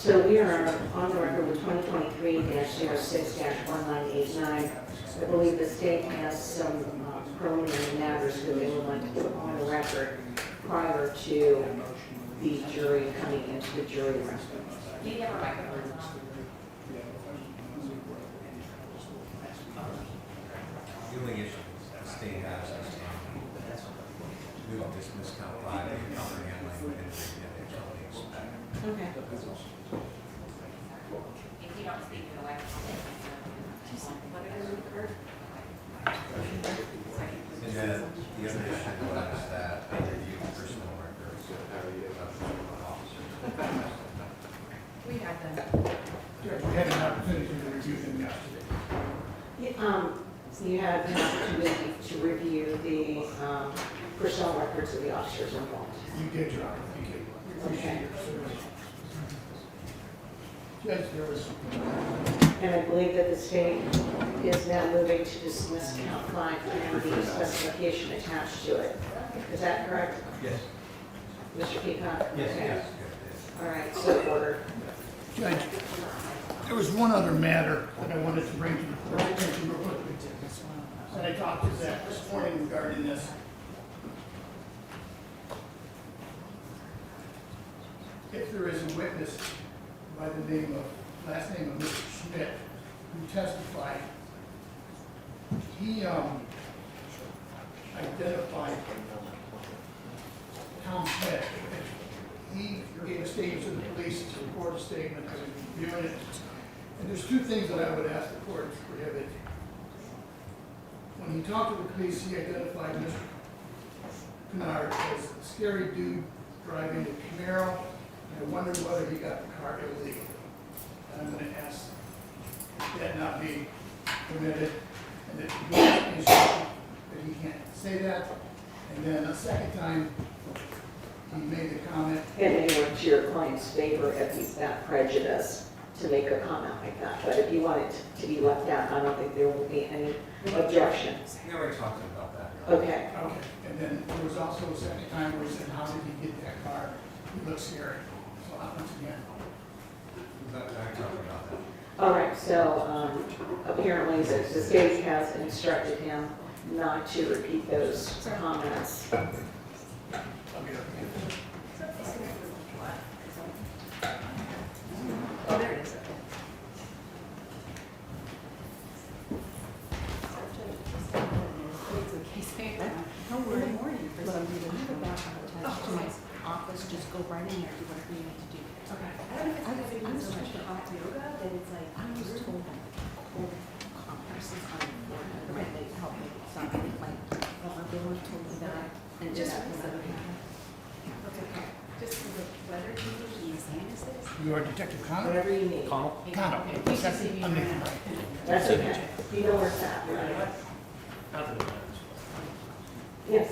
So we are on the record with 2023-06-1989. I believe the state has some preliminary matters that they would like to put on the record prior to the jury coming into the jury room. Do you have a microphone? The only issue the state has is we will dismiss count 5 and comprehend language and Okay. If you don't speak to the microphone, and then the other issue was that they review personal records of officers. we had them. Judge, we had an opportunity to review them yesterday. You had an opportunity to review the personnel records of the officers involved. You did, Your Honor. Thank you. Appreciate your service. Judge, there was, And I believe that the state is now moving to dismiss count 5 and the specification attached to it. Is that correct? Yes. Mr. Peacock? Yes, Okay. yes. All right, so ordered. Judge, there was one other matter that I wanted to bring to the court's attention real quickly. And I talked to Zach this morning regarding this. If there is a witness by the last name of Mr. Schmidt, who testified, he identified Tom Schmidt. He gave a statement to the police to report a statement, I was reviewing it. And there's two things that I would ask the court to prohibit. When he talked to the police, he identified Mr. Kinard as a scary dude driving a Camaro. I wondered whether he got the car illegally. And I'm going to ask that not be permitted, and that he can't say that. And then a second time, he made the comment. And they went to your client's favor if he's that prejudice to make a comment like that. But if you want it to be left out, I don't think there will be any objection. We already talked about that. Okay. Okay. And then there was also a second time where he said, how did he get that car? He looked scary. So once again. I talked about that. All right, so apparently the state has instructed him not to repeat those comments. I'll get up again. Oh, there it is. Good morning. For some reason, I have a back attached to my office. Just go right in there, do whatever you need to do. Okay. I was so much for hot yoga that it's like, I was told that cold compresses on the forehead, right, they help me stop the complaint. They were told me that, and just Yeah. another hand. that's okay. Just for the weather changes, you saying is this? You are Detective Connor? Whatever you need. Connor. I'm Nathan Wright. That's okay. You know where it's at, right? Yes.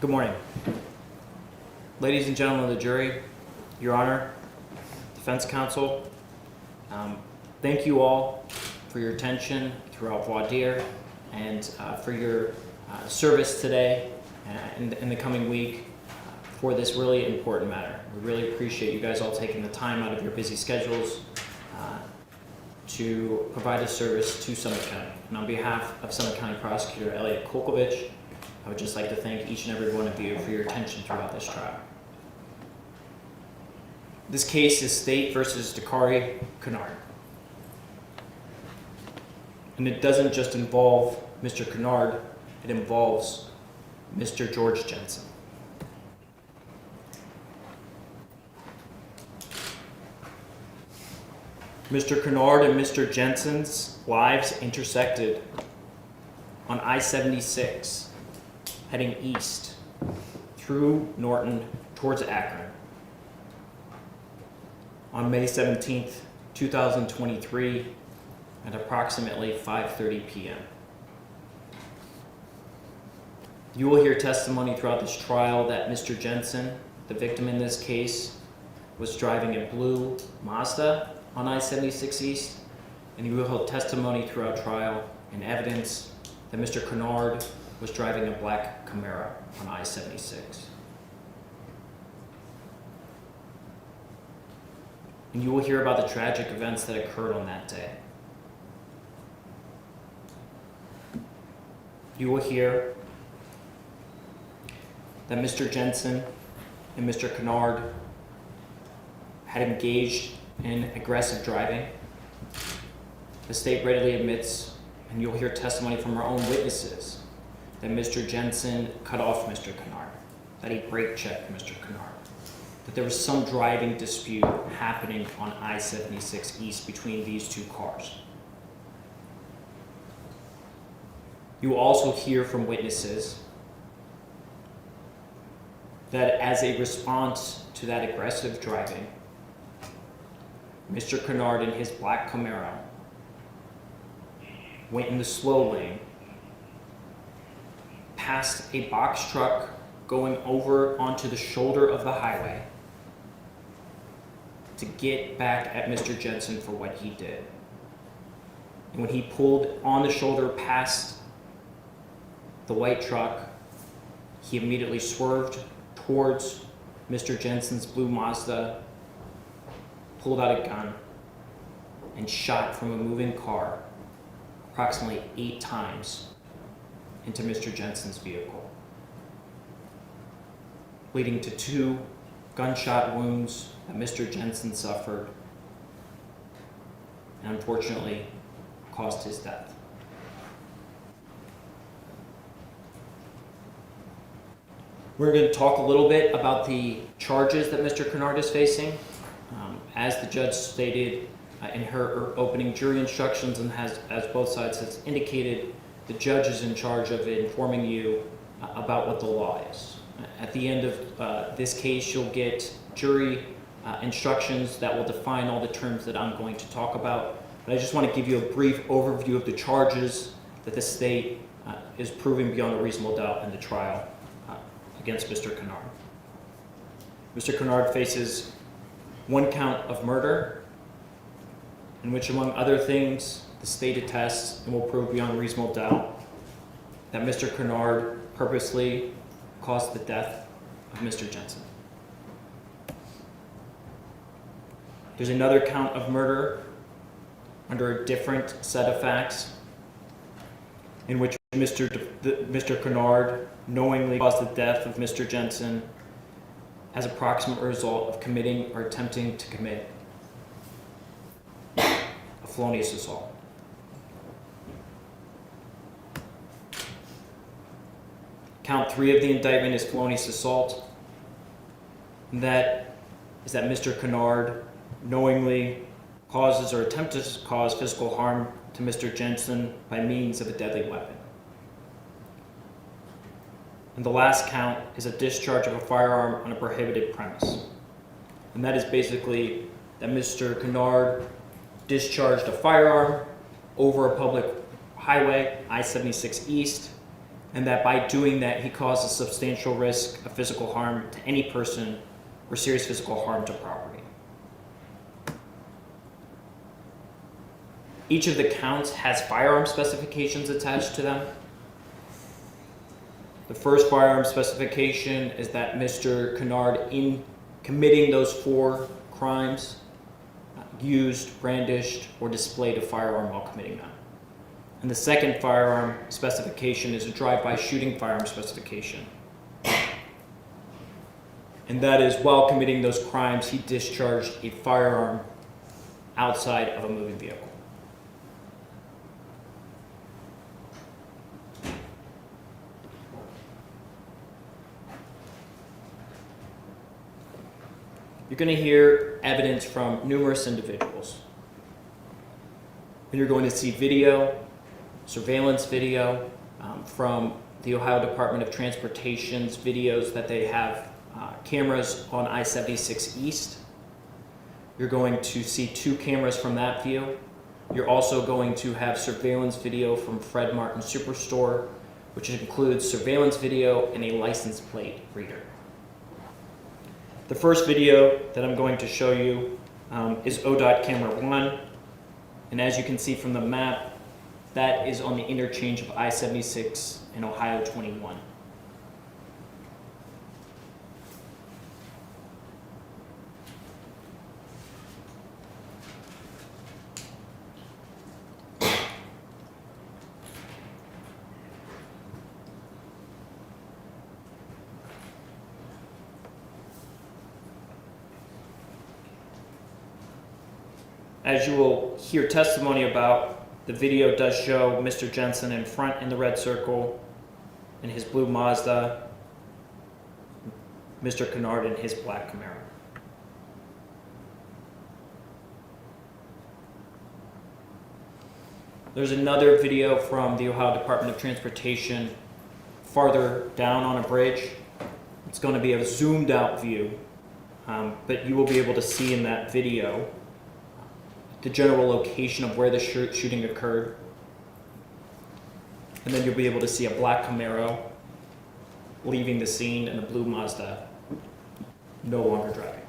Good morning. Ladies and gentlemen of the jury, Your Honor, defense counsel, thank you all for your attention throughout voir dire and for your service today and in the coming week for this really important matter. We really appreciate you guys all taking the time out of your busy schedules to provide a service to Summit County. And on behalf of Summit County Prosecutor Elliot Kolkovich, I would just like to thank each and every one of you for your attention throughout this trial. This case is State versus Dacarrei Kinard. And it doesn't just involve Mr. Kinard, it involves Mr. George Jensen. Mr. Kinard and Mr. Jensen's lives intersected on I-76, heading east through Norton towards Akron on May 17th, 2023 at approximately 5:30 p.m. You will hear testimony throughout this trial that Mr. Jensen, the victim in this case, was driving a blue Mazda on I-76 East, and you will hear testimony throughout trial and evidence that Mr. Kinard was driving a black Camaro on I-76. And you will hear about the tragic events that occurred on that day. You will hear that Mr. Jensen and Mr. Kinard had engaged in aggressive driving. The state readily admits, and you'll hear testimony from our own witnesses, that Mr. Jensen cut off Mr. Kinard, that he brake checked Mr. Kinard, that there was some driving dispute happening on I-76 East between these two cars. You will also hear from witnesses that as a response to that aggressive driving, Mr. Kinard in his black Camaro went in the slow lane, past a box truck going over onto the shoulder of the highway to get back at Mr. Jensen for what he did. And when he pulled on the shoulder past the white truck, he immediately swerved towards Mr. Jensen's blue Mazda, pulled out a gun, and shot from a moving car approximately 8 times into Mr. Jensen's vehicle, leading to 2 gunshot wounds that Mr. Jensen suffered and unfortunately caused his death. We're going to talk a little bit about the charges that Mr. Kinard is facing. As the judge stated in her opening jury instructions, and as both sides has indicated, the judge is in charge of informing you about what the law is. At the end of this case, you'll get jury instructions that will define all the terms that I'm going to talk about. But I just want to give you a brief overview of the charges that the state is proving beyond a reasonable doubt in the trial against Mr. Kinard. Mr. Kinard faces 1 count of murder, in which, among other things, the state attests and will prove beyond reasonable doubt that Mr. Kinard purposely caused the death of Mr. Jensen. There's another count of murder under a different set of facts, in which Mr. Kinard knowingly caused the death of Mr. Jensen as a proximate result of committing or attempting to commit a felonious assault. Count 3 of the indictment is felonious assault. And that is that Mr. Kinard knowingly causes or attempts to cause physical harm to Mr. Jensen by means of a deadly weapon. And the last count is a discharge of a firearm on a prohibited premise. And that is basically that Mr. Kinard discharged a firearm over a public highway, I-76 East, and that by doing that, he caused a substantial risk of physical harm to any person or serious physical harm to property. Each of the counts has firearm specifications attached to them. The first firearm specification is that Mr. Kinard, in committing those 4 crimes, used, brandished, or displayed a firearm while committing them. And the second firearm specification is a drive-by shooting firearm specification. And that is, while committing those crimes, he discharged a firearm outside of a moving vehicle. You're going to hear evidence from numerous individuals. And you're going to see video, surveillance video from the Ohio Department of Transportation's videos that they have cameras on I-76 East. You're going to see 2 cameras from that view. You're also going to have surveillance video from Fred Martin Superstore, which includes surveillance video and a license plate reader. The first video that I'm going to show you is ODOT camera 1. And as you can see from the map, that is on the interchange of I-76 and Ohio 21. As you will hear testimony about, the video does show Mr. Jensen in front in the red circle in his blue Mazda, Mr. Kinard in his black Camaro. There's another video from the Ohio Department of Transportation farther down on a bridge. It's going to be a zoomed out view, but you will be able to see in that video the general location of where the shooting occurred. And then you'll be able to see a black Camaro leaving the scene and a blue Mazda no longer driving.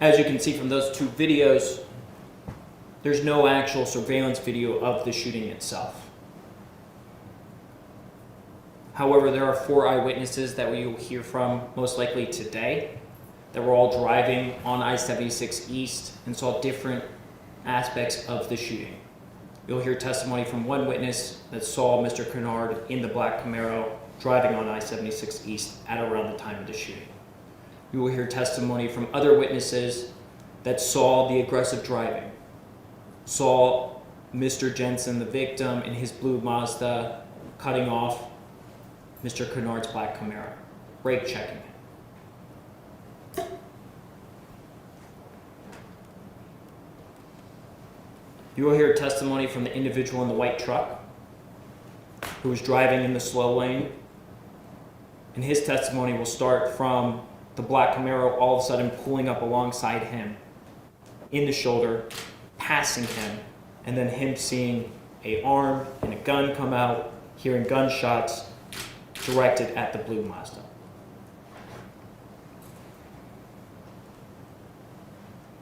As you can see from those 2 videos, there's no actual surveillance video of the shooting itself. However, there are 4 eyewitnesses that we will hear from most likely today that were all driving on I-76 East and saw different aspects of the shooting. You'll hear testimony from one witness that saw Mr. Kinard in the black Camaro driving on I-76 East at around the time of the shooting. You will hear testimony from other witnesses that saw the aggressive driving, saw Mr. Jensen, the victim, in his blue Mazda cutting off Mr. Kinard's black Camaro, brake checking it. You will hear testimony from the individual in the white truck who was driving in the slow lane, and his testimony will start from the black Camaro all of a sudden pulling up alongside him in the shoulder, passing him, and then him seeing an arm and a gun come out, hearing gunshots directed at the blue Mazda.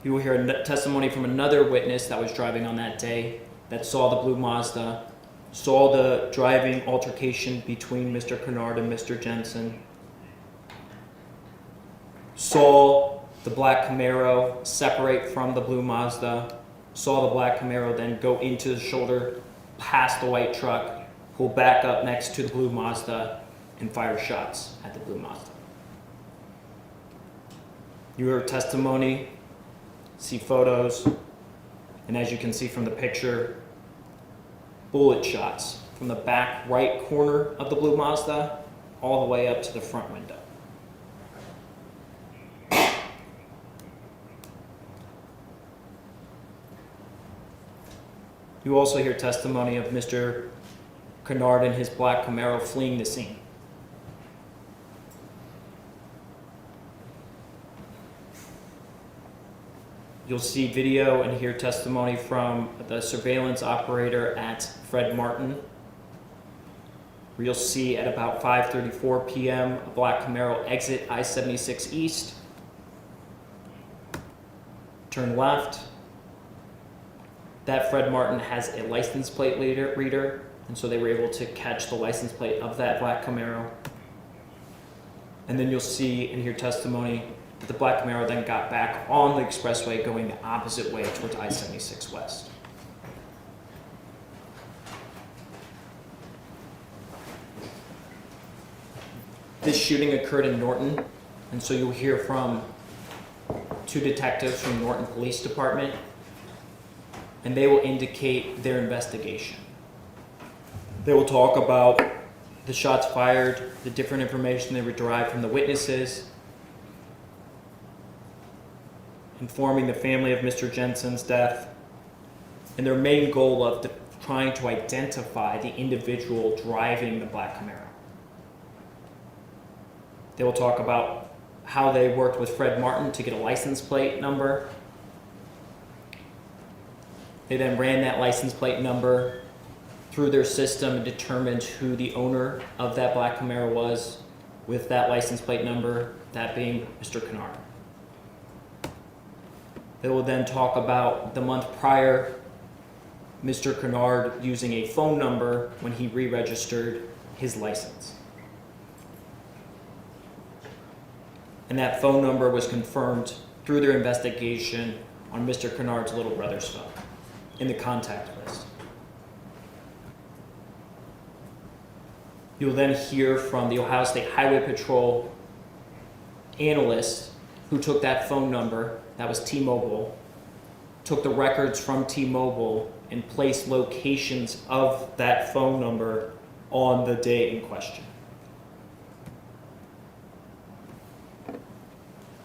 You will hear testimony from another witness that was driving on that day that saw the blue Mazda, saw the driving altercation between Mr. Kinard and Mr. Jensen, saw the black Camaro separate from the blue Mazda, saw the black Camaro then go into the shoulder, past the white truck, pull back up next to the blue Mazda, and fire shots at the blue Mazda. You heard testimony, see photos, and as you can see from the picture, bullet shots from the back right corner of the blue Mazda all the way up to the front window. You also hear testimony of Mr. Kinard and his black Camaro fleeing the scene. You'll see video and hear testimony from the surveillance operator at Fred Martin, where you'll see at about 5:34 p.m. a black Camaro exit I-76 East, turn left. That Fred Martin has a license plate reader, and so they were able to catch the license plate of that black Camaro. And then you'll see and hear testimony that the black Camaro then got back on the expressway going the opposite way towards I-76 West. This shooting occurred in Norton, and so you'll hear from 2 detectives from Norton Police Department, and they will indicate their investigation. They will talk about the shots fired, the different information they were derived from the witnesses, informing the family of Mr. Jensen's death, and their main goal of trying to identify the individual driving the black Camaro. They will talk about how they worked with Fred Martin to get a license plate number. They then ran that license plate number through their system and determined who the owner of that black Camaro was with that license plate number, that being Mr. Kinard. They will then talk about the month prior, Mr. Kinard using a phone number when he re-registered his license. And that phone number was confirmed through their investigation on Mr. Kinard's little brother's phone in the contact list. You'll then hear from the Ohio State Highway Patrol analyst who took that phone number, that was T-Mobile, took the records from T-Mobile and placed locations of that phone number on the day in question.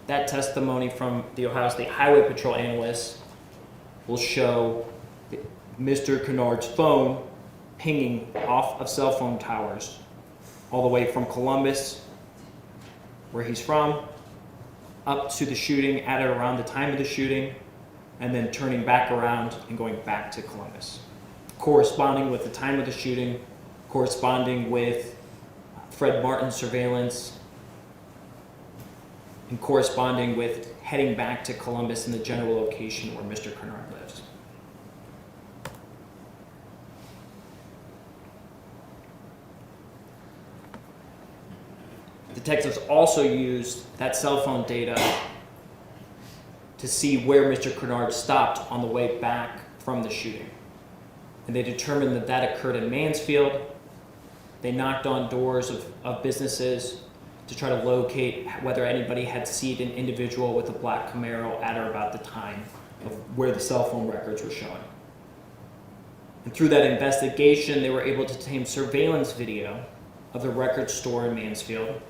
That testimony from the Ohio State Highway Patrol analyst will show Mr. Kinard's phone pinging off of cell phone towers all the way from Columbus, where he's from, up to the shooting at or around the time of the shooting, and then turning back around and going back to Columbus, corresponding with the time of the shooting, corresponding with Fred Martin's surveillance, and corresponding with heading back to Columbus in the general location where Mr. Kinard lives. Detectives also used that cell phone data to see where Mr. Kinard stopped on the way back from the shooting. And they determined that that occurred in Mansfield. They knocked on doors of businesses to try to locate whether anybody had seen an individual with a black Camaro at or about the time of where the cell phone records were showing. And through that investigation, they were able to obtain surveillance video of the record store in Mansfield,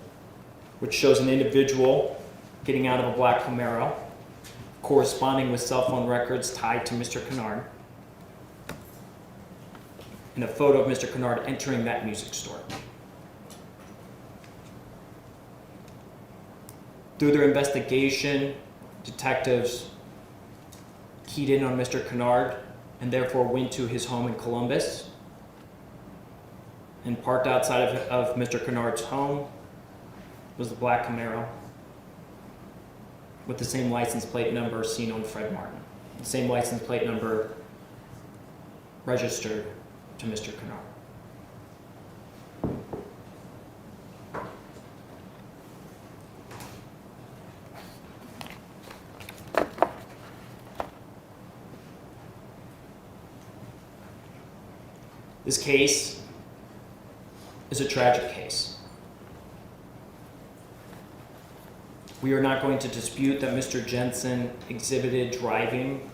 which shows an individual getting out of a black Camaro, corresponding with cell phone records tied to Mr. Kinard, and a photo of Mr. Kinard entering that music store. Through their investigation, detectives keyed in on Mr. Kinard and therefore went to his home in Columbus and parked outside of Mr. Kinard's home was the black Camaro with the same license plate number seen on Fred Martin, the same license plate number registered to Mr. Kinard. This case is a tragic case. We are not going to dispute that Mr. Jensen exhibited driving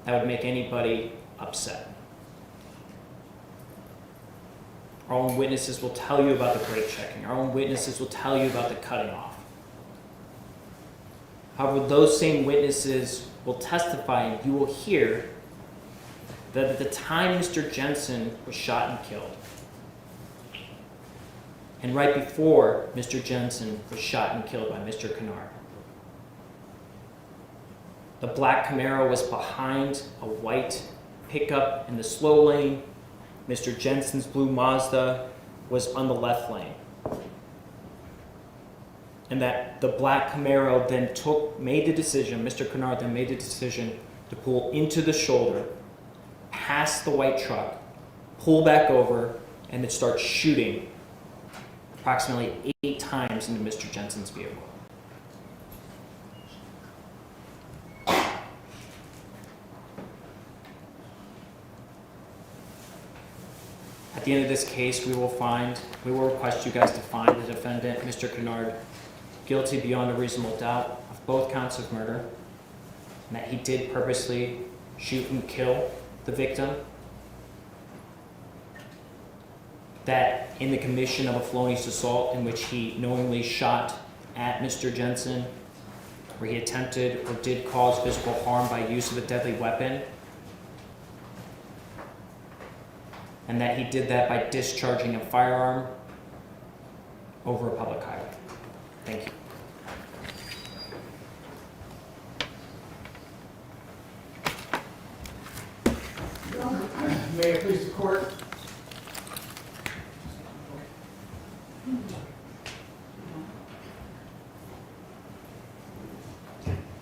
that would make anybody upset. Our own witnesses will tell you about the brake checking. Our own witnesses will tell you about the cutting off. However, those same witnesses will testify and you will hear that at the time Mr. Jensen was shot and killed, and right before Mr. Jensen was shot and killed by Mr. Kinard, the black Camaro was behind a white pickup in the slow lane. Mr. Jensen's blue Mazda was on the left lane. And that the black Camaro then made the decision, Mr. Kinard then made the decision to pull into the shoulder, past the white truck, pull back over, and then start shooting approximately 8 times into Mr. Jensen's vehicle. At the end of this case, we will request you guys to find the defendant, Mr. Kinard, guilty beyond a reasonable doubt of both counts of murder, and that he did purposely shoot and kill the victim, that in the commission of a felonious assault in which he knowingly shot at Mr. Jensen, where he attempted or did cause physical harm by use of a deadly weapon, and that he did that by discharging a firearm over a public highway. Thank you. May it please the court.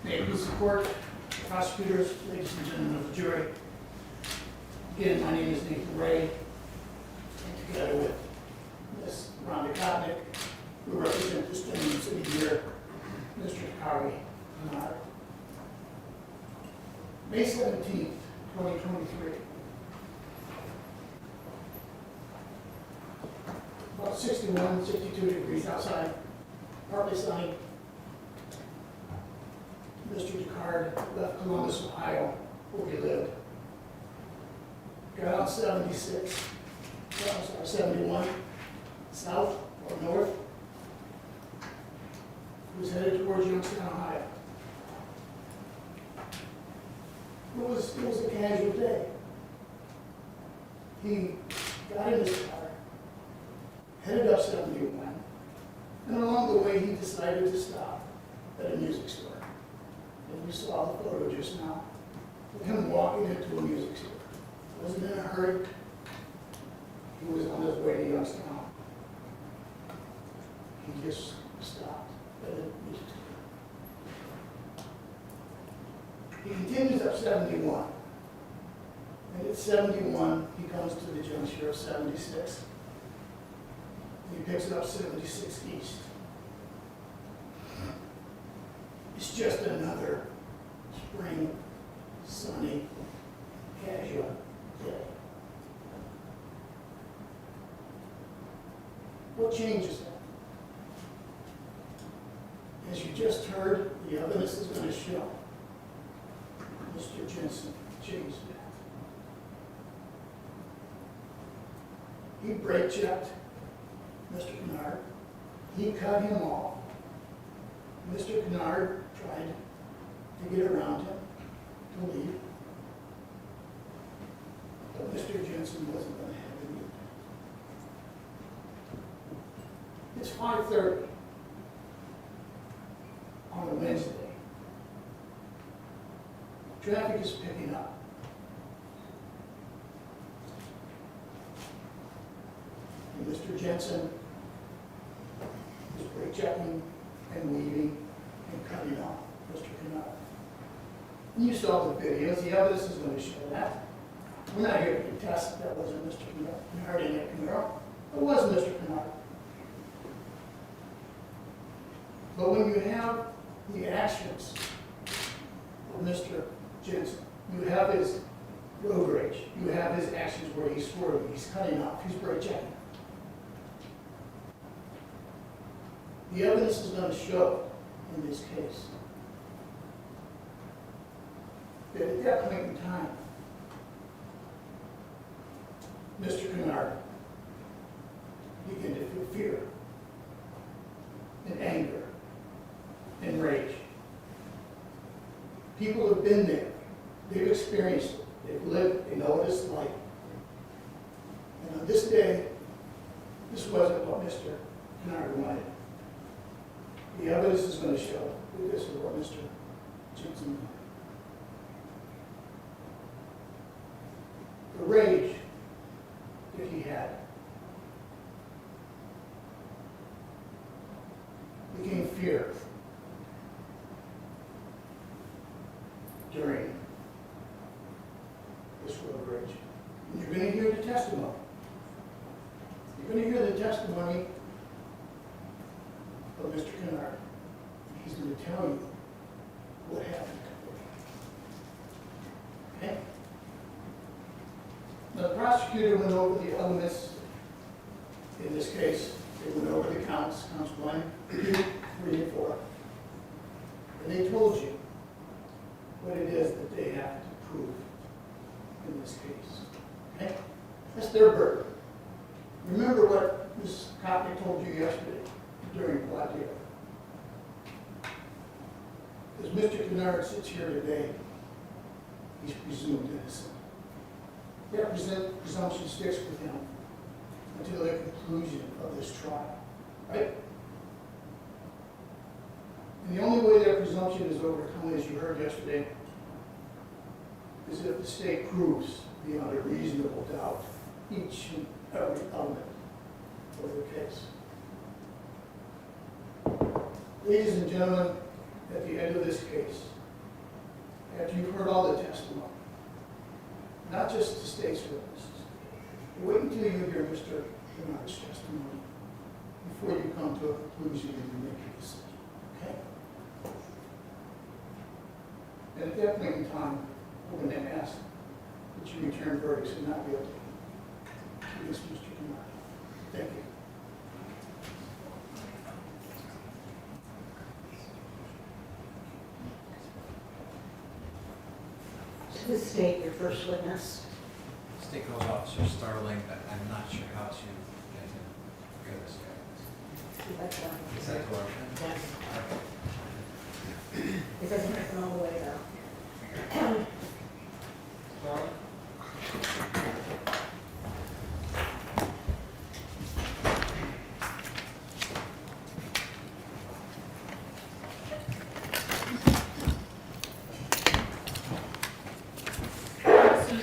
May it please the court, prosecutors, ladies and gentlemen of the jury. Again, my name is Dacarrei, and together with Ms. Rhonda Kotnick, we represent this gentleman sitting here, Mr. Dacarrei Kinard. May 17th, 2023. About 61, 62 degrees outside, partly sunny. Mr. Kinard left Columbus, Ohio, where he lived. Got out 71, south or north. He was headed towards Youngstown, Ohio. It was a casual day. He got in his car, headed up 71, and along the way he decided to stop at a music store. And you saw the photo just now of him walking into a music store. He wasn't in a hurry. He was on his way to Youngstown. He just stopped at a music store. He continues up 71. And at 71, he comes to the juncture of 76. And he picks up 76 East. It's just another spring, sunny, casual day. What changes that? As you just heard, the evidence is going to show Mr. Jensen changed that. He brake checked Mr. Kinard. He cut him off. Mr. Kinard tried to get around him to leave. But Mr. Jensen wasn't going to have it either. It's 5:30 on a Wednesday. Traffic is picking up. And Mr. Jensen is brake checking and leaving and cutting off Mr. Kinard. And you saw the videos. The evidence is going to show that. We're not here to contest that that wasn't Mr. Kinard in that Camaro. It was Mr. Kinard. But when you have the actions of Mr. Jensen, you have his road rage, you have his actions where he's swerving, he's cutting off, he's brake checking. The evidence is going to show in this case that at that point in time, Mr. Kinard began to feel fear and anger and rage. People have been there. They've experienced it. They've lived, they know this life. And on this day, this wasn't what Mr. Kinard wanted. The evidence is going to show that this is what Mr. Jensen wanted. The rage that he had became fear during this road rage. And you're going to hear the testimony. You're going to hear the testimony of Mr. Kinard. He's going to tell you what happened. Okay? Now, the prosecutor went over the elements in this case. They went over the counts 1, 2, 3, and 4. And they told you what it is that they have to prove in this case. Okay? That's their burden. Remember what Ms. Crocker told you yesterday during the deal. As Mr. Kinard sits here today, he's presumed innocent. That presumption sticks with him until the conclusion of this trial, right? And the only way that presumption is overcome, as you heard yesterday, is if the state proves beyond a reasonable doubt each and every element of the case. Ladies and gentlemen, at the end of this case, after you've heard all the testimony, not just the state's witnesses, wait until you hear Mr. Kinard's testimony before you come to a conclusion and you make a decision. Okay? And at that point in time, we're going to ask that you return verdicts and not guilty against Mr. Kinard. Thank you. To the state, your first witness. State Code Officer Starling, but I'm not sure how to get this guy. That's one. Is that correct? Yes. It doesn't happen all the way though.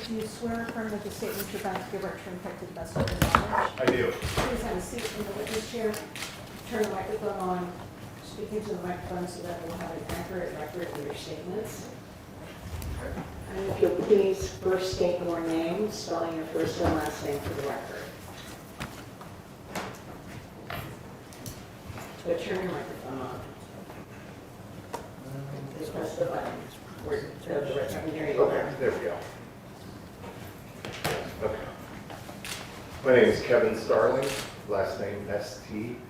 Do you swear or affirm that the statements you're about to give are true and correct to the best of your knowledge? I do. Please have a seat in the witness chair. Turn the microphone on. Speak into the microphone so that we'll have an accurate record of your statements. And if you'll please first state your name, spelling your first and last name for the record. So turn your microphone on. Just press the button. I can hear you. Okay, there we go. Okay. My name is Kevin Starling, last name Starling.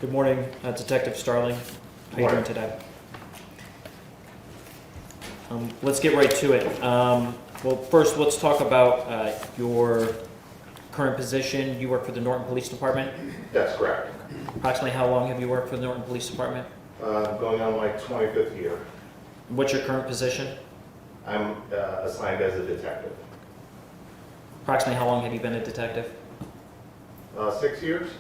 Good morning, Detective Starling. How are you doing Morning. today? Let's get right to it. Well, first, let's talk about your current position. You work for the Norton Police Department. That's correct. Approximately how long have you worked for the Norton Police Department? Going on my 25th year. What's your current position? I'm assigned as a detective. Approximately how long have you been a detective? 6 years?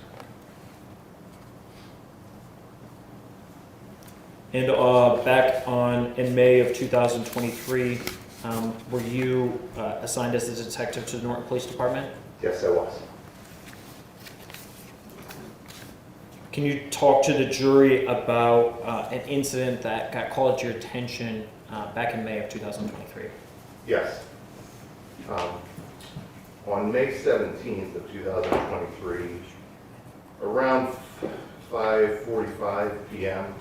And back in May of 2023, were you assigned as a detective to the Norton Police Department? Yes, I was. Can you talk to the jury about an incident that called to your attention back in May of 2023? Yes. On May 17th of 2023, around 5:45 p.m.,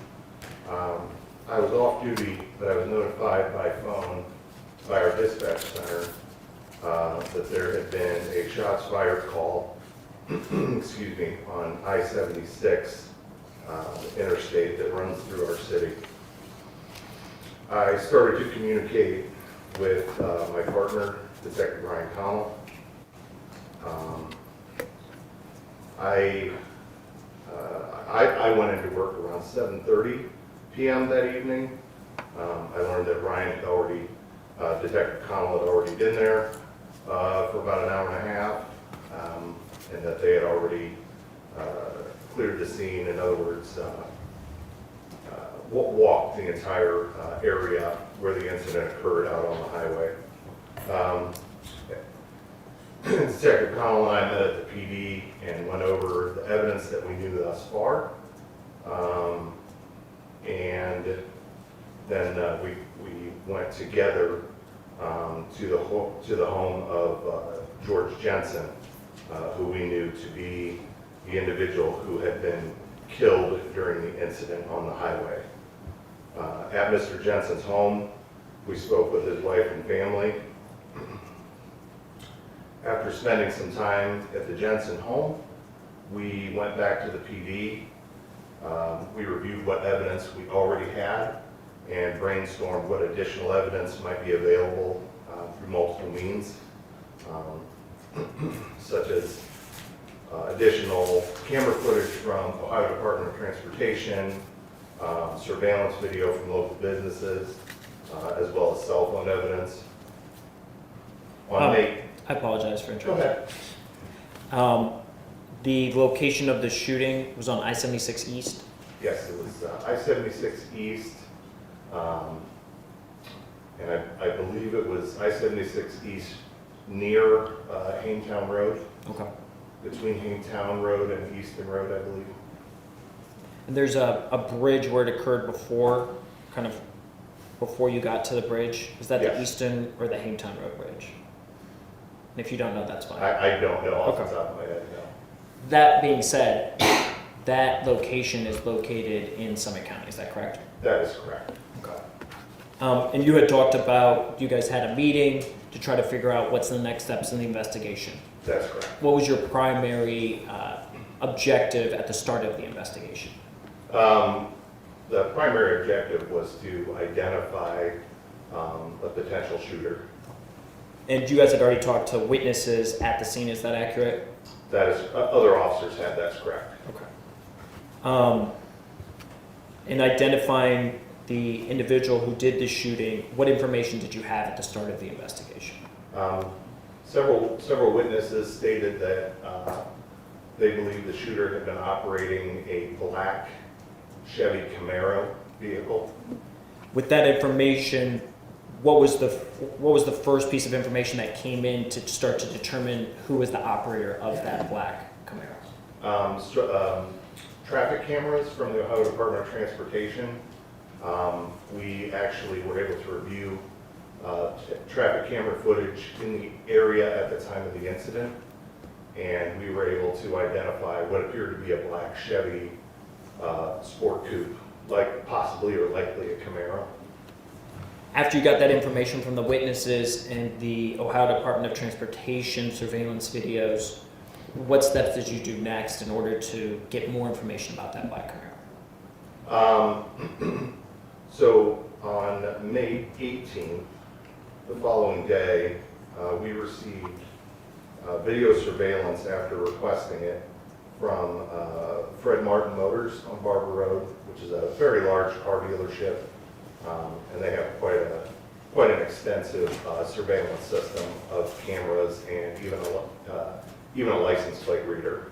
I was off duty, but I was notified by phone by our dispatch center that there had been a shots fired call, excuse me, on I-76, Interstate that runs through our city. I started to communicate with my partner, Detective Dacarrei Kinard. I went into work around 7:30 PM that evening. I learned that Ryan had already, Detective Connell had already been there for about an hour and a half, and that they had already cleared the scene. In other words, walked the entire area where the incident occurred out on the highway. Detective Connell and I met at the PD and went over the evidence that we knew thus far. And then we went together to the home of George Jensen, who we knew to be the individual who had been killed during the incident on the highway. At Mr. Jensen's home, we spoke with his wife and family. After spending some time at the Jensen home, we went back to the PD. We reviewed what evidence we already had and brainstormed what additional evidence might be available through multiple means, such as additional camera footage from Ohio Department of Transportation, surveillance video from local businesses, as well as cell phone evidence. I apologize for Go interrupting. ahead. The location of the shooting was on I-76 East. Yes, it was I-76 East, and I believe it was I-76 East near Haintown Road, Okay. between Haintown Road and Easton Road, I believe. And there's a bridge where it occurred before, kind of before you got to the bridge. Is that the Yes. Easton or the Haintown Road Bridge? And if you don't know, that's fine. I don't know off the Okay. top of my head, no. That being said, that location is located in Summit County, is that correct? That is correct. Okay. And you had talked about, you guys had a meeting to try to figure out what's the next steps in the investigation. That's correct. What was your primary objective at the start of the investigation? The primary objective was to identify a potential shooter. And you guys had already talked to witnesses at the scene, is that accurate? That is, other officers had, that's correct. Okay. In identifying the individual who did the shooting, what information did you have at the start of the investigation? Several witnesses stated that they believe the shooter had been operating a black Chevy Camaro vehicle. With that information, what was the first piece of information that came in to start to determine who was the operator of that black Camaro? Traffic cameras from the Ohio Department of Transportation. We actually were able to review traffic camera footage in the area at the time of the incident, and we were able to identify what appeared to be a black Chevy sport coupe, like possibly or likely a Camaro. After you got that information from the witnesses and the Ohio Department of Transportation surveillance videos, what steps did you do next in order to get more information about that black Camaro? So on May 18th, the following day, we received video surveillance after requesting it from Fred Martin Motors on Barber Road, which is a very large car dealership, and they have quite an extensive surveillance system of cameras and even a license plate reader.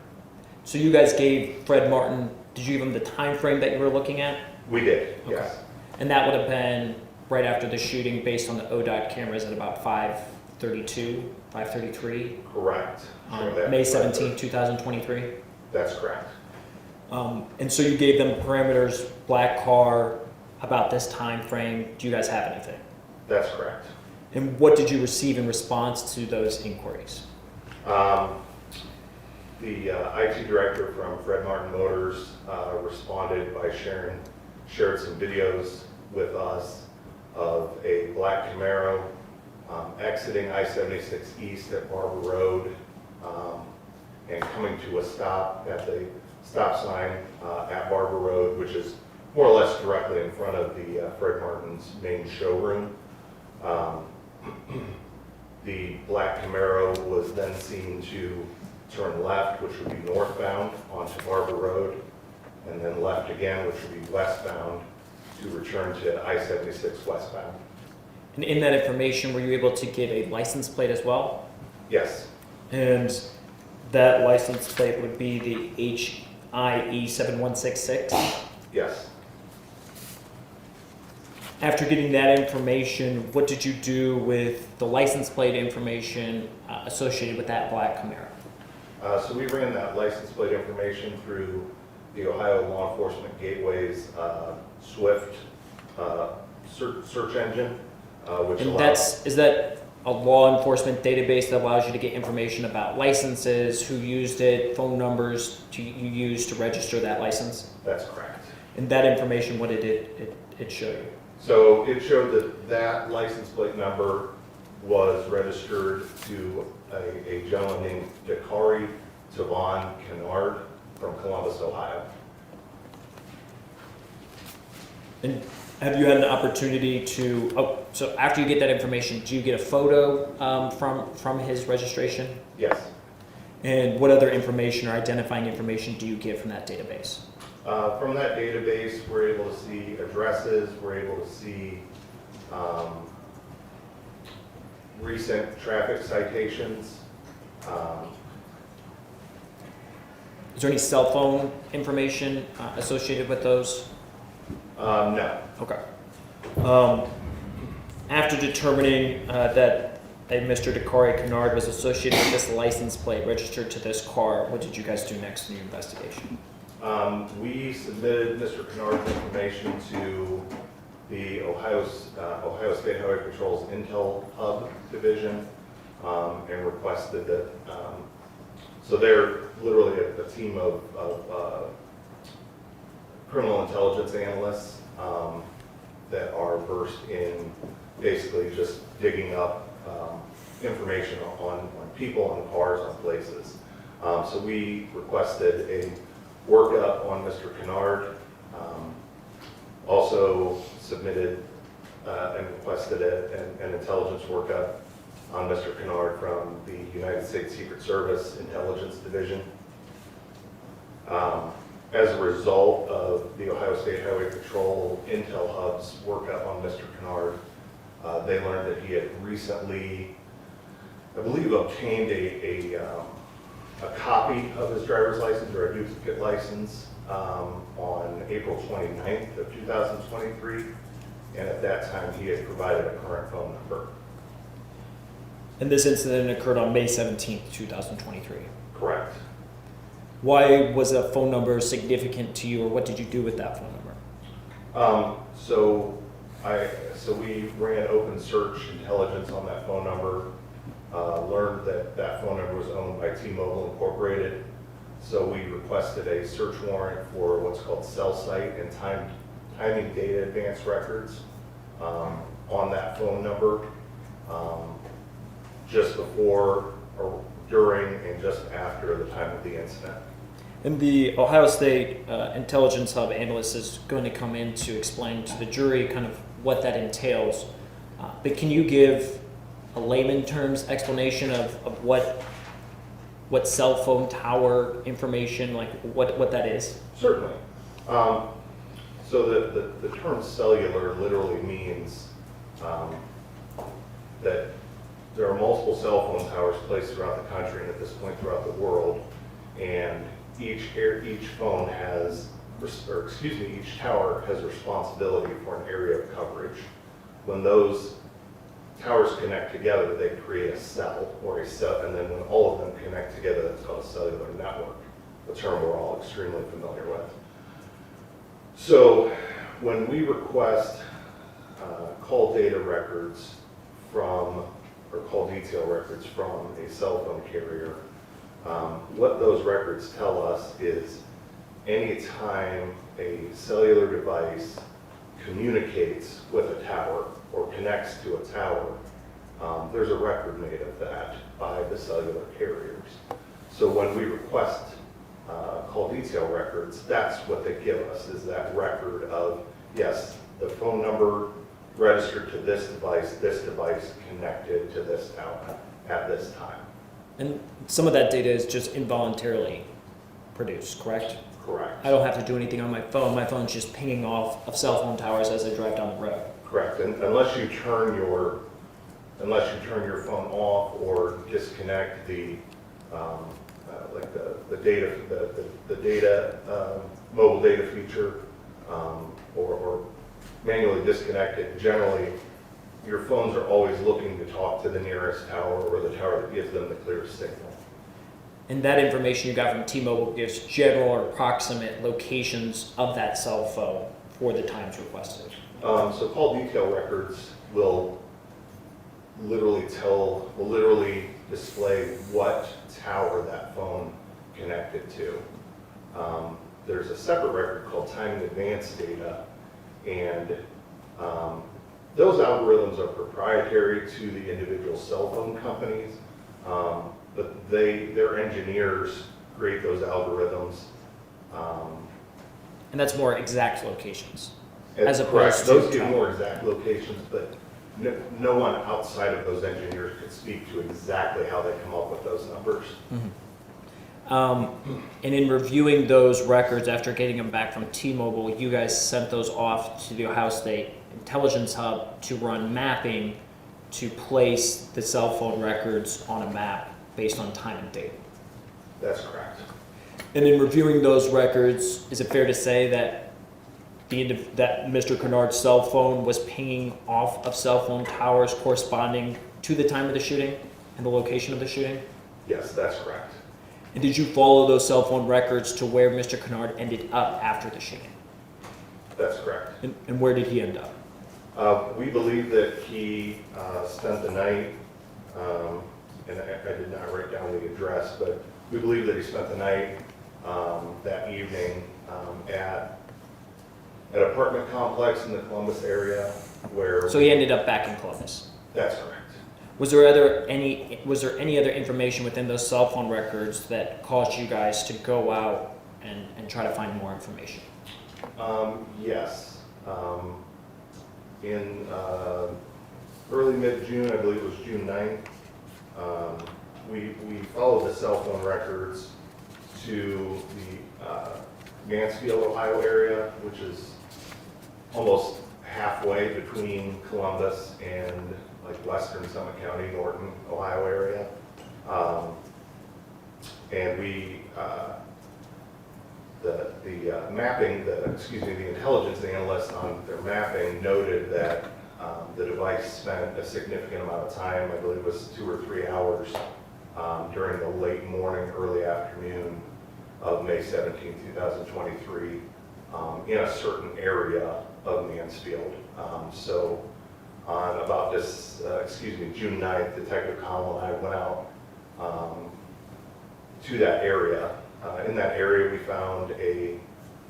So you guys gave Fred Martin, did you give him the time frame that you were looking at? We did, Okay. yes. And that would have been right after the shooting based on the ODOT cameras at about 5:32, 5:33 Correct. on May 17, 2023? That's correct. And so you gave them parameters, black car, about this time frame. Do you guys have anything? That's correct. And what did you receive in response to those inquiries? The IT director from Fred Martin Motors responded by shared some videos with us of a black Camaro exiting I-76 East at Barber Road and coming to a stop at the stop sign at Barber Road, which is more or less directly in front of the Fred Martin's main showroom. The black Camaro was then seen to turn left, which would be northbound onto Barber Road, and left again, which would be westbound, to return to I-76 westbound. And in that information, were you able to get a license plate as well? Yes, And that license plate would be the I-7166? yes. After getting that information, what did you do with the license plate information associated with that black Camaro? So we ran that license plate information through the Ohio Law Enforcement Gateway's SWIFT search engine, which And allows... is that a law enforcement database that allows you to get information about licenses, who used it, phone numbers you used to register that license? That's correct. And that information, what did it show you? So it showed that that license plate number was registered to a gentleman named Dacarrei Kinard from Columbus, Ohio. And have you had an opportunity to, so after you get that information, do you get a photo from his registration? Yes. And what other information or identifying information do you get from that database? From that database, we're able to see addresses, we're able to see recent traffic citations. Is there any cell phone information associated with those? No. Okay. After determining that a Mr. Dacarrei Kinard was associated with this license plate registered to this car, what did you guys do next in your investigation? We submitted Mr. Kinard's information to the Ohio State Highway Patrol's Intel Hub Division and requested that, so they're literally a team of criminal intelligence analysts that are versed in basically just digging up information on people, on cars, on places. So we requested a workup on Mr. Kinard, also submitted and requested an intelligence workup on Mr. Kinard from the United States Secret Service Intelligence Division. As a result of the Ohio State Highway Patrol Intel Hub's workup on Mr. Kinard, they learned that he had recently, I believe, obtained a copy of his driver's license or a duplicate license on April 29th of 2023, and at that time he had provided a current phone number. And this incident occurred on May 17th, 2023. Correct. Why was a phone number significant to you, or what did you do with that phone number? So we ran open search intelligence on that phone number, learned that that phone number was owned by T-Mobile Incorporated. So we requested a search warrant for what's called cell site and timing data advance records on that phone number just before or during and just after the time of the incident. And the Ohio State Intelligence Hub analyst is going to come in to explain to the jury kind of what that entails. But can you give a layman terms explanation of what cell phone tower information, like what that is? Certainly. So the term cellular literally means that there are multiple cell phone towers placed throughout the country and at this point throughout the world, and each phone has, each tower has responsibility for an area of coverage. When those towers connect together, they create a cell or a cell, and then when all of them connect together, that's called a cellular network, a term we're all extremely familiar with. So when we request call data records from, or call detail records from a cell phone carrier, what those records tell us is any time a cellular device communicates with a tower or connects to a tower, there's a record made of that by the cellular carriers. So when we request call detail records, that's what they give us, is that record of, yes, the phone number registered to this device connected to this tower at this time. And some of that data is just involuntarily produced, correct? Correct. I don't have to do anything on my phone. My phone's just pinging off of cell phone towers as I drive down the road. Correct, and unless you turn your phone off or disconnect the, like the data, the data, mobile data feature, or manually disconnect it, generally, your phones are always looking to talk to the nearest tower or the tower that gives them the clearest signal. And that information you got from T-Mobile gives general or approximate locations of that cell phone for the times requested. So call detail records will literally display what tower that phone connected to. There's a separate record called time in advance data, and those algorithms are proprietary to the individual cell phone companies, but their engineers create those algorithms. And that's more exact locations. As Correct. opposed to Those give time. more exact locations, but no one outside of those engineers could speak to exactly how they come up with those numbers. And in reviewing those records after getting them back from T-Mobile, you guys sent those off to the Ohio State Intelligence Hub to run mapping to place the cell phone records on a map based on time and date. That's correct. And in reviewing those records, is it fair to say that that Mr. Kinard's cell phone was pinging off of cell phone towers corresponding to the time of the shooting and the location of the shooting? Yes, that's correct. And did you follow those cell phone records to where Mr. Kinard ended up after the shooting? That's correct. And where did he end up? We believe that he spent the night, and I did not write down the address, but we believe that he spent the night that evening at an apartment complex in the Columbus area where... So he ended up back in Columbus. That's correct. Was there any other information within those cell phone records that caused you guys to go out and try to find more information? Yes. In early mid-June, I believe it was June 9th, we followed the cell phone records to the Mansfield, Ohio area, which is almost halfway between Columbus and like western Summit County, Norton, Ohio area. And we, the intelligence analyst on their mapping noted that the device spent a significant amount of time, I believe it was 2 or 3 hours, during the late morning, early afternoon of May 17, 2023, in a certain area of Mansfield. So on about this, June 9th, Detective Connell and I went out to that area. In that area, we found a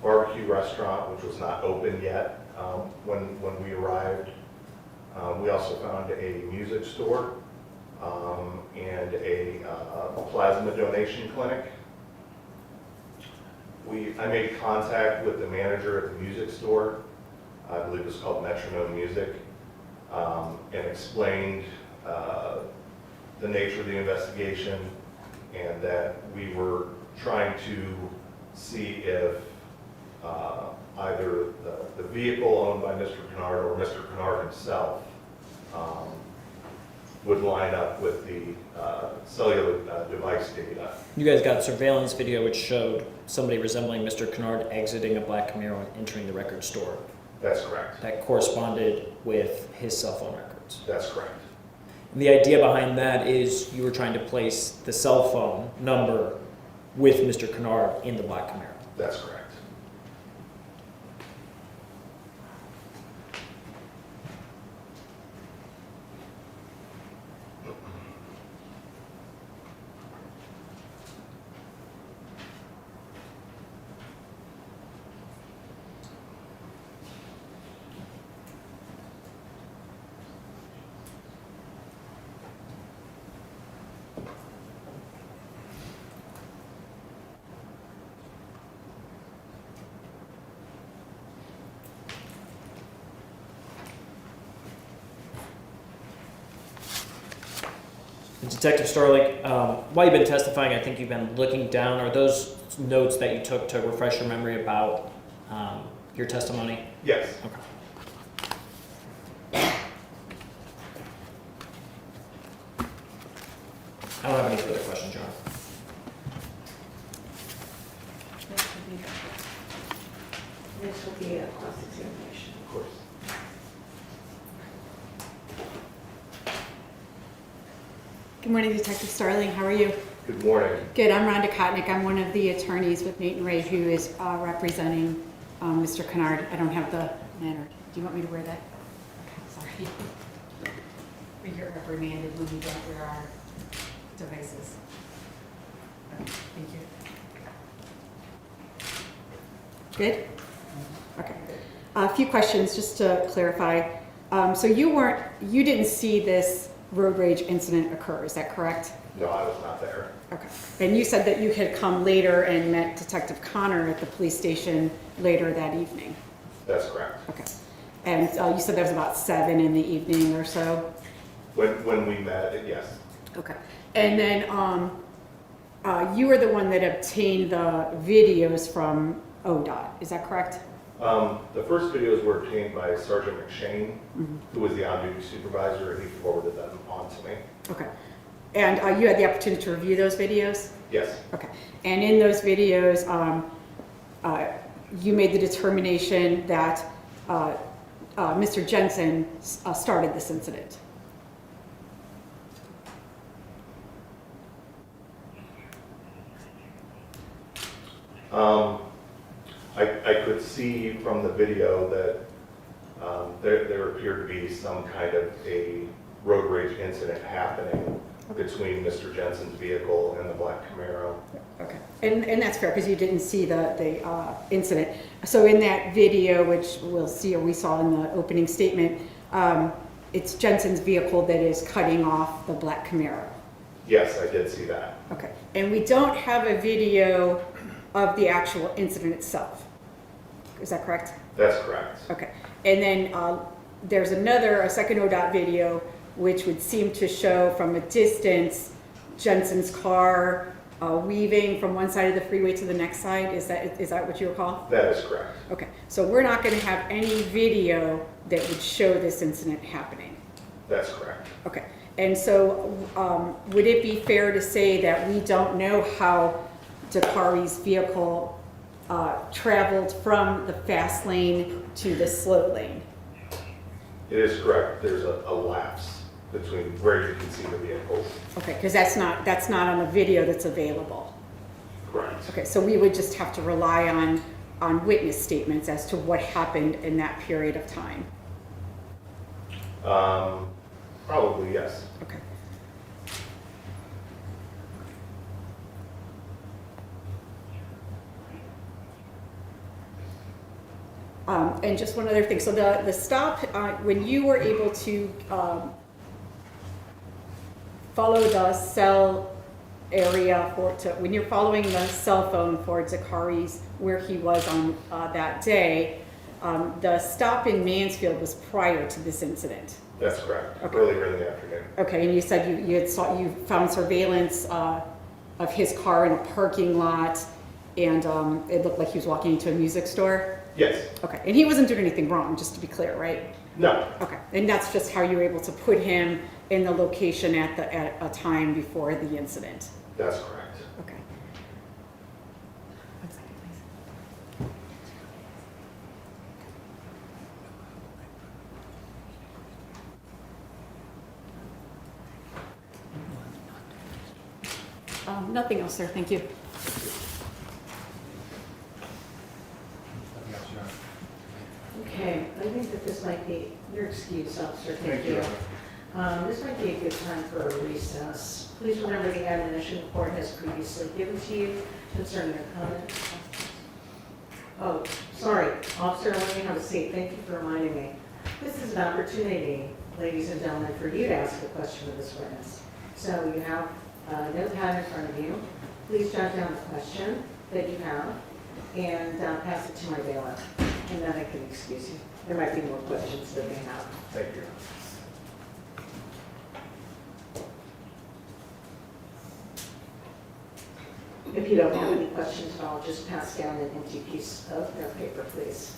barbecue restaurant, which was not open yet when we arrived. We also found a music store and a plasma donation clinic. I made contact with the manager at the music store, I believe it was called Metronome Music, and explained the nature of the investigation and that we were trying to see if either the vehicle owned by Mr. Kinard or Mr. Kinard himself would line up with the cellular device data. You guys got surveillance video which showed somebody resembling Mr. Kinard exiting a black Camaro and entering the record store. That's correct. That corresponded with his cell phone records. That's correct. And the idea behind that is you were trying to place the cell phone number with Mr. Kinard in the black Camaro. That's correct. Detective Starling, while you've been testifying, I think you've been looking down. Are those notes that you took to refresh your memory about your testimony? Yes. Okay. I don't have any further questions, Your Honor. Next will be a cross-examination. Of course. Good morning, Detective Starling. How are you? Good morning. Good. I'm Rhonda Kotnick. I'm one of the attorneys with Nathan Ray who is representing Mr. Kinard. I don't have the manner. Do you want me to wear that? Okay, sorry. We get reprimanded when we don't wear our devices. Okay, thank you. Good? Okay. A few questions just to clarify. So you didn't see this road rage incident occur, is that correct? No, I was not there. Okay. And you said that you had come later and met Detective Connor at the police station later that evening? That's correct. Okay. And you said that was about 7 in the evening or so? When we met, yes. Okay. And then you were the one that obtained the videos from ODOT, is that correct? The first videos were obtained by Sergeant McShane, who was the on-duty supervisor, and he forwarded them on to me. Okay. And you had the opportunity to review those videos? Yes, Okay. And in those videos, you made the determination that Mr. Jensen started this incident? I could see from the video that there appeared to be some kind of a road rage incident happening between Mr. Jensen's vehicle and the black Camaro. Okay, and that's fair because you didn't see the incident. So in that video, which we'll see or we saw in the opening statement, it's Jensen's vehicle that is cutting off the black Camaro. Yes, I did see that. Okay, and we don't have a video of the actual incident itself. Is that correct? That's correct. Okay, and then there's a second ODOT video which would seem to show from a distance Jensen's car weaving from one side of the freeway to the next side. Is that what you recall? That is correct. Okay, so we're not going to have any video that would show this incident happening. That's correct. Okay, and so would it be fair to say that we don't know how Dacarrei's vehicle traveled from the fast lane to the slow lane? It is correct. There's a lapse between where you can see the vehicles. Okay, because that's not on the video that's available. Correct. Okay, so we would just have to rely on witness statements as to what happened in that period of time. Probably, yes. Okay. And just one other thing. So the stop, when you were able to follow the cell area when you're following the cell phone for Dacarrei's where he was on that day, the stop in Mansfield was prior to this incident. That's correct. Okay. Earlier in the afternoon. Okay, and you said you found surveillance of his car in a parking lot, and it looked like he was walking into a music store. Yes. Okay, and he wasn't doing anything wrong, just to be clear, right? No. Okay, and that's just how you were able to put him in the location at a time before the incident. That's correct. Okay. One second, please. Nothing else, sir. Thank you. Okay, I think that this might be, your excuse, officer, thank Thank you. you. This might be a good time for a recess. Please remember the admonition the court has previously given to you concerning your comments. Oh, sorry, officer, let me have a seat. Thank you for reminding me. This is an opportunity, ladies and gentlemen, for you to ask a question of this witness. So you have a notepad in front of you. Please jot down the question that you have and pass it to my bailiff, and then I can excuse you. There might be more questions that they have. Thank you. If you don't have any questions, I'll just pass down an empty piece of their paper, please.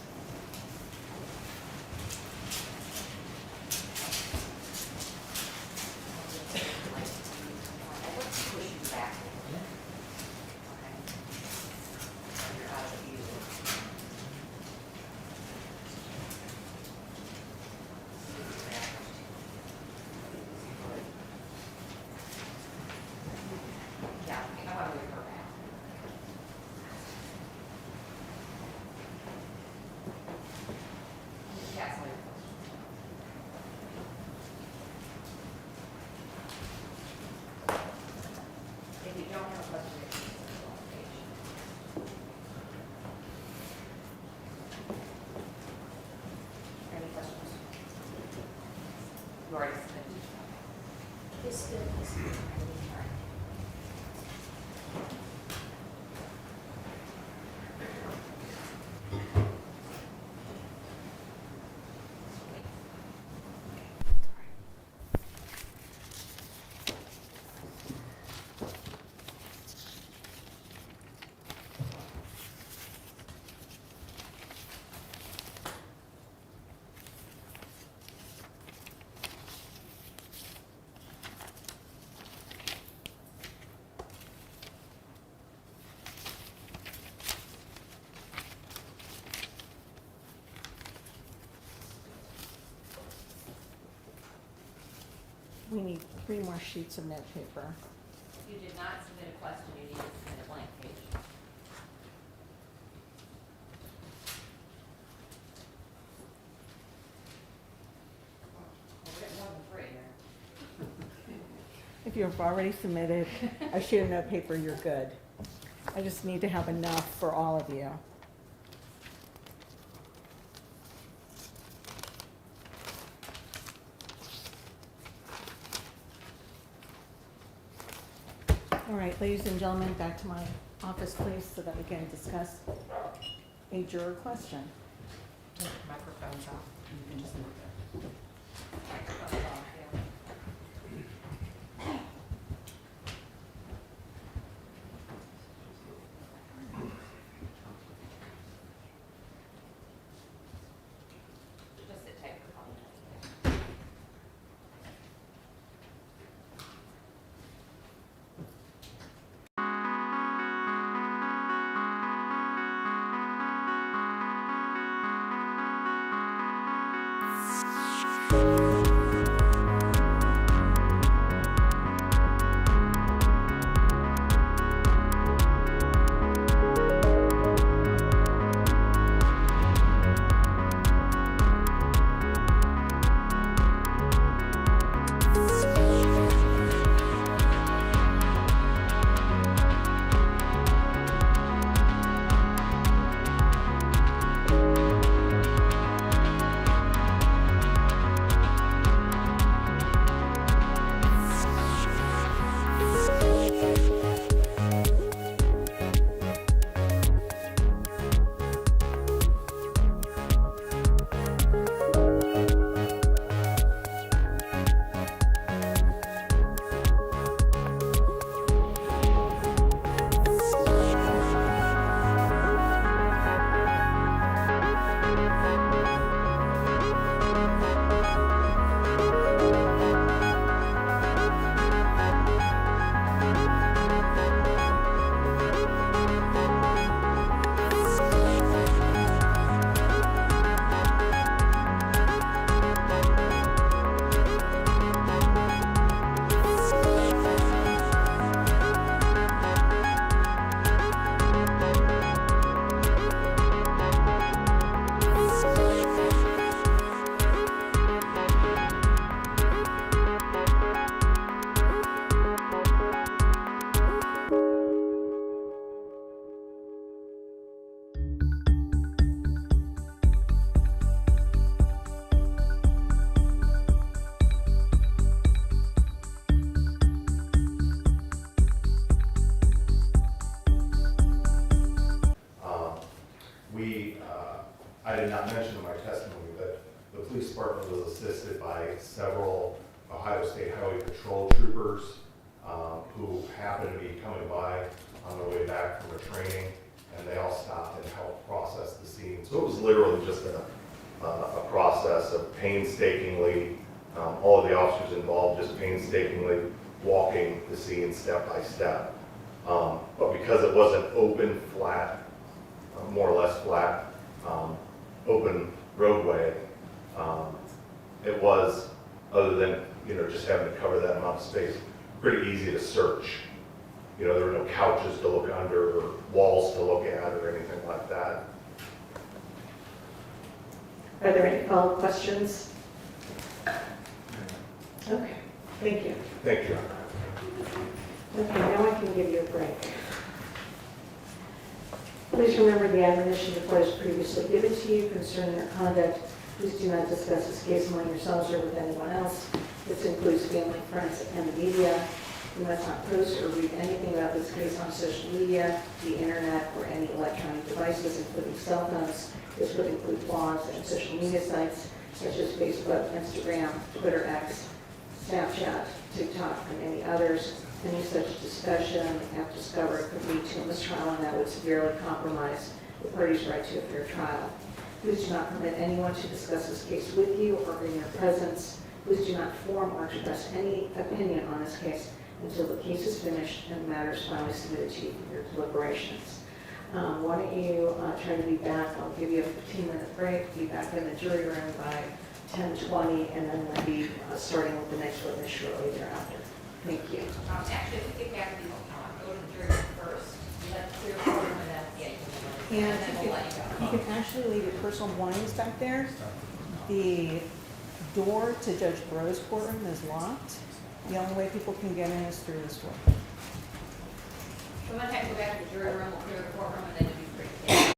We need 3 more sheets of note paper. If you did not submit a question, you need to submit a blank page. Well, we got more than 3 here. If you've already submitted a sheet of note paper, you're good. I just need to have enough for all of you. All right, ladies and gentlemen, back to my office, please, so that we can discuss a juror question. Microphone's off. You can just move it. Microphone's off, yeah. Just sit tight for a couple minutes. I did not mention in my testimony that the police department was assisted by several Ohio State Highway Patrol troopers who happened to be coming by on the way back from a training, and they all stopped and helped process the scene. So it was literally just a process of painstakingly, all of the officers involved just painstakingly walking the scene step by step. But because it wasn't open, flat, more or less flat, open roadway, it was, other than, just having to cover that amount of space, pretty easy to search. There were no couches to look under or walls to look at or anything like that. Are there any follow-up questions? Okay, thank you. Thank you. Okay, now I can give you a break. Please remember the admonition the court has previously given to you concerning your conduct. Please do not discuss this case among yourselves or with anyone else. This includes family, friends, and the media. You must not post or read anything about this case on social media, the internet, or any electronic devices, including cell phones. This would include blogs and social media sites such as Facebook, Instagram, Twitter X, Snapchat, TikTok, and any others. Any such discussion, after discovered, could lead to a mistrial, and that would severely compromise the party's right to a fair trial. Please do not permit anyone to discuss this case with you or in your presence. Please do not form or express any opinion on this case until the case is finished and the matter is finally submitted to you for your deliberations. Why don't you try to be back? I'll give you a 15-minute break. Be back in the jury room by 10:20, and then we'll be starting with the next witness shortly thereafter. Thank you. Actually, if we get back to the go to the jury first, let clear the room and then, yeah, And then we'll let you go. you can actually leave your personal belongings back there. The door to Judge Burrow's courtroom is locked. The only way people can get in is through this door. So one time go back to the jury room, we'll clear the courtroom, and then you'll be free.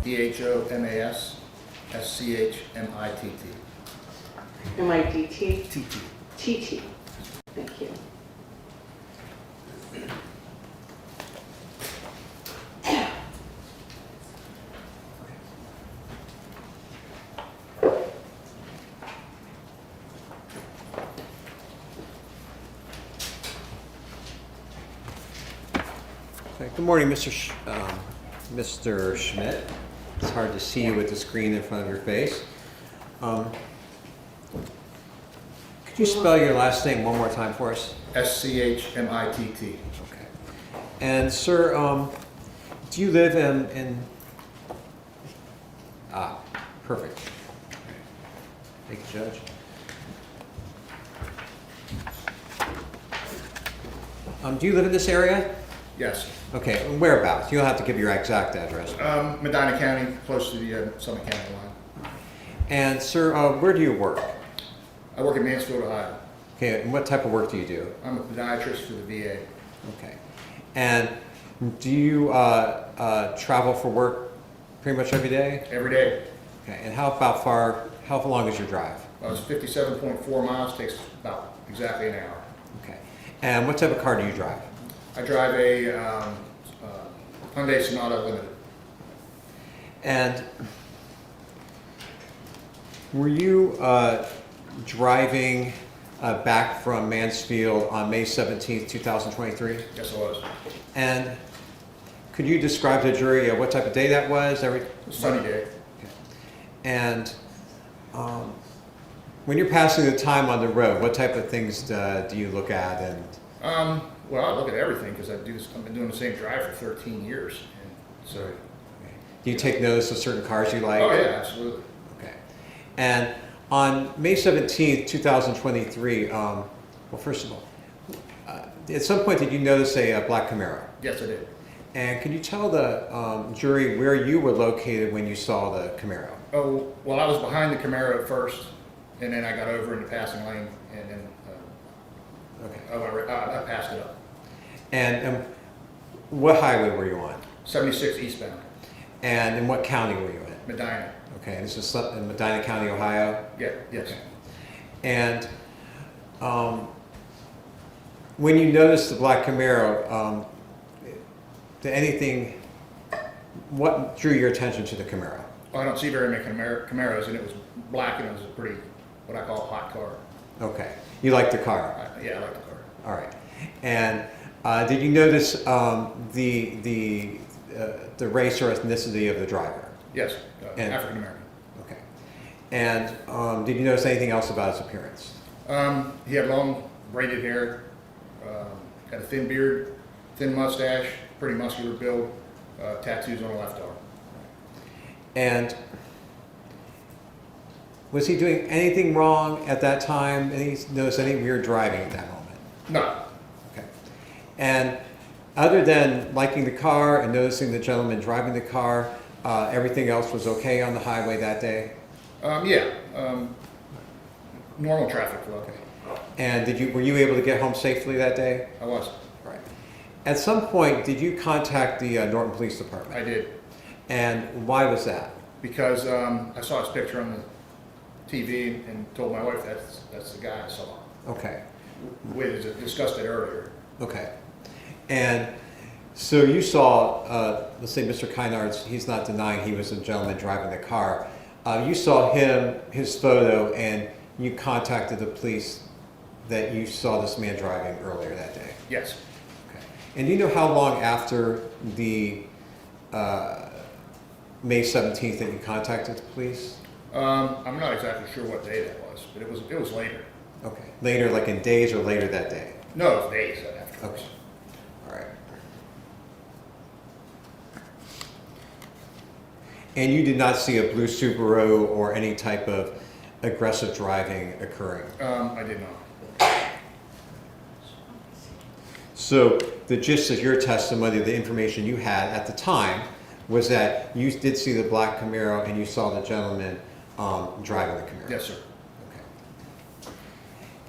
DHOMAS SCHMITT. M-I-D-T? TT. T-T. Thank you. Okay, good morning, Mr. Schmidt. It's hard to see you with the screen in front of your face. Could you spell your last name one more time for us? SCHMITT. Okay. And sir, do you live in? Ah, perfect. Thank you, Judge. Do you live in this area? Yes. Okay, and whereabouts? You don't have to give your exact address. Medina County, close to the Summit County line. And sir, where do you work? I work in Mansfield, Ohio. Okay, and what type of work do you do? I'm a podiatrist for the VA. Okay. And do you travel for work pretty much every day? Every day. Okay, and how long is your drive? It's 57.4 miles, takes about exactly an hour. Okay. And what type of car do you drive? I drive a Hyundai Sonata Limited. And were you driving back from Mansfield on May 17th, 2023? Yes, I was. And could you describe to the jury what type of day that was? Sunny day. Okay. And when you're passing the time on the road, what type of things do you look at? And Well, I look at everything because I've been doing the same drive for 13 years. And so. do you take notice of certain cars you like? Oh yeah, absolutely. Okay. And on May 17th, 2023, well, first of all, at some point did you notice a black Camaro? Yes, I did. And can you tell the jury where you were located when you saw the Camaro? Oh, well, I was behind the Camaro at first, and then I got over in the passing lane, and then Okay. I passed it up. And what highway were you on? 76 eastbound, And in what county were you in? Medina. Okay, this is in Medina County, Ohio? Yeah, yes. Okay. And when you noticed the black Camaro, what drew your attention to the Camaro? Well, I don't see very many Camaros, and it was black, and it was a pretty, what I call a hot car. Okay, you liked the car? Yeah, I like the car. All right. And did you notice the race or ethnicity of the driver? Yes, And- African American. Okay. And did you notice anything else about his appearance? He had long braided hair, had a thin beard, thin mustache, pretty muscular build, tattoos on the left arm. And was he doing anything wrong at that time? Notice any weird driving at that moment? No, Okay. And other than liking the car and noticing the gentleman driving the car, everything else was okay on the highway that day? normal traffic flow. And were you able to get home safely that day? I was. Right. At some point, did you contact the Norton Police Department? I did. And why was that? Because I saw his picture on the TV and told my wife that's the guy I saw. Okay. We had discussed it earlier. Okay. And so you saw, let's say Mr. Kinard, he's not denying he was the gentleman driving the car. You saw his photo, and you contacted the police that you saw this man driving earlier that day. Yes. Okay. And do you know how long after the May 17th that you contacted the police? I'm not exactly sure what day that was, but it was later. Okay. Later, like in days or later that day? No, it was days afterwards. Okay. All right. And you did not see a blue Subaru or any type of aggressive driving occurring? I did not. So the gist of your testimony, the information you had at the time, was that you did see the black Camaro and you saw the gentleman driving the Camaro? Yes, sir. Okay.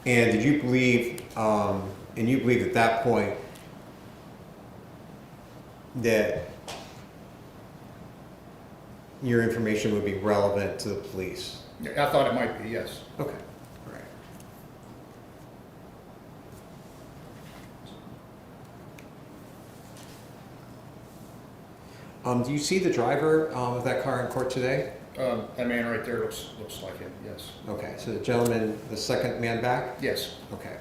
And did you believe, at that point your information would be relevant to the police. Yeah, I thought it might be, yes. Okay, all right. Do you see the driver of that car in court today? That man right there looks like him, yes. Okay, so the gentleman, the second man back? Yes. Okay.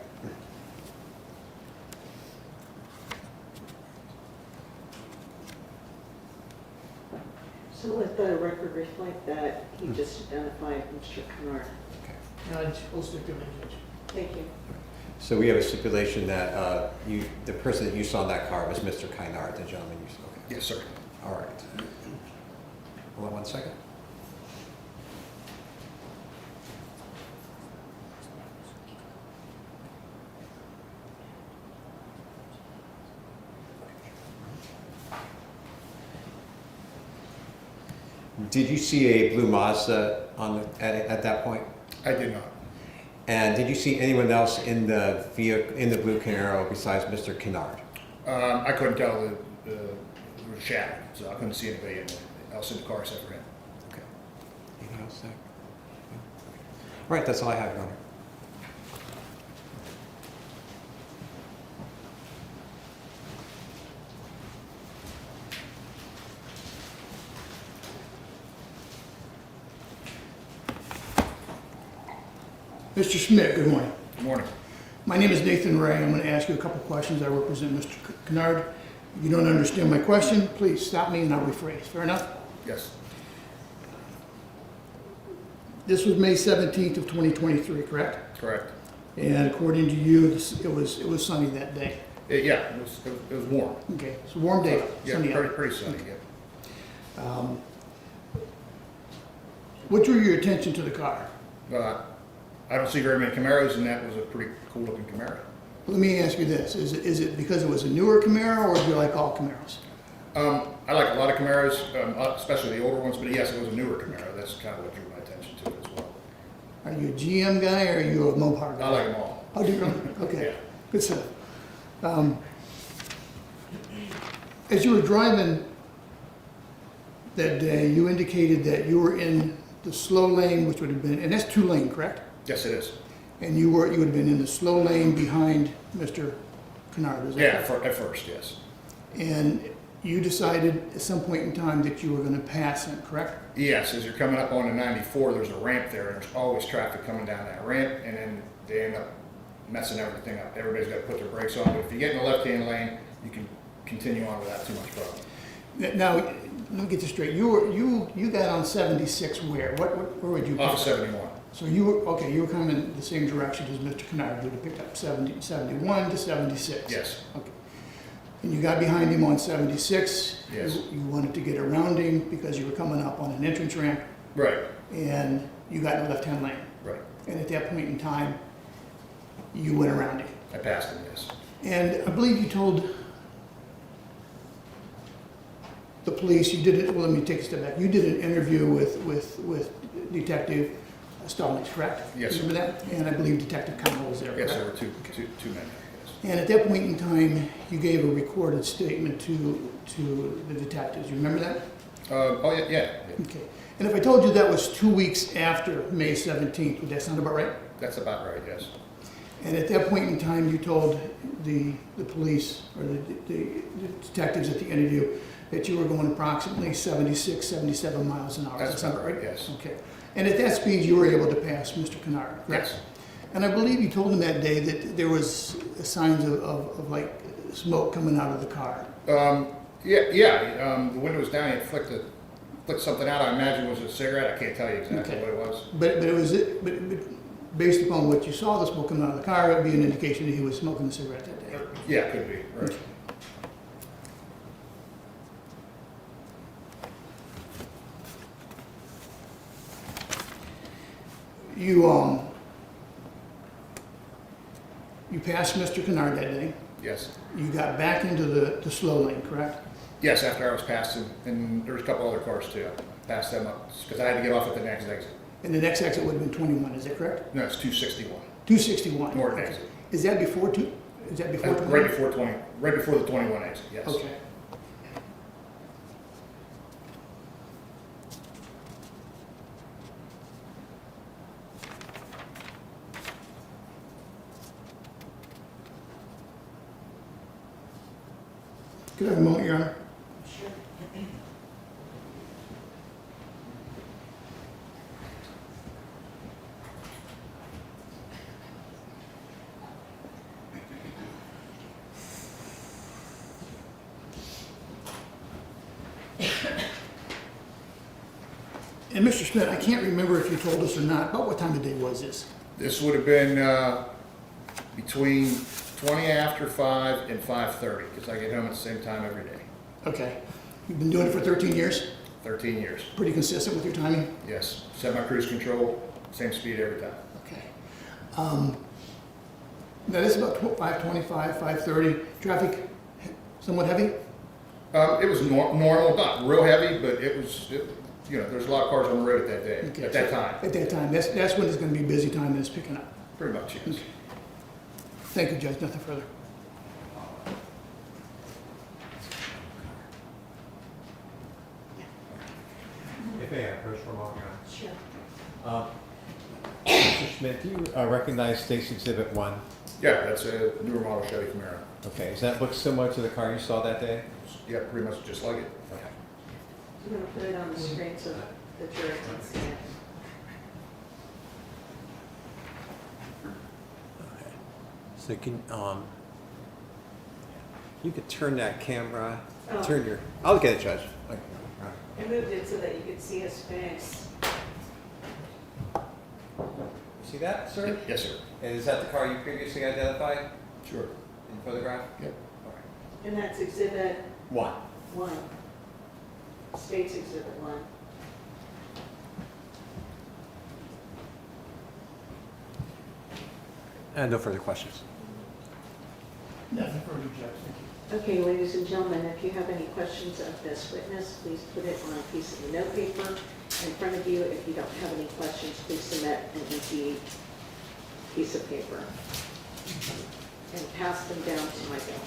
So let the record reflect that he just identified Mr. Kinard. Okay. I'll stick to my judge. Thank you. So we have a stipulation that the person that you saw in that car was Mr. Kinard, the gentleman you saw. Okay. Yes, sir. All right. Hold on one second. Did you see a blue Mazda at that point? I did not. And did you see anyone else in the vehicle, in the blue Camaro besides Mr. Kinard? I couldn't tell the shadow, so I couldn't see anybody else in the car except for him. Okay. Anything else there? All right, that's all I have, Your Honor. Mr. Schmidt, good morning. Good morning. My name is Nathan Ray. I'm going to ask you a couple questions. I represent Mr. Kinard. If you don't understand my question, please stop me and I'll rephrase. Fair enough? Yes. This was May 17th of 2023, correct? Correct. And according to you, it was sunny that day. Yeah, it was warm. Okay, it's a warm day, Yeah, sunny out. pretty sunny, yeah. What drew your attention to the car? I don't see very many Camaros, and that was a pretty cool looking Camaro. Let me ask you this. Is it because it was a newer Camaro or do you like all Camaros? I like a lot of Camaros, especially the older ones, but yes, it was a newer Camaro. That's kind of what drew my attention to it as well. Are you a GM guy or are you a Mopar guy? I like them all. Oh, do you really? Okay, Yeah. good stuff. As you were driving that day, you indicated that you were in the slow lane, which would have been, and that's 2-lane, correct? Yes, it is. And you would have been in the slow lane behind Mr. Kinard, is that Yeah, correct? at first, yes. And you decided at some point in time that you were going to pass him, correct? Yes, as you're coming up on the 94, there's a ramp there, and there's always traffic coming down that ramp, and then they end up messing everything up. Everybody's got to put their brakes on, but if you get in the left-hand lane, you can continue on without too much problem. Now, let me get this straight. You got on 76 where? Where would you? Off of 71. So you were, okay, you were coming the same direction as Mr. Kinard. You would have picked up 71 to 76. Yes. Okay. And you got behind him on 76. Yes. You wanted to get around him because you were coming up on an entrance ramp, Right, and you got in the left-hand lane. right. And at that point in time, you went around him. I passed him, yes. And I believe you told the police, you did it, well, let me take a step back. You did an interview with Detective Starling, correct? Yes, sir. Remember that? And I believe Detective Camaro was there, Yes, correct? there were two men, yes. And at that point in time, you gave a recorded statement to the detectives. You remember that? Oh, yeah, yeah, Okay. And if I told you that was 2 weeks after May 17th, would that sound about right? that's about right, yes. And at that point in time, you told the police or the detectives at the interview that you were going approximately 76, 77 miles an hour. That's Does that sound about right, yes. Okay. And at that speed, you were able to pass Mr. Kinard, correct? Yes, And I believe you told him that day that there was signs of like smoke coming out of the car. the window was down, he had flicked something out, I imagine it was a cigarette, I can't tell you exactly Okay. what it was. But it was, but based upon what you saw, the smoke coming out of the car, it would be an indication that he was smoking a cigarette that day. Yeah, could be, right. You passed Mr. Kinard that day. Yes, You got back into the slow lane, correct? yes, after I was past him, and there was a couple other cars too, I passed them up, because I had to get off at the next exit. And the next exit would have been 21, is that correct? No, it's 261, 261. Norton Okay. exit. Is that before is that before 21? right before the 21 exit, yes. Okay. Could I have a moment, Your Honor? Sure. And Mr. Smith, I can't remember if you told us or not, but what time of day was this? This would have been between 20 after 5 and 5:30, because I get home at the same time every day. Okay. You've been doing it for 13 years? 13 years. Pretty consistent with your timing? Yes. Semi-cruise control, same speed every time. Okay. Now, this is about 5:25, 5:30. Traffic somewhat heavy? It was normal, not real heavy, but there's a lot of cars on the road at that day, Okay. at that time. At that time. That's when it's going to be a busy time and it's picking up. Pretty much, yes. Thank you, Judge. Nothing further. If I approach for a moment, Sure. Mr. Schmidt, do you recognize State's Exhibit 1? Yeah, that's a newer model Chevy Camaro. Okay, does that look similar to the car you saw that day? Yeah, pretty much just like it. Okay. I'm going to put it on the screen so the jury can see it. So you could turn that camera, Oh. I'll get it, Judge. Okay. I moved it so that you could see his face. See that, sir? Yes, sir. And is that the car you previously identified Sure. in the photograph? Yep. All right. And that's Exhibit 1. 1. State's Exhibit 1. And no further questions. Nothing further, Judge. Thank you. Okay, ladies and gentlemen, if you have any questions of this witness, please put it on a piece of the note paper in front of you. If you don't have any questions, please submit an empty piece of paper and pass them down to my bill.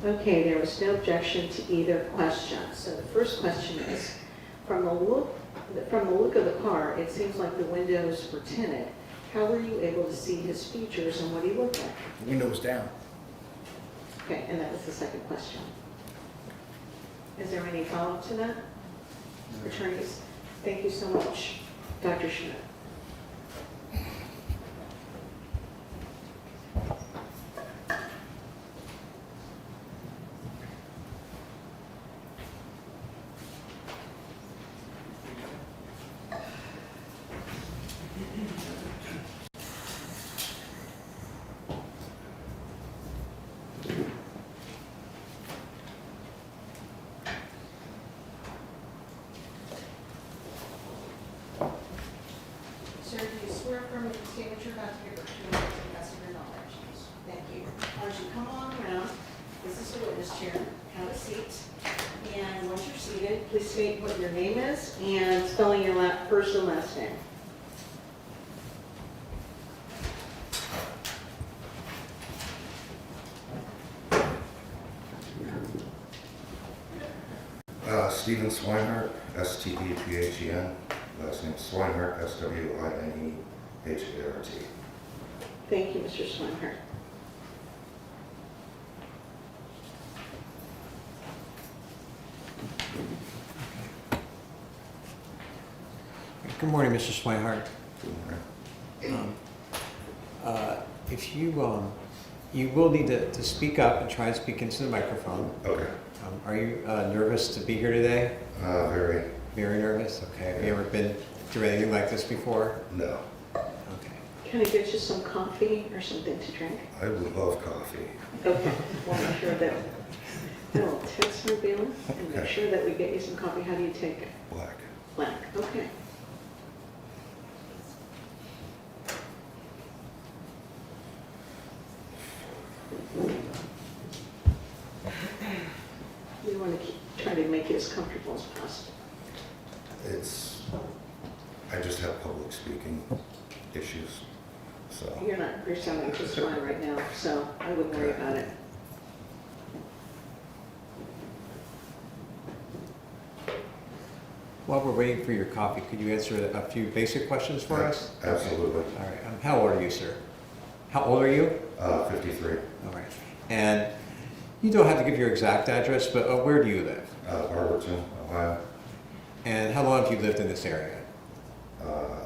Okay, there was no objection to either question. So the first question is, from the look of the car, it seems like the windows were tinted. How were you able to see his features and what he looked like? The window was down. Okay, and that was the second question. Is there any follow-up to that? Attorneys, thank you so much. Dr. Schmidt. Sir, do you swear affirm the statement you're about to give are true and to the best of your knowledge? Thank you. As you come on around, this is the witness chair. Have a seat. And once you're seated, please state what your name is and spelling your first and last name. Stephen Swinhart, S-T-E-P-H-E-N. Last name Swinehart, S-W-I-N-E-H-A-R-T. Thank you, Mr. Swinhart. Good morning, Mr. Swinehart. If you will need to speak up and try and speak into the microphone. Okay. Are you nervous to be here today? Very. Very nervous? Okay. Have you ever been through anything like this before? No. Okay. Can I get you some coffee or something to drink? I would love coffee. Okay, we'll make sure that, we'll text Mobile and make Okay. sure that we get you some coffee. How do you take it? Black. Black, okay. We want to try to make it as comfortable as possible. I just have public speaking issues, so. You're sounding just fine right now, so I wouldn't worry about it. While we're waiting for your coffee, could you answer a few basic questions for us? Absolutely. All right. How old are you, sir? How old are you? 53. All right. And you don't have to give your exact address, but where do you live? Barberton, Ohio. And how long have you lived in this area?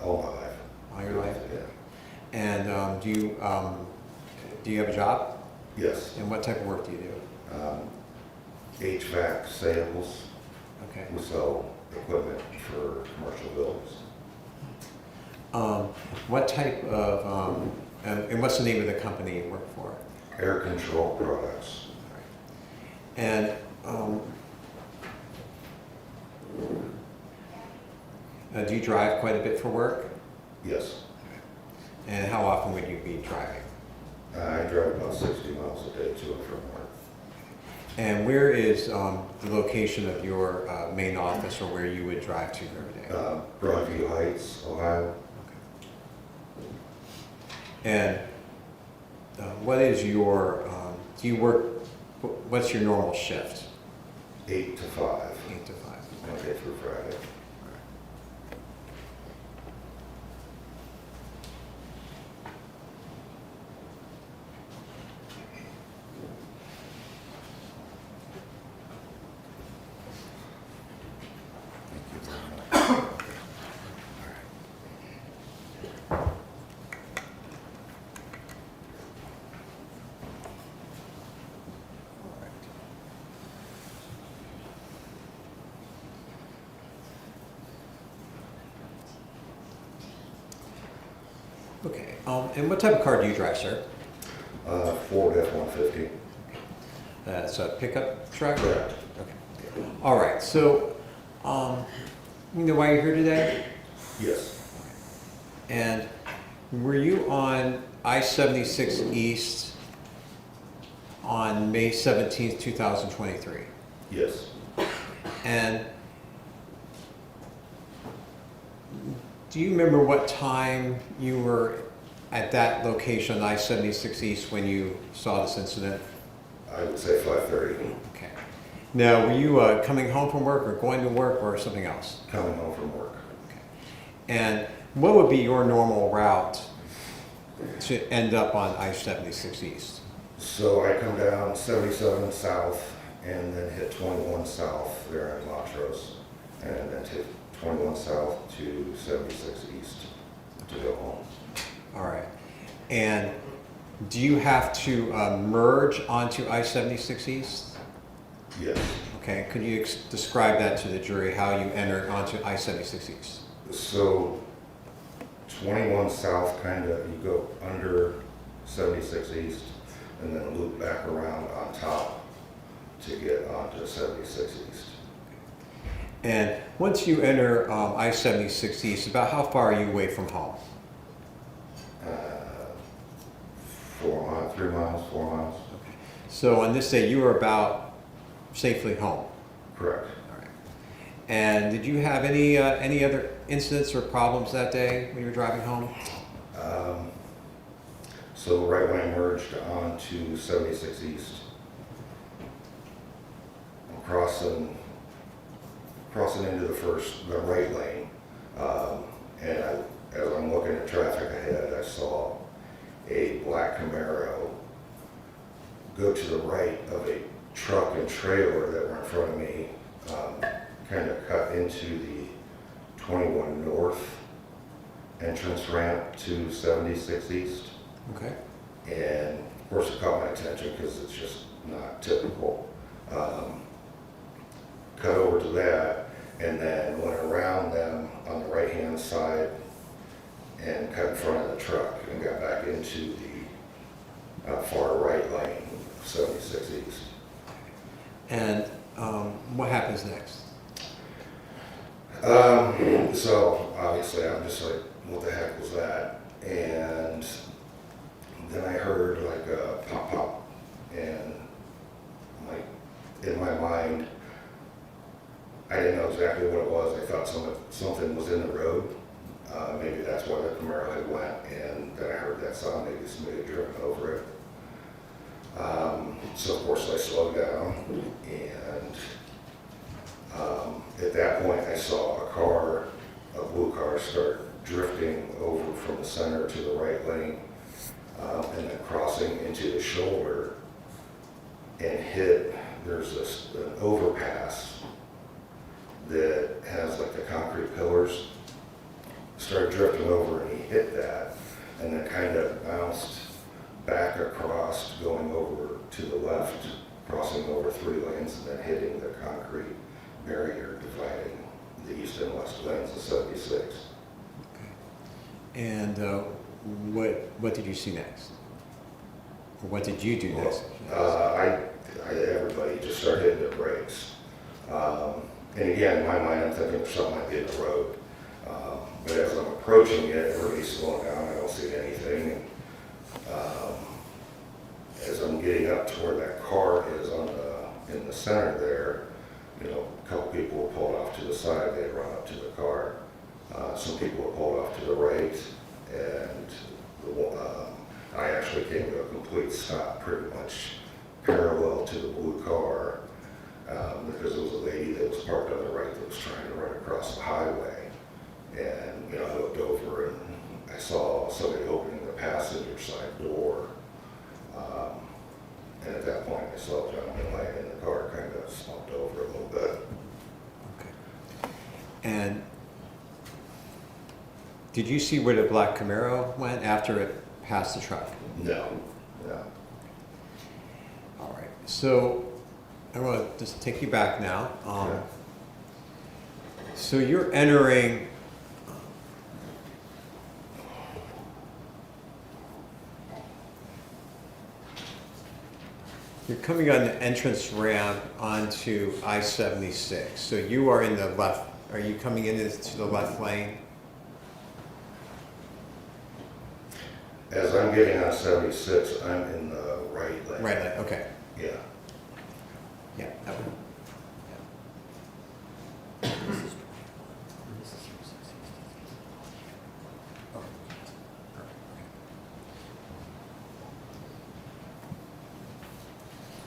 All my life. All your life? Yeah. And do you have a job? Yes. And what type of work do you do? HVAC sales. Okay. We sell equipment for commercial buildings. What type of, and what's the name of the company you work for? Air control products. And do you drive quite a bit for work? Yes. And how often would you be driving? I drive about 60 miles a day to and from work. And where is the location of your main office, or where you would drive to every day? Broadview Heights, Ohio. And what is your, do you work, what's your normal shift? 8 to 5. 8 to 5. Monday through Friday. Okay. And what type of car do you drive, sir? Ford F-150. That's a pickup truck? Correct. Okay. All right. So, you know why you're here today? Yes. And were you on I-76 East on May 17th, 2023? Yes. And do you remember what time you were at that location, I-76 East, when you saw this incident? I would say 5:30, Okay. Now, were you coming home from work or going to work or something else? coming home from work. And what would be your normal route to end up on I-76 East? So I come down 77 south and then hit 21 south there in Montrose, and then take 21 south to 76 east to go home. All right. And do you have to merge onto I-76 East? Yes. Okay, could you describe that to the jury, how you enter onto I-76 East? So 21 south, kind of, you go under 76 east and then loop back around on top to get onto 76 east. And once you enter I-76 East, about how far are you away from home? 4 miles, 3 miles, 4 miles. So on this day, you were about safely home. Correct. All right. And did you have any other incidents or problems that day when you were driving home? So right when I merged onto 76 east, I'm crossing into the right lane, and as I'm looking at traffic ahead, I saw a black Camaro go to the right of a truck and trailer that were in front of me, kind of cut into the 21 north entrance ramp to 76 east. Okay. And of course it caught my attention because it's just not typical. Cut over to that and then went around them on the right hand side and cut in front of the truck and got back into the far right lane of 76 east. And what happens next? So obviously I'm just like, what the heck was that? And then I heard like a pop pop, and like in my mind, I didn't know exactly what it was. I thought something was in the road. Maybe that's why the Camaro had went, and then I heard that sound. Maybe somebody had driven over it. So of course I slowed down, and at that point I saw a blue car start drifting over from the center to the right lane, and then crossing into the shoulder and hit, there's an overpass that has like the concrete pillars, started drifting over and he hit that and then kind of bounced back across, going over to the left, crossing over 3 lanes and then hitting the concrete barrier dividing the east and west lanes of 76. And what did you see next? Or what did you do next? Everybody just started hitting their brakes. And again, in my mind, I'm thinking something might be in the road. But as I'm approaching it, everybody's slowing down. I don't see anything. And, as I'm getting up to where that car is in the center there, a couple people were pulled off to the side. They had run up to the car. Some people were pulled off to the right, and I actually came to a complete stop, pretty much parallel to the blue car, because there was a lady that was parked on the right that was trying to run across the highway. And I looked over and I saw somebody opening the passenger side door. And at that point, I saw the gentleman laying in the car, kind of slumped over a little bit. Okay. And did you see where the black Camaro went after it passed the truck? No. All right. So I want to just take you back now. Okay. So you're entering. You're coming on the entrance ramp onto I-76. So you are in the left. Are you coming into the left lane? As I'm getting on 76, I'm in the right lane. Right lane. Okay. Yeah. Yeah. That one.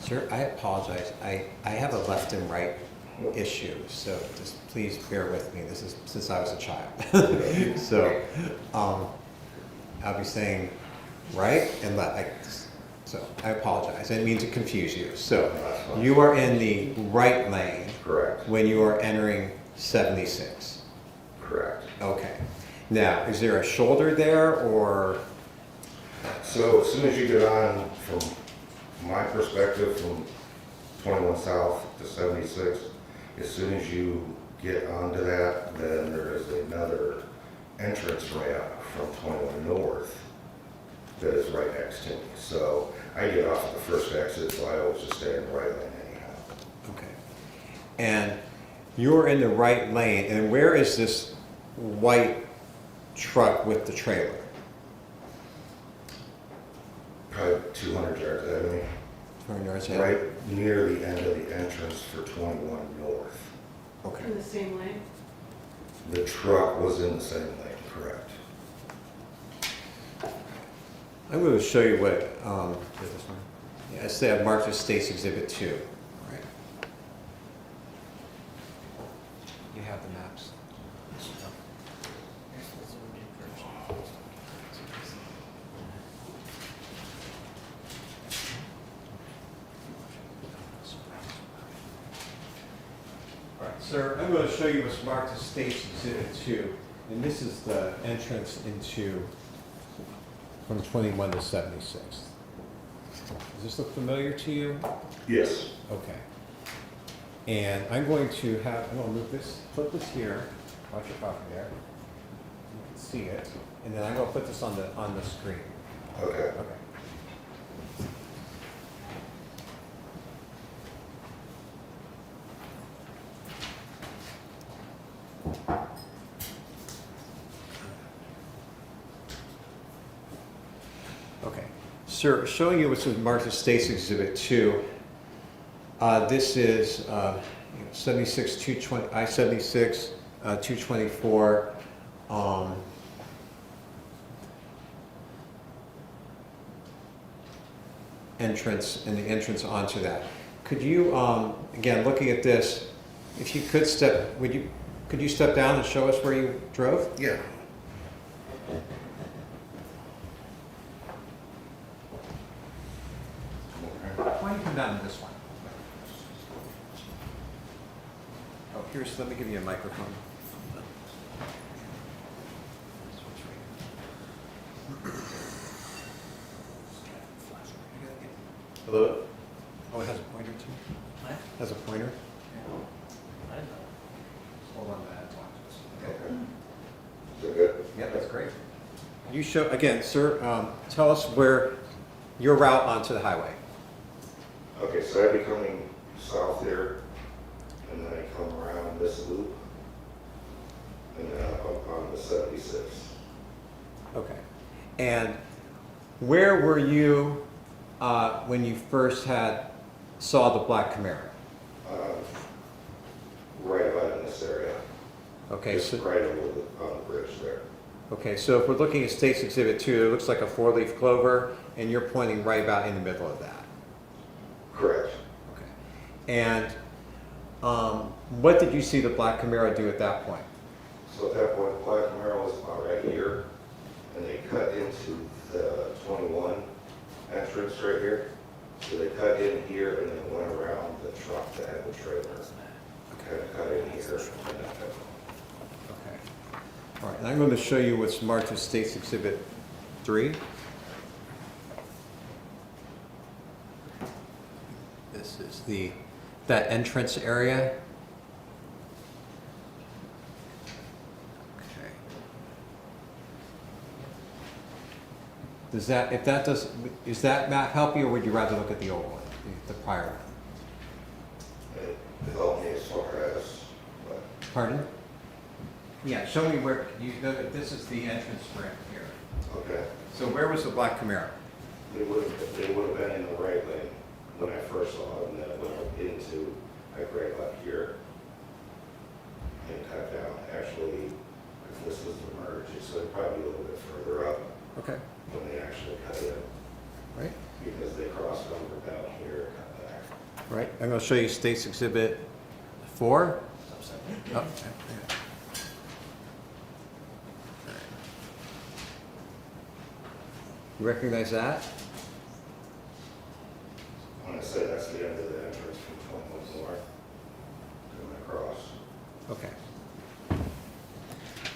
Sir, I apologize. I have a left and right issue, so just please bear with me. This is since I was a child. So I'll be saying right and left. So I apologize. I didn't mean to confuse you. So you are in the right lane. Correct. When you are entering 76. Correct. Okay. Now, is there a shoulder there or? So as soon as you get on, from my perspective, from 21 South to 76, as soon as you get onto that, then there is another entrance ramp from 21 North that is right next to me. So I get off at the first exit, so I always just stay in the right lane anyhow. Okay. And you're in the right lane, and where is this white truck with the trailer? Probably 200 yards ahead of me, 200 yards ahead? right near the end of the entrance for 21 North. Okay. In the same lane? The truck was in the same lane, correct. I'm going to show you what, is this one? Yeah, it's the marked as State's Exhibit 2. Right. You have the maps. All right, sir, I'm going to show you what's marked as State's Exhibit 2. And this is the entrance into from 21 to 76. Does this look familiar to you? Yes. Okay. And I'm going to move this, flip this here, watch your property there. You can see it. And then I'm going to put this on the screen. Okay. Okay. Okay. Sir, showing you what's marked as State's Exhibit 2. This is 76 220 I-76 224 entrance and the entrance onto that. Could you again, looking at this, if you could could you step down and show us where you drove? Yeah. Why don't you come down to this one? Oh, let me give you a microphone. Hello? Oh, it has a pointer too? What? Has a pointer? I didn't know. Hold on to that. Okay. Is that good? Yeah, that's great. You show, again, sir, tell us where your route onto the highway. Okay, so I'd be coming south here, and then I come around this loop, and then up on the 76. Okay. And where were you when you first saw the black Camaro? Right about in this area. Okay, Just so right over on the bridge there. okay, so if we're looking at State's Exhibit 2, it looks like a 4-leaf clover, and you're pointing right about in the middle of that. Correct. Okay. And what did you see the black Camaro do at that point? So at that point, the black Camaro was about right here, and they cut into the 21 entrance right here. So they cut in here and then went around the truck that had the trailer. Kind of cut in here and then cut. Okay. All right, and I'm going to show you what's marked as State's Exhibit 3. This is that entrance area. Okay. Does that map help you, or would you rather look at the old one, the prior one? It helped me as far as, but Pardon? Yeah, show me where, this is the entrance ramp here. okay. So where was the black Camaro? They would have been in the right lane when I first saw it, and then it went into, like right up here and cut down. Actually, if this was the merge, it's probably a little bit further up Okay. when they actually cut in, Right? because they crossed over down here, cut back. I'm going to show you State's Exhibit 4. Oh, okay. You recognize that? When I say that's the end of the entrance from 21 North, going across. Okay.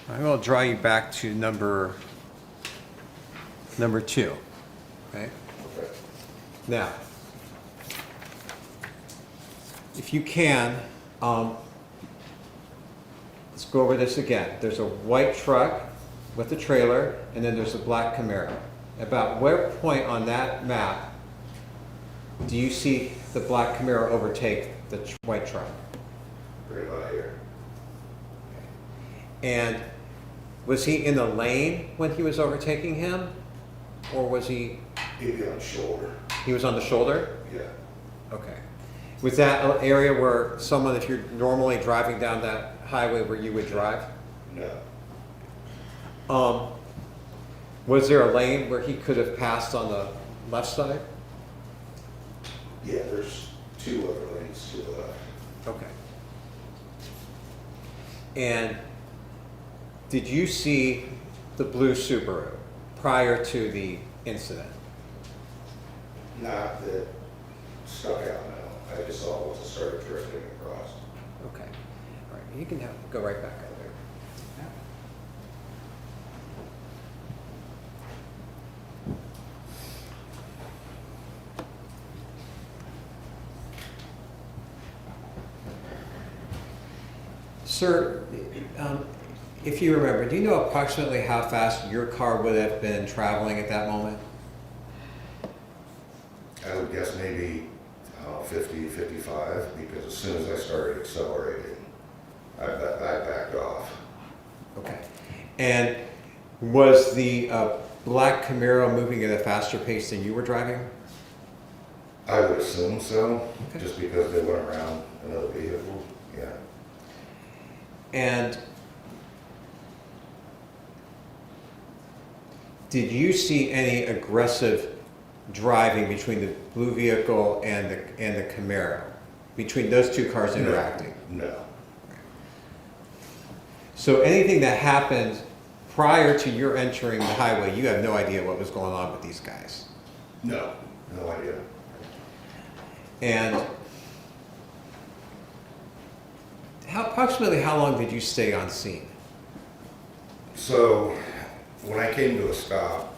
I'm going to draw you back to number 2. Okay? Okay. Now, if you can, let's go over this again. There's a white truck with a trailer, and then there's a black Camaro. About where point on that map do you see the black Camaro overtake the white truck? Right about here. And was he in the lane when he was overtaking him? Or was he He'd be on the shoulder. He was on the shoulder? Yeah. Okay. Was that an area where someone, if you're normally driving down that highway where you would drive? No. Was there a lane where he could have passed on the left side? Yeah, there's 2 other lanes to the left. Okay. And did you see the blue Subaru prior to the incident? Not that stuck out now. I just saw once it started drifting across. Okay. All right. You can go right back up there. Sir, if you remember, do you know approximately how fast your car would have been traveling at that moment? I would guess maybe 50, 55, because as soon as I started accelerating, I backed off. Okay. And was the black Camaro moving at a faster pace than you were driving? I would assume so, Okay. just because they went around another vehicle. Yeah. And did you see any aggressive driving between the blue vehicle and the Camaro, between those 2 cars interacting? No. So anything that happened prior to your entering the highway, you have no idea what was going on with these guys? No. No idea. And approximately how long did you stay on scene? So when I came to a stop,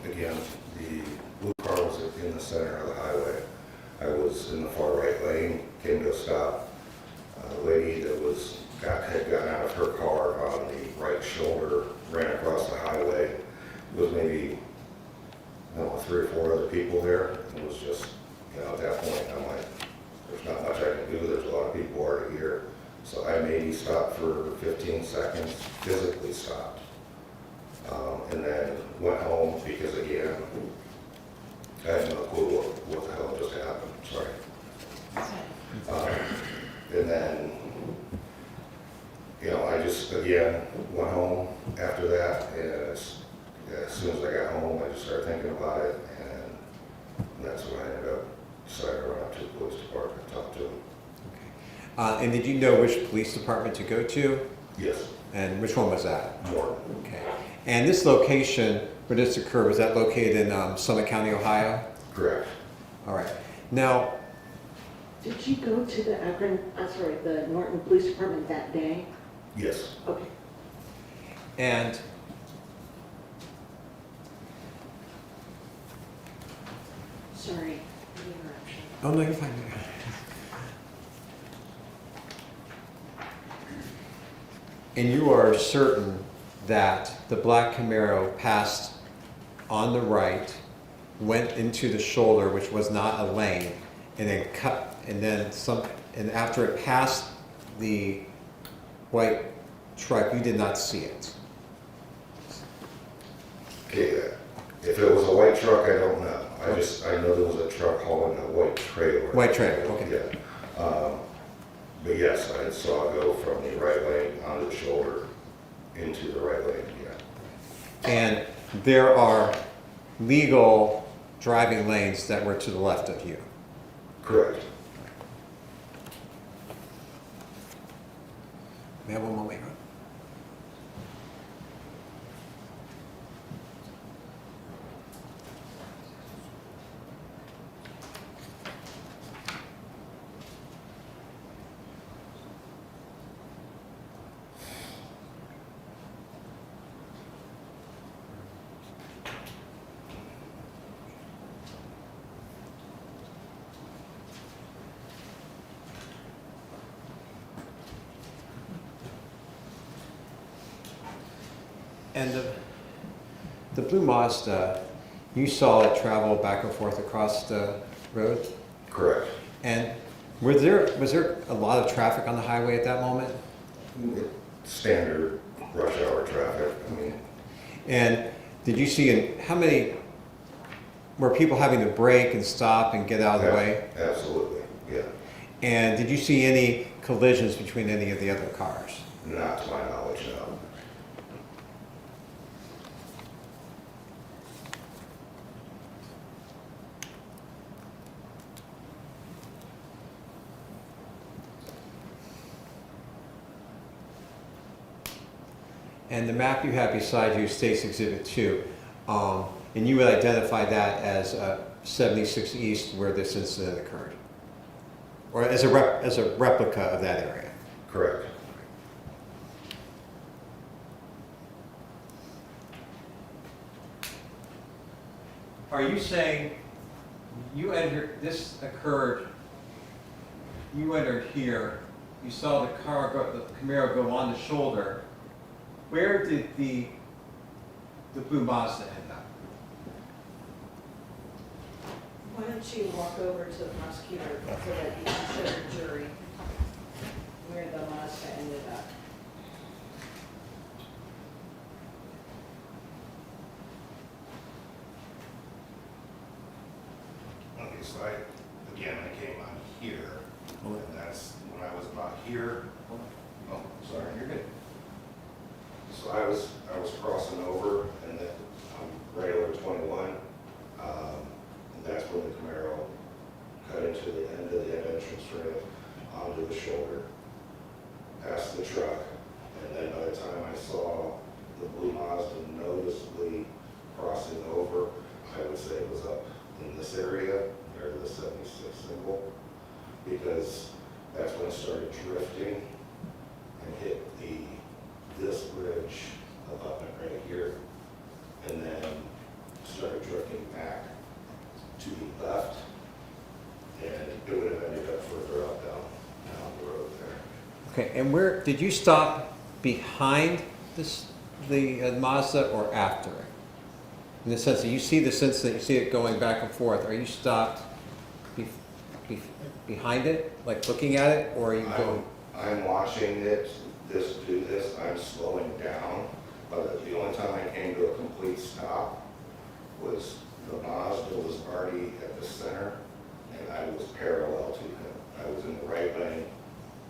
again, the blue car was in the center of the highway. I was in the far right lane, came to a stop. A lady that had gotten out of her car on the right shoulder, ran across the highway. It was maybe, I don't know, 3 or 4 other people there. It was just, at that point, I'm like, there's not much I can do. There's a lot of people already here. So I maybe stopped for 15 seconds, physically stopped. And then went home because, again, I had no clue what the hell just happened. Sorry. And then, I just, again, went home after that. And as soon as I got home, I just started thinking about it. And that's when I ended up deciding to run up to the police department and talk to them. Okay. And did you know which police department to go to? Yes. And which one was that? Norton. Okay. And this location where this occurred, was that located in Summit County, Ohio? Correct. All right. Now, Did you go to the Norton Police Department that day? Yes. Okay. and Sorry for the interruption. oh no, you're fine. And you are certain that the black Camaro passed on the right, went into the shoulder, which was not a lane, and then and after it passed the white truck, you did not see it. Okay, if it was a white truck, I don't know. I know there was a truck hauling a white trailer. White trailer, okay. Yeah. But yes, I saw it go from the right lane onto the shoulder into the right lane, yeah. And there are legal driving lanes that were to the left of you. Correct. May I have one moment? And the blue Mazda, you saw it travel back and forth across the road? Correct. And was there a lot of traffic on the highway at that moment? Standard rush hour traffic. I mean, And did you see, how many, were people having to brake and stop and get out of the way? absolutely, yeah. And did you see any collisions between any of the other cars? Not to my knowledge, no. And the map you have beside you states Exhibit 2, and you would identify that as 76 East where this incident occurred? Or as a replica of that area? Correct. Are you saying this occurred, you entered here, you saw the Camaro go on the shoulder, where did the blue Mazda end up? Why don't you walk over to the prosecutor so that you can show the jury where the Mazda ended up? Okay, so I came out here, and that's when I was about here. Oh, sorry, you're good. So I was crossing over, and then regular 21, and that's when the Camaro cut into the end of the entrance ramp onto the shoulder, past the truck, and then by the time I saw the blue Mazda noticeably crossing over, I would say it was up in this area, near the 76 symbol, because that's when it started drifting and hit this bridge abutment right here, and then started drifting back to the left, and it would have ended up further up down the road there. Okay, and where, did you stop behind the Mazda or after it? In the sense that you see this incident, you see it going back and forth, are you stopped behind it, like looking at it, or are you going? I'm watching it, do this, I'm slowing down, but the only time I came to a complete stop was the Mazda was already at the center, and I was parallel to him. I was in the right lane,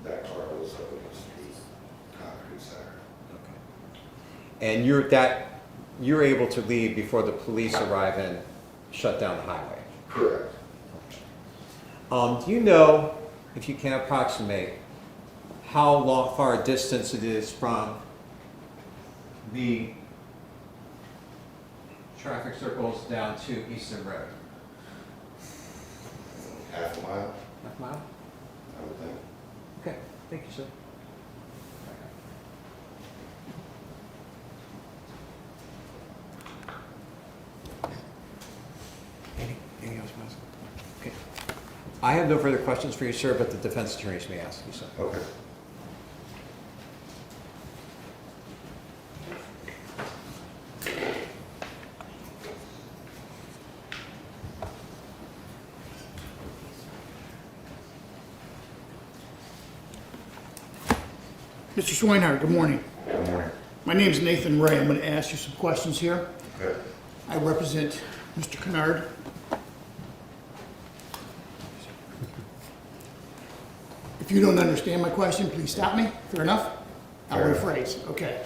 that car was up against the concrete center. Okay. And you're able to leave before the police arrive and shut down the highway? Correct. Do you know, if you can approximate, how far a distance it is from the traffic circles down to Easton Road? Half a mile, Half mile? I would think. Okay, thank you, sir. Anything else, Miles? Okay. I have no further questions for you, sir, but the defense attorneys may ask you so. Okay. Mr. Swinhart, good morning. Good morning. My name is Nathan Ray. I'm going to ask you some questions here. Okay. I represent Mr. Kinard. If you don't understand my question, please stop me. Fair enough? I'll Fair enough. rephrase. Okay.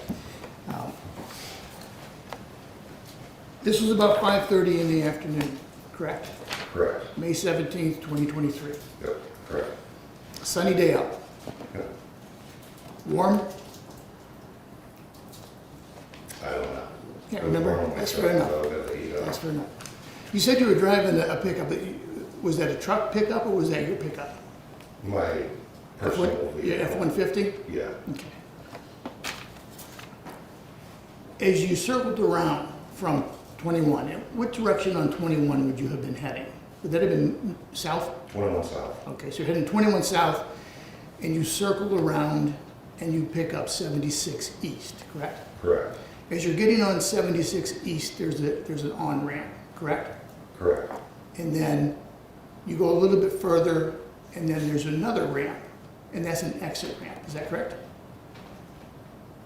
This was about 5:30 in the afternoon, correct? Correct. May 17th, 2023. Yep, correct. Sunny day out. Yep. Warm? I don't know. Can't remember. It was That's warm fair enough. myself, so I got the heat on. That's fair enough. You said you were driving a pickup. Was that a truck pickup or was that your pickup? My personal Yeah, vehicle. F-150? Yeah, Okay. As you circled around from 21, in what direction on 21 would you have been heading? Would that have been south? 21 South. Okay, so you're heading 21 south, and you circle around and you pick up 76 east, correct? Correct, As you're getting on 76 east, there's an on-ramp, correct? correct, And then you go a little bit further, and then there's another ramp, and that's an exit ramp, is that correct?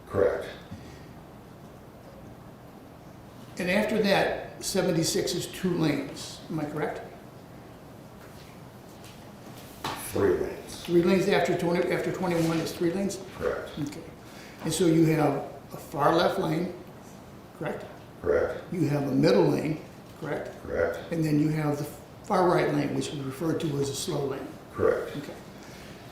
correct. And after that, 76 is 2 lanes, am I correct? 3 lanes. 3 lanes after 21 is 3 lanes? Correct, Okay. And so you have a far left lane, correct? correct, You have a middle lane, correct? correct, And then you have the far right lane, which we refer to as a slow lane. correct. Okay.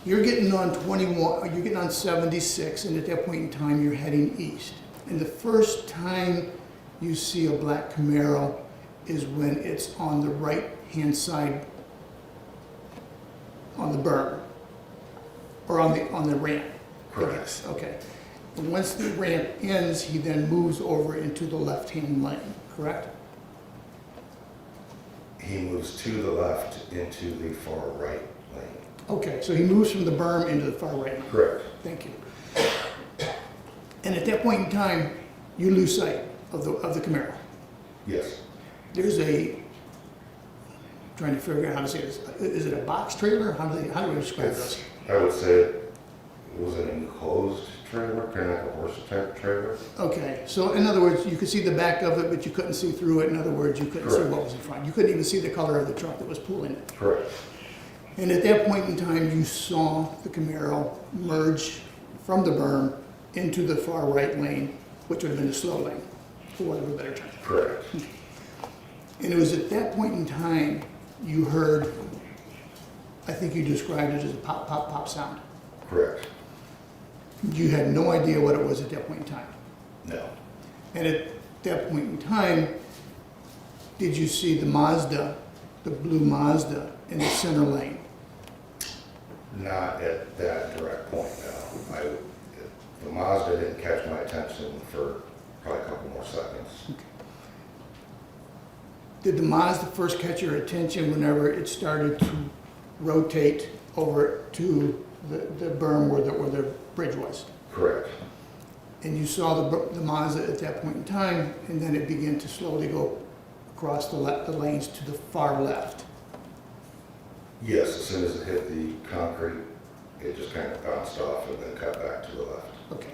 You're getting on 21, you're getting on 76, and at that point in time, you're heading east. And the first time you see a black Camaro is when it's on the right-hand side on the berm, or on the ramp. I Correct. guess. Okay. And once the ramp ends, he then moves over into the left-hand lane, correct? He moves to the left into the far right lane. Okay, so he moves from the berm into the far right lane. Correct, Thank you. And at that point in time, you lose sight of the Camaro. yes, There's trying to figure out how to say this. Is it a box trailer? How do we describe it's, those? I would say it was an enclosed trailer, kind of like a horse type trailer. Okay, so in other words, you could see the back of it, but you couldn't see through it. In other words, you couldn't see Correct. what was in front. You couldn't even see the color of the truck that was pulling it. Correct, And at that point in time, you saw the Camaro merge from the berm into the far right lane, which would have been the slow lane, for want of a better term. correct, And it was at that point in time you heard, I think you described it as a pop, pop, pop sound. correct. You had no idea what it was at that point in time. No, And at that point in time, did you see the Mazda, the blue Mazda in the center lane? not at that direct point, no. The Mazda didn't catch my attention for probably a couple more seconds. Did the Mazda first catch your attention whenever it started to rotate over to the berm where the bridge was? Correct, And you saw the Mazda at that point in time, and then it began to slowly go across the lanes to the far left. yes, as soon as it hit the concrete, it just kind of bounced off and then cut back to the left. Okay.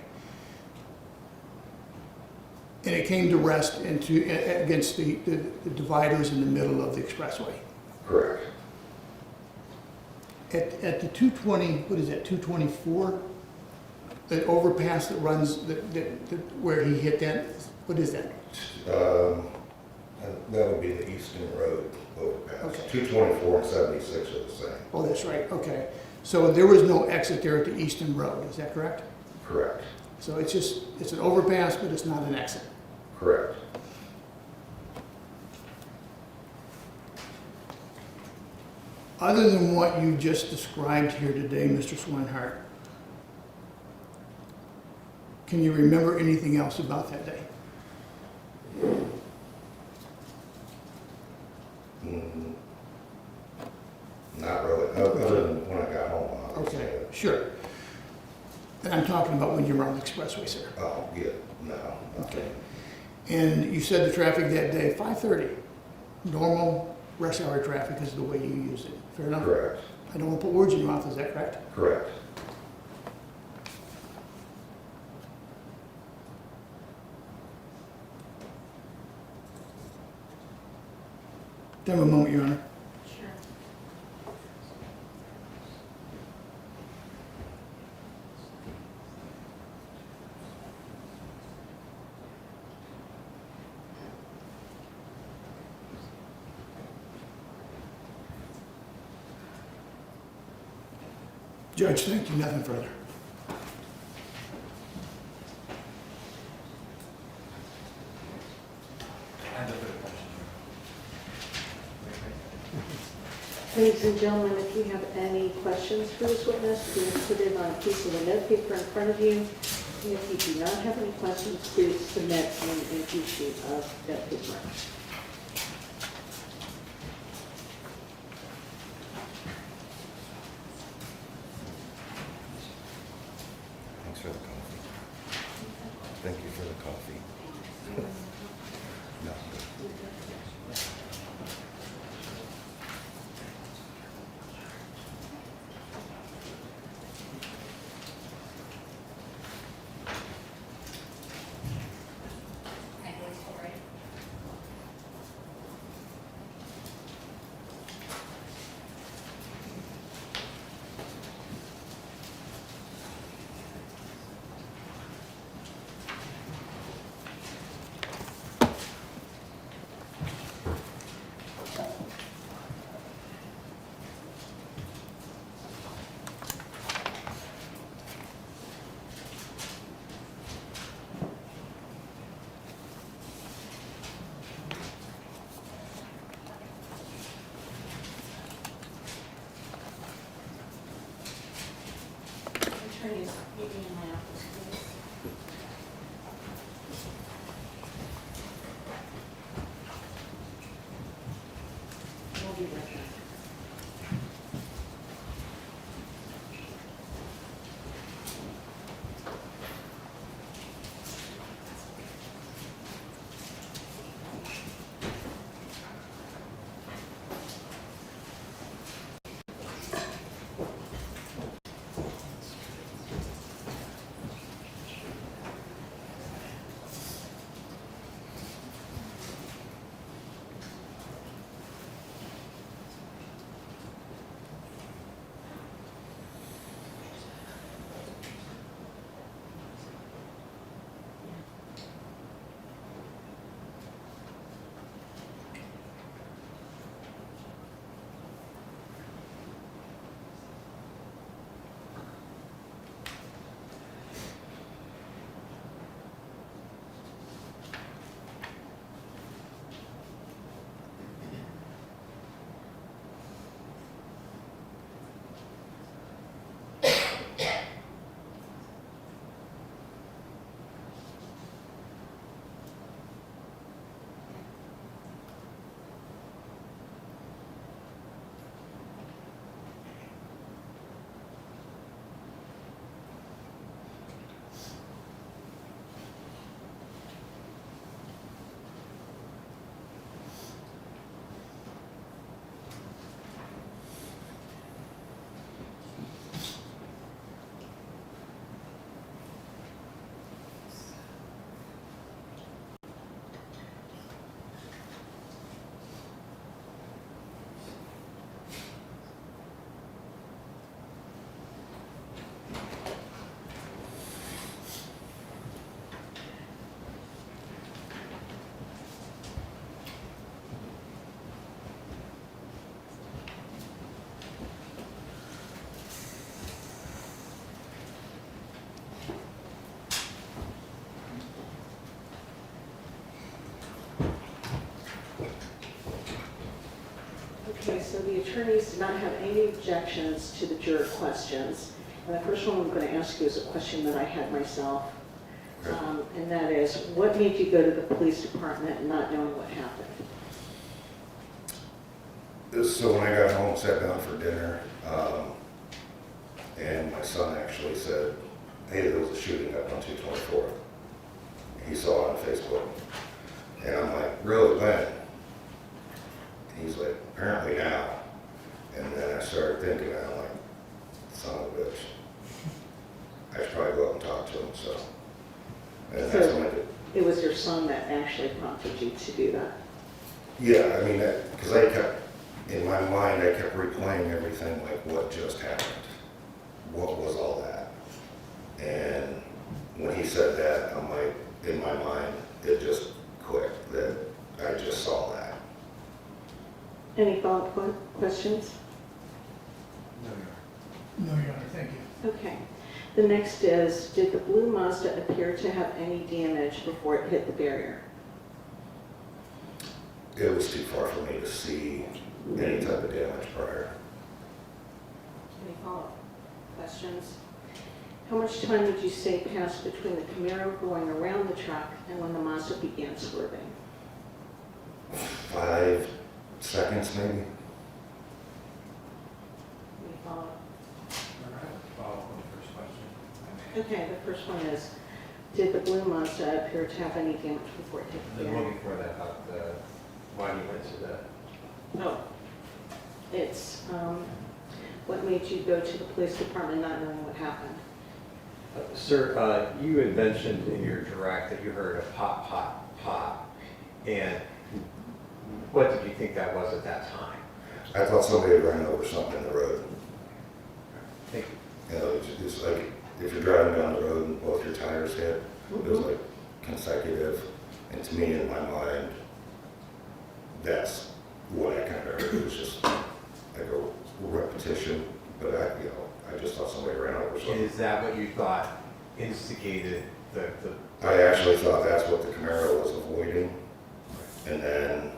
And it came to rest against the dividers in the middle of the expressway. Correct, At the 220, what is that, 224? That overpass that runs, where he hit that, what is that? that would be the Eastern Road overpass. Okay. 224 and 76 are the same. Oh, that's right, okay. So there was no exit there at the Eastern Road, is that correct? Correct, So it's an overpass, but it's not an exit. correct. Other than what you just described here today, Mr. Swinhart, can you remember anything else about that day? Mm, Not really, other than when I got home, obviously. Okay, sure. And I'm talking about when you were on the expressway, sir. Oh, yeah, no. Okay. And you said the traffic that day, 5:30, normal rush hour traffic is the way you used it. Fair enough? Correct, I don't want to put words in your mouth, is that correct? correct. Give me a moment, Your Honor. Sure. Judge, thank you, nothing further. Ladies and gentlemen, if you have any questions for this witness, please put it on a piece of the note paper in front of you. If you do not have any questions, please submit an empty sheet of note paper. Thanks for the coffee. Thank you for the coffee. No. Attorneys, meeting in my office, please. We'll be right back. Okay, so the attorneys did not have any objections to the juror questions. And the first one I'm going to ask you is a question that I had myself. And that is, what made you go to the police department not knowing what happened? So when I got home, sat down for dinner, and my son actually said, hey, there was a shooting up on 224th. He saw it on Facebook. And I'm like, really, when? He's like, apparently now. And then I started thinking, I'm like, son of a bitch. I should probably go up and talk to him, so. And that's when I did. It was your son that actually prompted you to do that? Yeah, I mean, because I kept, in my mind, I kept replaying everything like what just happened. What was all that? And when he said that, I'm like, in my mind, it just clicked that I just saw that. Any follow-up questions? No, No, Your Honor, thank you. Okay. The next is, did the blue Mazda appear to have any damage before it hit the barrier? It was too far for me to see any type of damage prior. Any follow-up questions? How much time would you say passed between the Camaro going around the truck and when the Mazda began swerving? 5 seconds maybe? Any follow-up? Okay, the first one is, did the blue Mazda appear to have any damage before it hit the The barrier? one before that, about why you went to that. Oh, it's, what made you go to the police department not knowing what happened? Sir, you had mentioned in your direct that you heard a pop, pop, pop, and what did you think that was at that time? I thought somebody had ran over something in the road. Thank you. You know, it's like if you're driving down the road and both your tires hit, it was like consecutive. And to me, in my mind, that's what I kind of heard. It was just like a repetition, but I just thought somebody ran over something. Is that what you thought instigated the I actually thought that's what the Camaro was avoiding. And then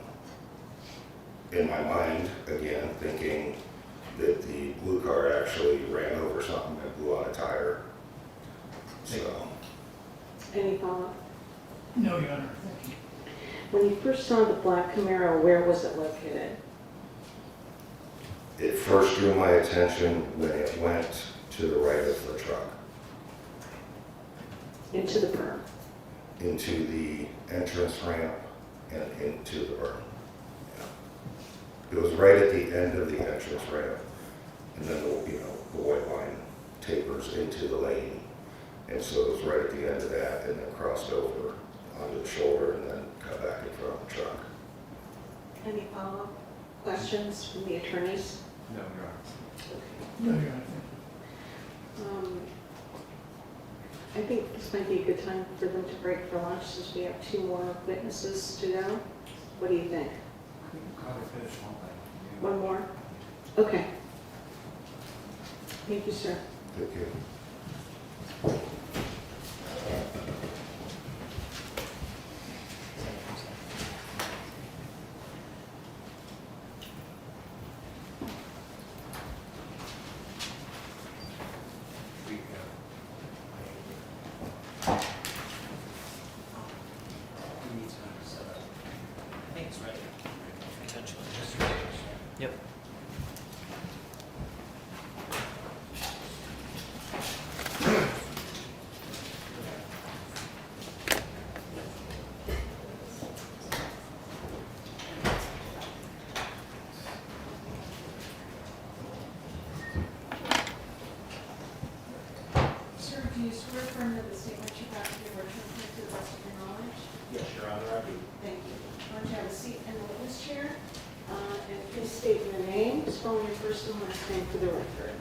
in my mind, again, thinking that the blue car actually ran over something and blew on a tire. So, Any follow-up? No, Your Honor, thank you. When you first saw the black Camaro, where was it located? it first drew my attention when it went to the right of the truck, Into the berm? into the entrance ramp and into the berm. It was right at the end of the entrance ramp, and then the white line tapers into the lane. And so it was right at the end of that, and then crossed over onto the shoulder and then cut back in front of the truck. Any follow-up questions from the attorneys? No, Your Honor. No, Your Honor, thank you. I think this might be a good time for them to break for lunch since we have 2 more witnesses to go. What do you think? One more? Okay. Thank you, sir. Thank you. I think it's ready. Potentially. Yep. Sir, do you swear affirm that the statement you got to the original to the best of your knowledge? Yes, Your Honor, I do. Thank you. Why don't you have a seat in the witness chair? And please state your name, spelling your first and last name for the record.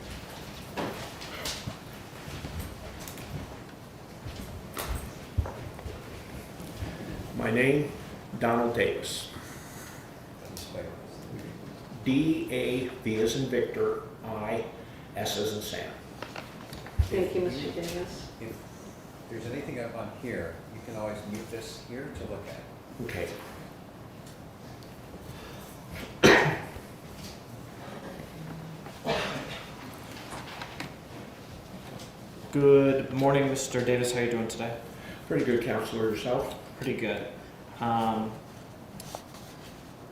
My name, Donald Davis. D-A-V as in Victor, I, S as in Sam. Thank you, Mr. Davis. If there's anything up on here, you can always mute this here to look at. Okay. Good morning, Mr. Davis. How are you doing today? Pretty good, Counselor. Yourself? Pretty good. I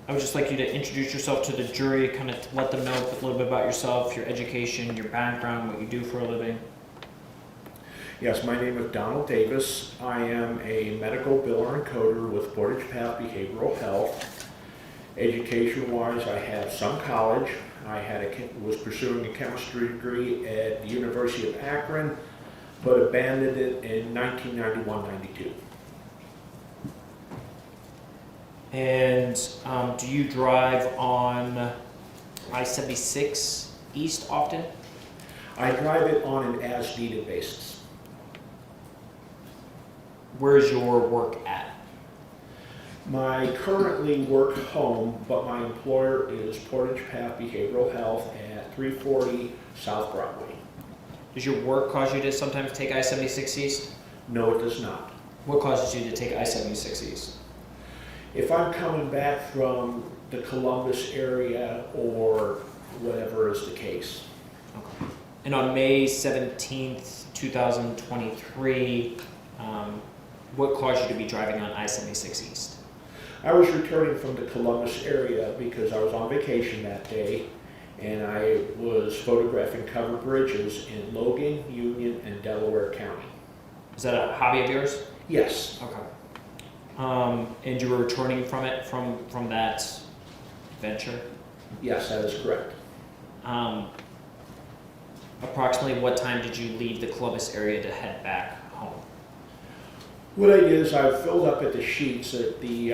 would just like you to introduce yourself to the jury, kind of let them know a little bit about yourself, your education, your background, what you do for a living. Yes, my name is Donald Davis. I am a medical biller and coder with Portage Path Behavioral Health. Education-wise, I have some college. I was pursuing a chemistry degree at the University of Akron, but abandoned it in 1991-92. And do you drive on I-76 East often? I drive it on an as-needed basis. Where is your work at? My currently work home, but my employer is Portage Path Behavioral Health at 340 South Broadway. Does your work cause you to sometimes take I-76 East? No, it does not. What causes you to take I-76 East? If I'm coming back from the Columbus area or whatever is the case. Okay. And on May 17th, 2023, what caused you to be driving on I-76 East? I was returning from the Columbus area because I was on vacation that day, and I was photographing covered bridges in Logan, Union, and Delaware County. Is that a hobby of yours? Yes, Okay. And you were returning from it, from that venture? yes, that is correct. Approximately what time did you leave the Columbus area to head back home? What I did is I filled up at the sheets at the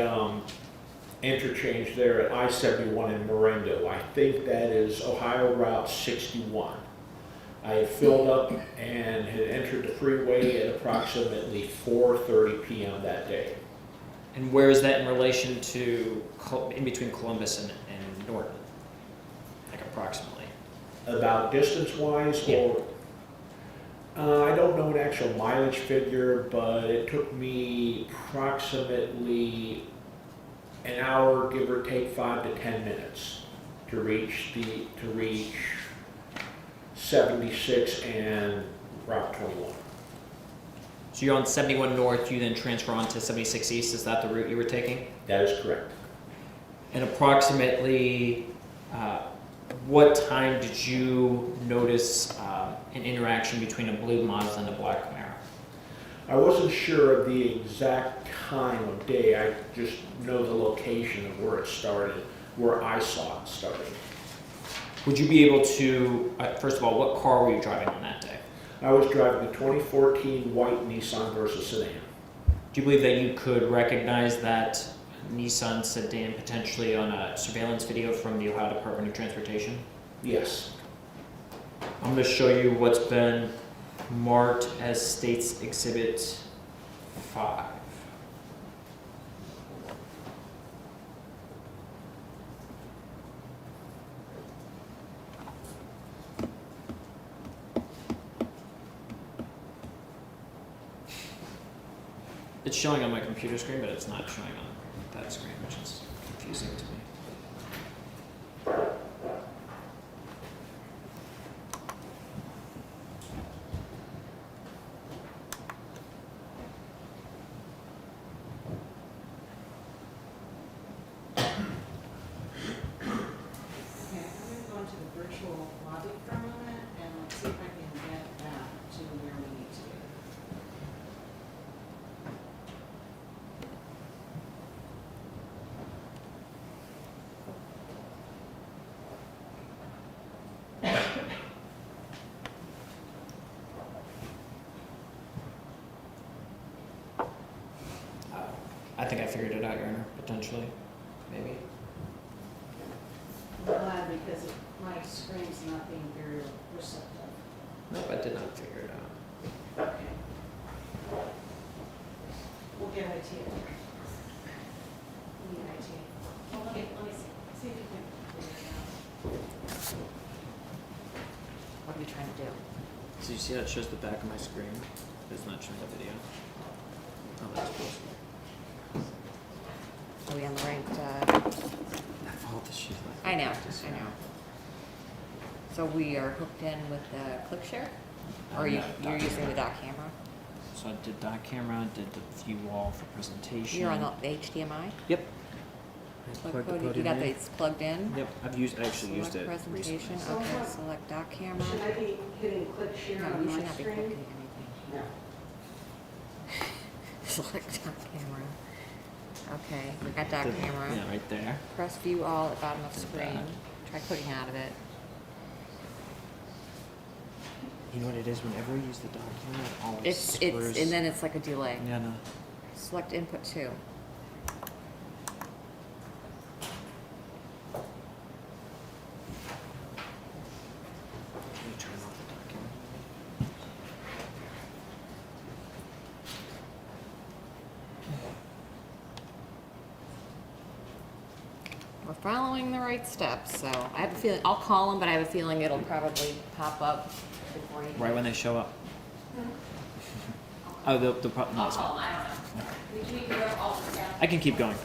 interchange there at I-71 in Morendo. I think that is Ohio Route 61. I had filled up and had entered the freeway at approximately 4:30 p.m. that day. And where is that in relation to, in between Columbus and Norton? Like approximately? About distance-wise, Yeah. or I don't know an actual mileage figure, but it took me approximately an hour, give or take 5 to 10 minutes to reach 76 and Route 21. So you're on 71 North, you then transfer on to 76 East, is that the route you were taking? That is correct. And approximately, what time did you notice an interaction between a blue Mazda and a black Camaro? I wasn't sure of the exact time of day. I just know the location of where it started, where I saw it starting. Would you be able to, first of all, what car were you driving on that day? I was driving a 2014 white Nissan Versa sedan. Do you believe that you could recognize that Nissan sedan potentially on a surveillance video from the Ohio Department of Transportation? Yes. I'm going to show you what's been marked as State's Exhibit 5. It's showing on my computer screen, but it's not showing on that screen, which is confusing to me. Okay, I'm going to go into the virtual lobby for a moment and let's see if I can get back to where we need to be. I think I figured it out, Your Honor, potentially, maybe. I'm glad because my screen's not being very receptive. Nope, I did not figure it out. Okay. We'll get IT. We need IT. Well, let me see if you can figure it out. What are you trying to do? So you see how it shows the back of my screen? It's not showing the video. Oh, that's close. Are we on the right, That fault is she's like. I know. So we are hooked in with the clip share? Or you're using the dock camera? So I did dock camera, did the view wall for presentation. You're on the HDMI? Yep. Plug code, you got these plugged in? Yep, I actually used it Select presentation, recently. okay, select dock camera. Should I be hitting click share No, on you my should not be screen? clicking anything. No. Select dock camera. Okay, we got dock camera. Yeah, right there. Press view all at bottom of Did screen. that. Try clicking out of it. You know what it is? Whenever you use the dock camera, it always It's, screws. and then it's like a delay. Yeah, no. Select input 2. Can you turn off the dock camera? following the right steps, so I have a feeling, I'll call them, but I have a feeling it'll probably pop up before you. Right when they show up. Oh, the problem. I'll call them, I don't know. We can even go all the way. I can keep going.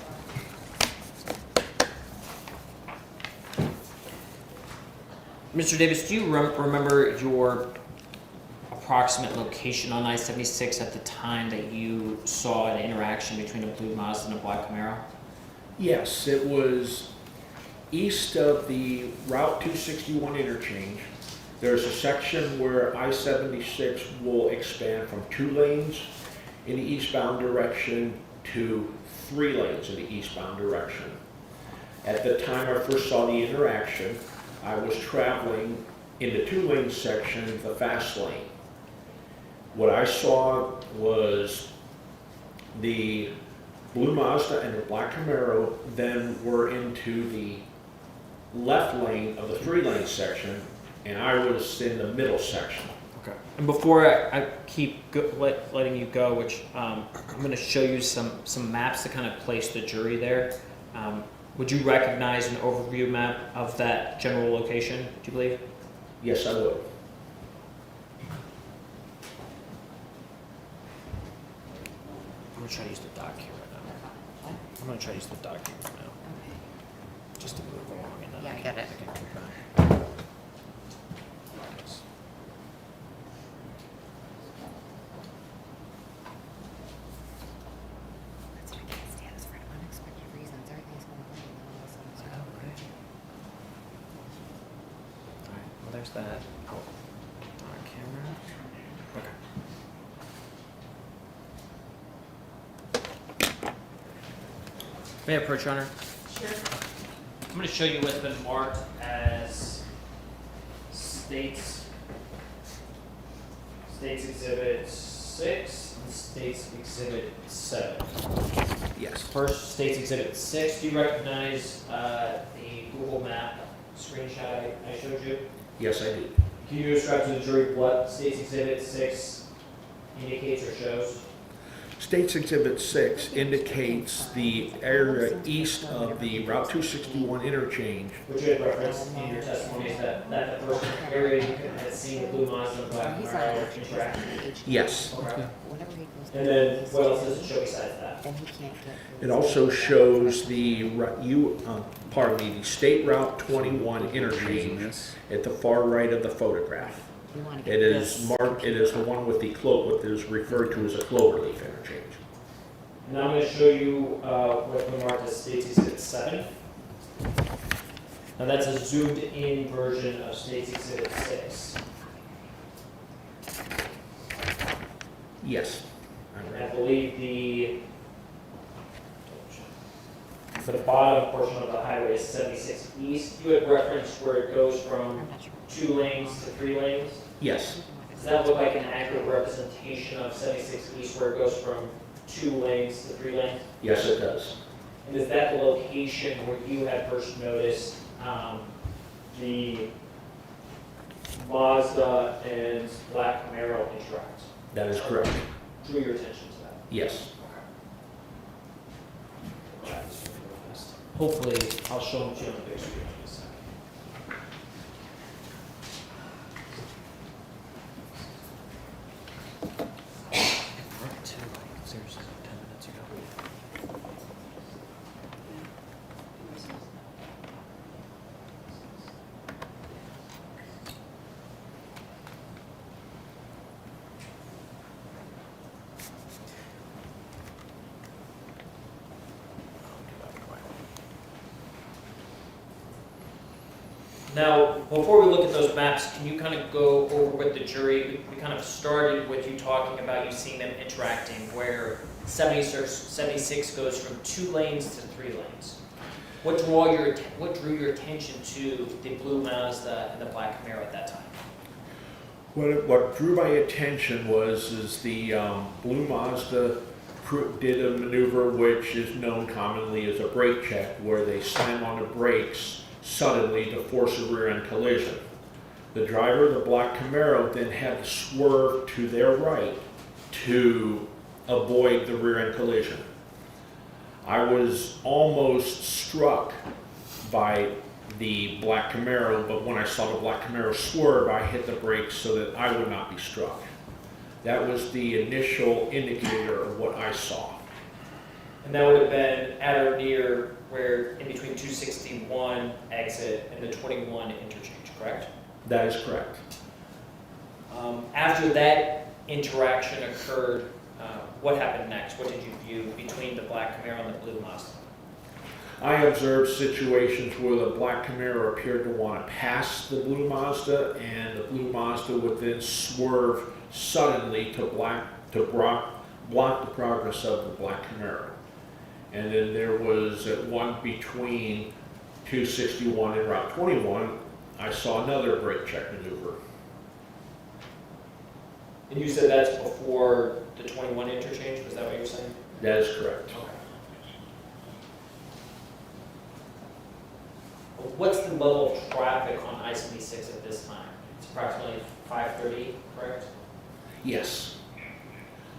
Mr. Davis, do you remember your approximate location on I-76 at the time that you saw an interaction between a blue Mazda and a black Camaro? Yes, it was east of the Route 261 interchange. There's a section where I-76 will expand from 2 lanes in the eastbound direction to 3 lanes in the eastbound direction. At the time I first saw the interaction, I was traveling in the 2-lane section, the fast lane. What I saw was the blue Mazda and the black Camaro then were into the left lane of the 3-lane section, and I was in the middle section. Okay. And before I keep letting you go, which I'm going to show you some maps to kind of place the jury there. Would you recognize an overview map of that general location, do you believe? Yes, I would. I'm going to try to use the dock here right now. I'm going to try to use the dock here right now, just to move along. And then Yeah, I get it. can come back. That's why I can't stand this for unexpected reasons. Everything's going great, and then all of a sudden it's not great. All right, well, there's that. On camera. Okay. May I approach, Your Honor? Sure. I'm going to show you what's been marked as States Exhibit 6 and States Exhibit 7. Yes. First, States Exhibit 6. Do you recognize the Google map screenshot I showed you? Yes, I do. Can you describe to the jury what States Exhibit 6 indicates or shows? States Exhibit 6 indicates the area east of the Route 261 interchange. Which you had referenced in your testimony is that the first area you had seen the blue Mazda and black Camaro interact. Yes. Okay. Whenever he goes And then what else does it show besides that? then he can't get. It also shows the State Route 21 interchange at the far right of the photograph. You want to get It is this. marked. It is the one with the what is referred to as a cloverleaf interchange. And I'm going to show you what's been marked as States Exhibit 7. Now that's a zoomed in version of States Exhibit 6. Yes. And I believe for the bottom portion of the highway is 76 East. You had referenced where it goes from I'm not sure. 2 lanes to 3 lanes. Yes. Does that look like an accurate representation of 76 East where it goes from 2 lanes to 3 lanes? Yes, it does. And is that the location where you had first noticed the Mazda and black Camaro interact? That is correct. Drew your attention to that? Yes. Hopefully, I'll show them to you on the big screen in a second. Seriously, 10 minutes ago. Now, before we look at those maps, can you kind of go over with the jury? We kind of started with you talking about you seeing them interacting, where 76 goes from 2 lanes to 3 lanes. What drew your attention to the blue Mazda and the black Camaro at that time? What drew my attention was the blue Mazda did a maneuver which is known commonly as a brake check, where they slam on the brakes suddenly to force a rear-end collision. The driver of the black Camaro then had to swerve to their right to avoid the rear-end collision. I was almost struck by the black Camaro, but when I saw the black Camaro swerve, I hit the brakes so that I would not be struck. That was the initial indicator of what I saw. And that would have been at or near where, in between 261 exit and the 21 interchange, correct? That is correct. After that interaction occurred, what happened next? What did you view between the black Camaro and the blue Mazda? I observed situations where the black Camaro appeared to want to pass the blue Mazda, and the blue Mazda would then swerve suddenly to block the progress of the black Camaro. And then there was at one between 261 and Route 21, I saw another brake check maneuver. And you said that's before the 21 interchange, was that what you were saying? That is correct. Okay. What's the level of traffic on I-76 at this time? It's approximately 5:30, correct? Yes.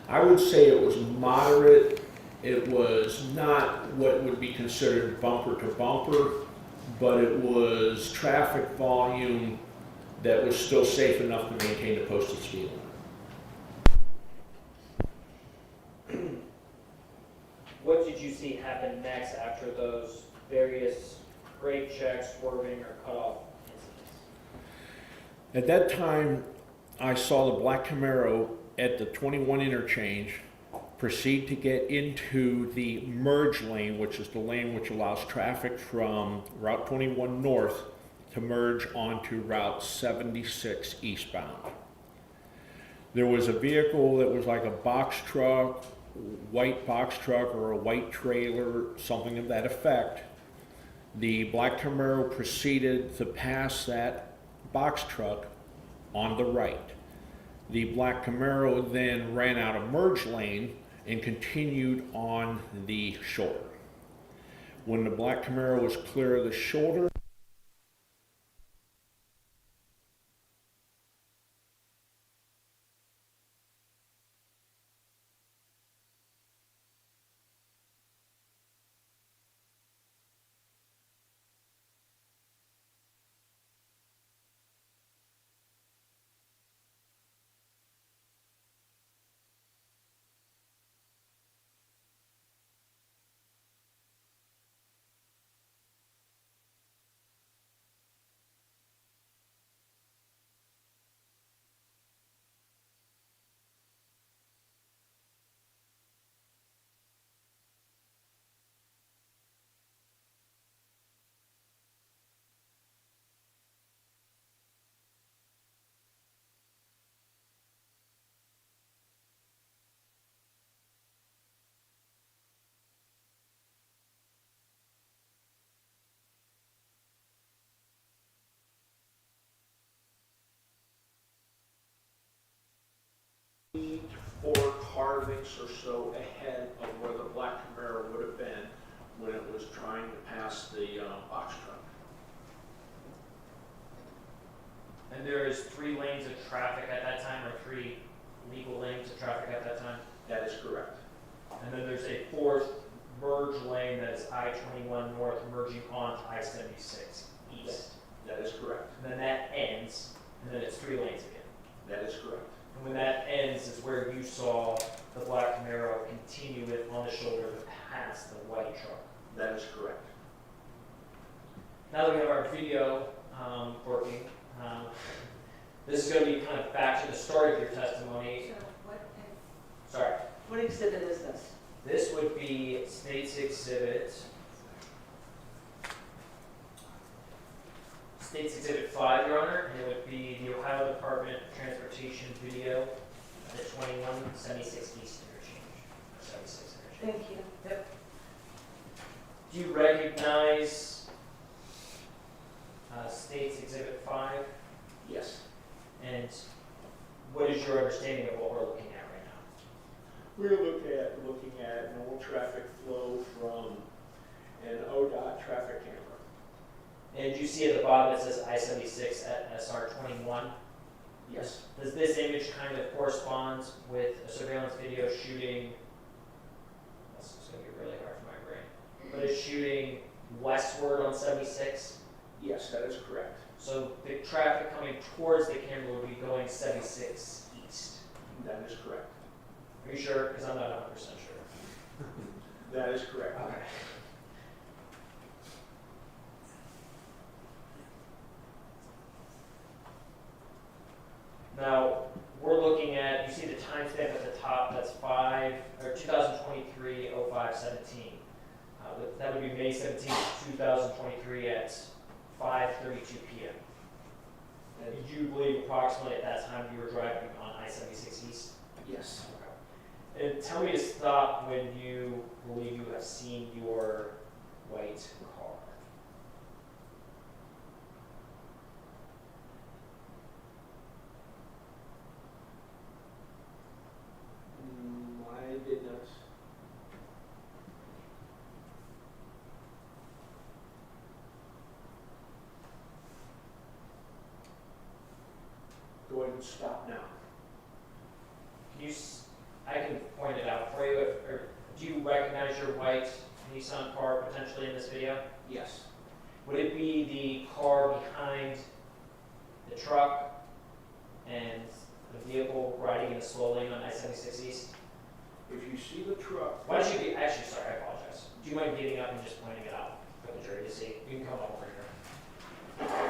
I would say it was moderate. It was not what would be considered bumper to bumper, but it was traffic volume that was still safe enough to maintain the posted speed limit. What did you see happen next after those various brake checks, swerving, or cutoff incidents? At that time, I saw the black Camaro at the 21 interchange proceed to get into the merge lane, which is the lane which allows traffic from Route 21 north to merge onto Route 76 eastbound. There was a vehicle that was like a box truck, white box truck or a white trailer, something of that effect. The black Camaro proceeded to pass that box truck on the right. The black Camaro then ran out of merge lane and continued on the shoulder. When the black Camaro was clear of the shoulder, four car lengths or so ahead of where the black Camaro would have been when it was trying to pass the box truck. And there is 3 lanes of traffic at that time, or 3 legal lanes of traffic at that time? That is correct. And then there's a 4th merge lane that is I-21 north merging onto I-76 east. That is correct. And then that ends, and then it's 3 lanes again. That is correct. And when that ends is where you saw the black Camaro continue it on the shoulder to pass the white truck. That is correct. Now that we have our video working, this is going to be kind of back to the start of your testimony. Sorry. What exhibit is this? This would be State's Exhibit. State's Exhibit 5, Your Honor, and it would be the Ohio Department of Transportation video at the 2176 East interchange, 76 interchange. Thank you. Yep. Do you recognize State's Exhibit 5? Yes. And what is your understanding of what we're looking at right now? We're looking at normal traffic flow from an ODOT traffic camera. And you see at the bottom it says I-76 at SR21. Yes. Does this image kind of correspond with a surveillance video shooting, this is going to be really hard for my brain, but it's shooting westward on 76? Yes, that is correct. So the traffic coming towards the camera would be going 76 east. That is correct. Are you sure? Because I'm not 100% sure. That is correct. Okay. Now, we're looking at, you see the timestamp at the top, that's 2023-05-17. That would be May 17th, 2023 at 5:32 p.m. Did you believe approximately at that time you were driving on I-76 East? Yes. Okay. And tell me to stop when you believe you have seen your white car. I did not. Go ahead and stop now. Can you, I can point it out for you, or do you recognize your white Nissan car potentially in this video? Yes. Would it be the car behind the truck and the vehicle riding in a slow lane on I-76 East? If you see the truck, Why don't you be, actually, sorry, I apologize. Do you mind getting up and just pointing it out for the jury to see? You can come over here.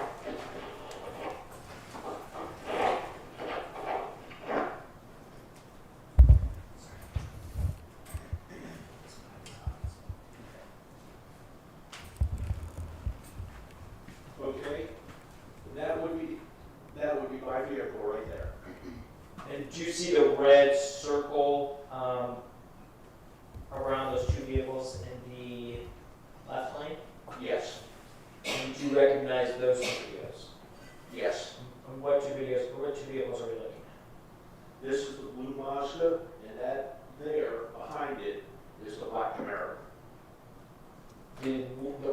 okay, that would be my vehicle right there. And do you see the red circle around those two vehicles in the left lane? Yes. And do you recognize those two videos? Yes. And what two vehicles are we looking at? This is the blue Mazda, and that there, behind it, is the black Camaro. The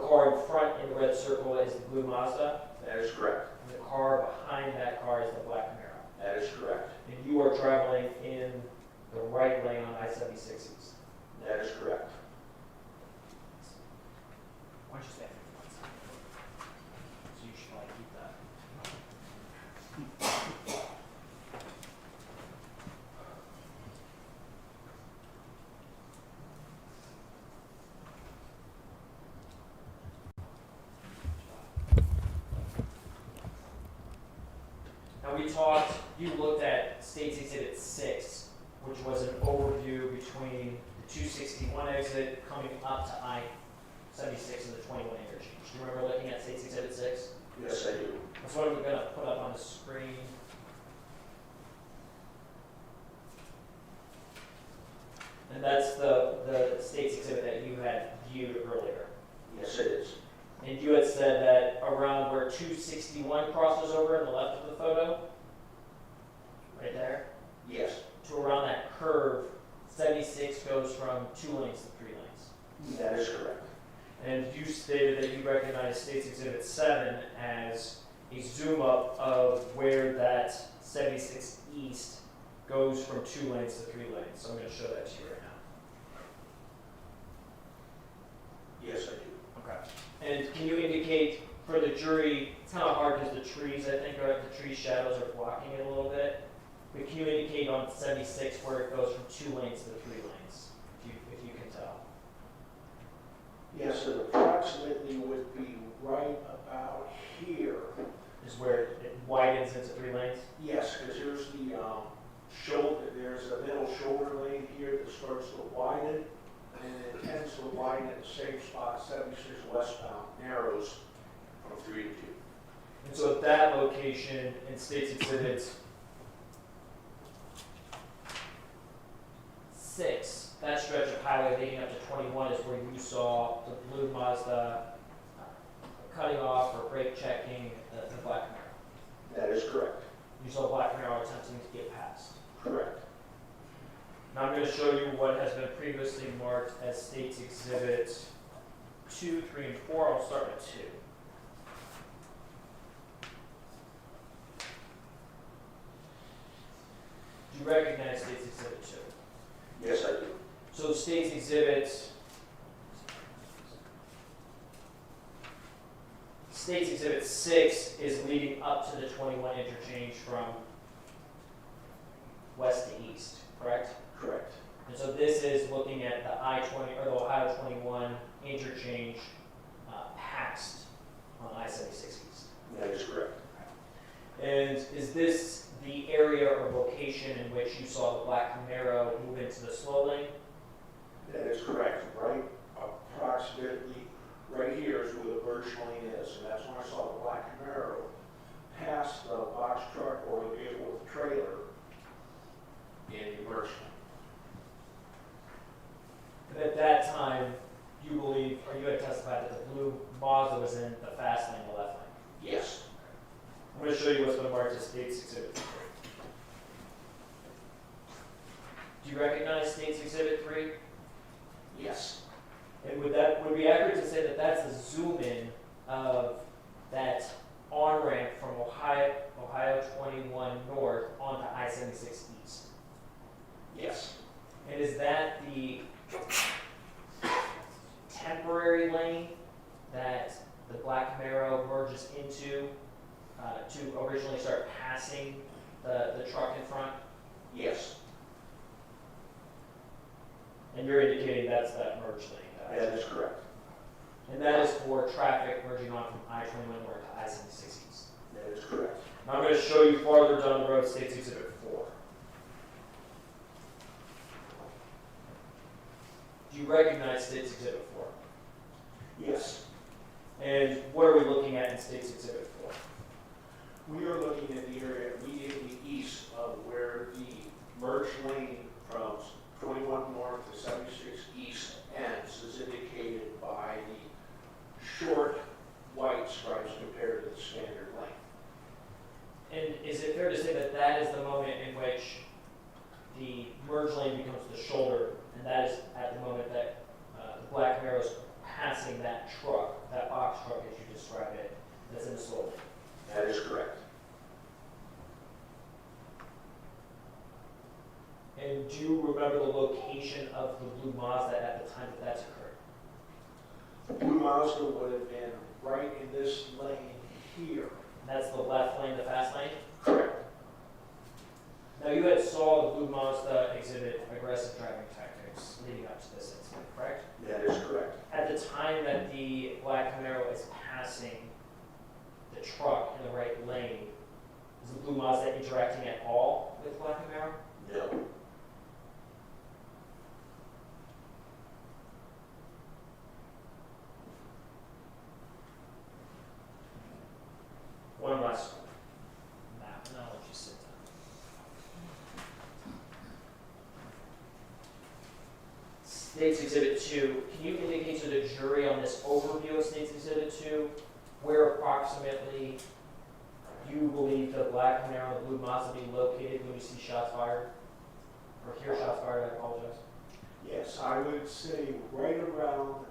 car in front in the red circle is the blue Mazda, That is correct. and the car behind that car is the black Camaro. That is correct. And you are traveling in the right lane on I-76 East. That is correct. Why don't you stay for 1 second? So you should probably keep that. Now we talked, you looked at State's Exhibit 6, which was an overview between the 261 exit coming up to I-76 and the 21 interchange. Do you remember looking at State's Exhibit 6? Yes, I do. That's what we're going to put up on the screen. And that's the State's Exhibit that you had viewed earlier. Yes, it is. And you had said that around where 261 crosses over in the left of the photo, right there, Yes. to around that curve, 76 goes from 2 lanes to 3 lanes. That is correct. And you stated that you recognize State's Exhibit 7 as a zoom up of where that 76 East goes from 2 lanes to 3 lanes. So I'm going to show that to you right now. Yes, I do. Okay. And can you indicate for the jury, it's kind of hard because the trees, I think, the tree shadows are blocking it a little bit. But can you indicate on 76 where it goes from 2 lanes to 3 lanes, if you can tell? Yes, it approximately would be right about here. Is where it widens into 3 lanes? Yes, because here's the shoulder, there's a middle shoulder lane here that starts to widen, and it tends to widen at the same spot, 76 westbound, narrows from 3 to 2. And so at that location in State's Exhibit 6, that stretch of highway leading up to 21 is where you saw the blue Mazda cutting off or brake checking the black Camaro. That is correct. You saw black Camaro attempting to get past. Correct. Now I'm going to show you what has been previously marked as State's Exhibit 2, 3, and 4. I'll start with 2. Do you recognize State's Exhibit 2? Yes, I do. So State's Exhibit State's Exhibit 6 is leading up to the 21 interchange from west to east, correct? Correct. And so this is looking at the I-20 or the Ohio 21 interchange past on I-76 East. That is correct. And is this the area or location in which you saw the black Camaro move into the slow lane? That is correct. Right, approximately right here is where the birch lane is, and that's when I saw the black Camaro pass the box truck or the vehicle with the trailer in the birch lane. And at that time, you believe, or you had testified that the blue Mazda was in the fast lane, the left lane. Yes. I'm going to show you what's been marked as State's Exhibit 3. Do you recognize State's Exhibit 3? Yes. And would it be accurate to say that that's the zoom in of that on-ramp from Ohio 21 north onto I-76 east? Yes. And is that the temporary lane that the black Camaro merges into to originally start passing the truck in front? Yes. And you're indicating that's that merge lane? That is correct. And that is for traffic merging on from I-21 north to I-76 east? That is correct. Now I'm going to show you farther down the road State's Exhibit 4. Do you recognize State's Exhibit 4? Yes. And what are we looking at in State's Exhibit 4? We are looking at the area immediately east of where the merge lane from 21 north to 76 east ends is indicated by the short white stripes compared to the standard lane. And is it fair to say that that is the moment in which the merge lane becomes the shoulder, and that is at the moment that the black Camaro is passing that truck, that box truck as you describe it, that's in the slow lane? That is correct. And do you remember the location of the blue Mazda at the time that that's occurred? The blue Mazda would have been right in this lane here. And that's the left lane, the fast lane? Correct. Now you had saw the blue Mazda exhibit aggressive driving tactics leading up to this incident, correct? That is correct. At the time that the black Camaro is passing the truck in the right lane, is the blue Mazda interacting at all with the black Camaro? No. One last one. Map, and I'll let you sit down. State's Exhibit 2, can you indicate to the jury on this overview of State's Exhibit 2 where approximately you believe the black Camaro and the blue Mazda be located when you see shots fired? Or hear shots fired, I apologize. Yes, I would say right around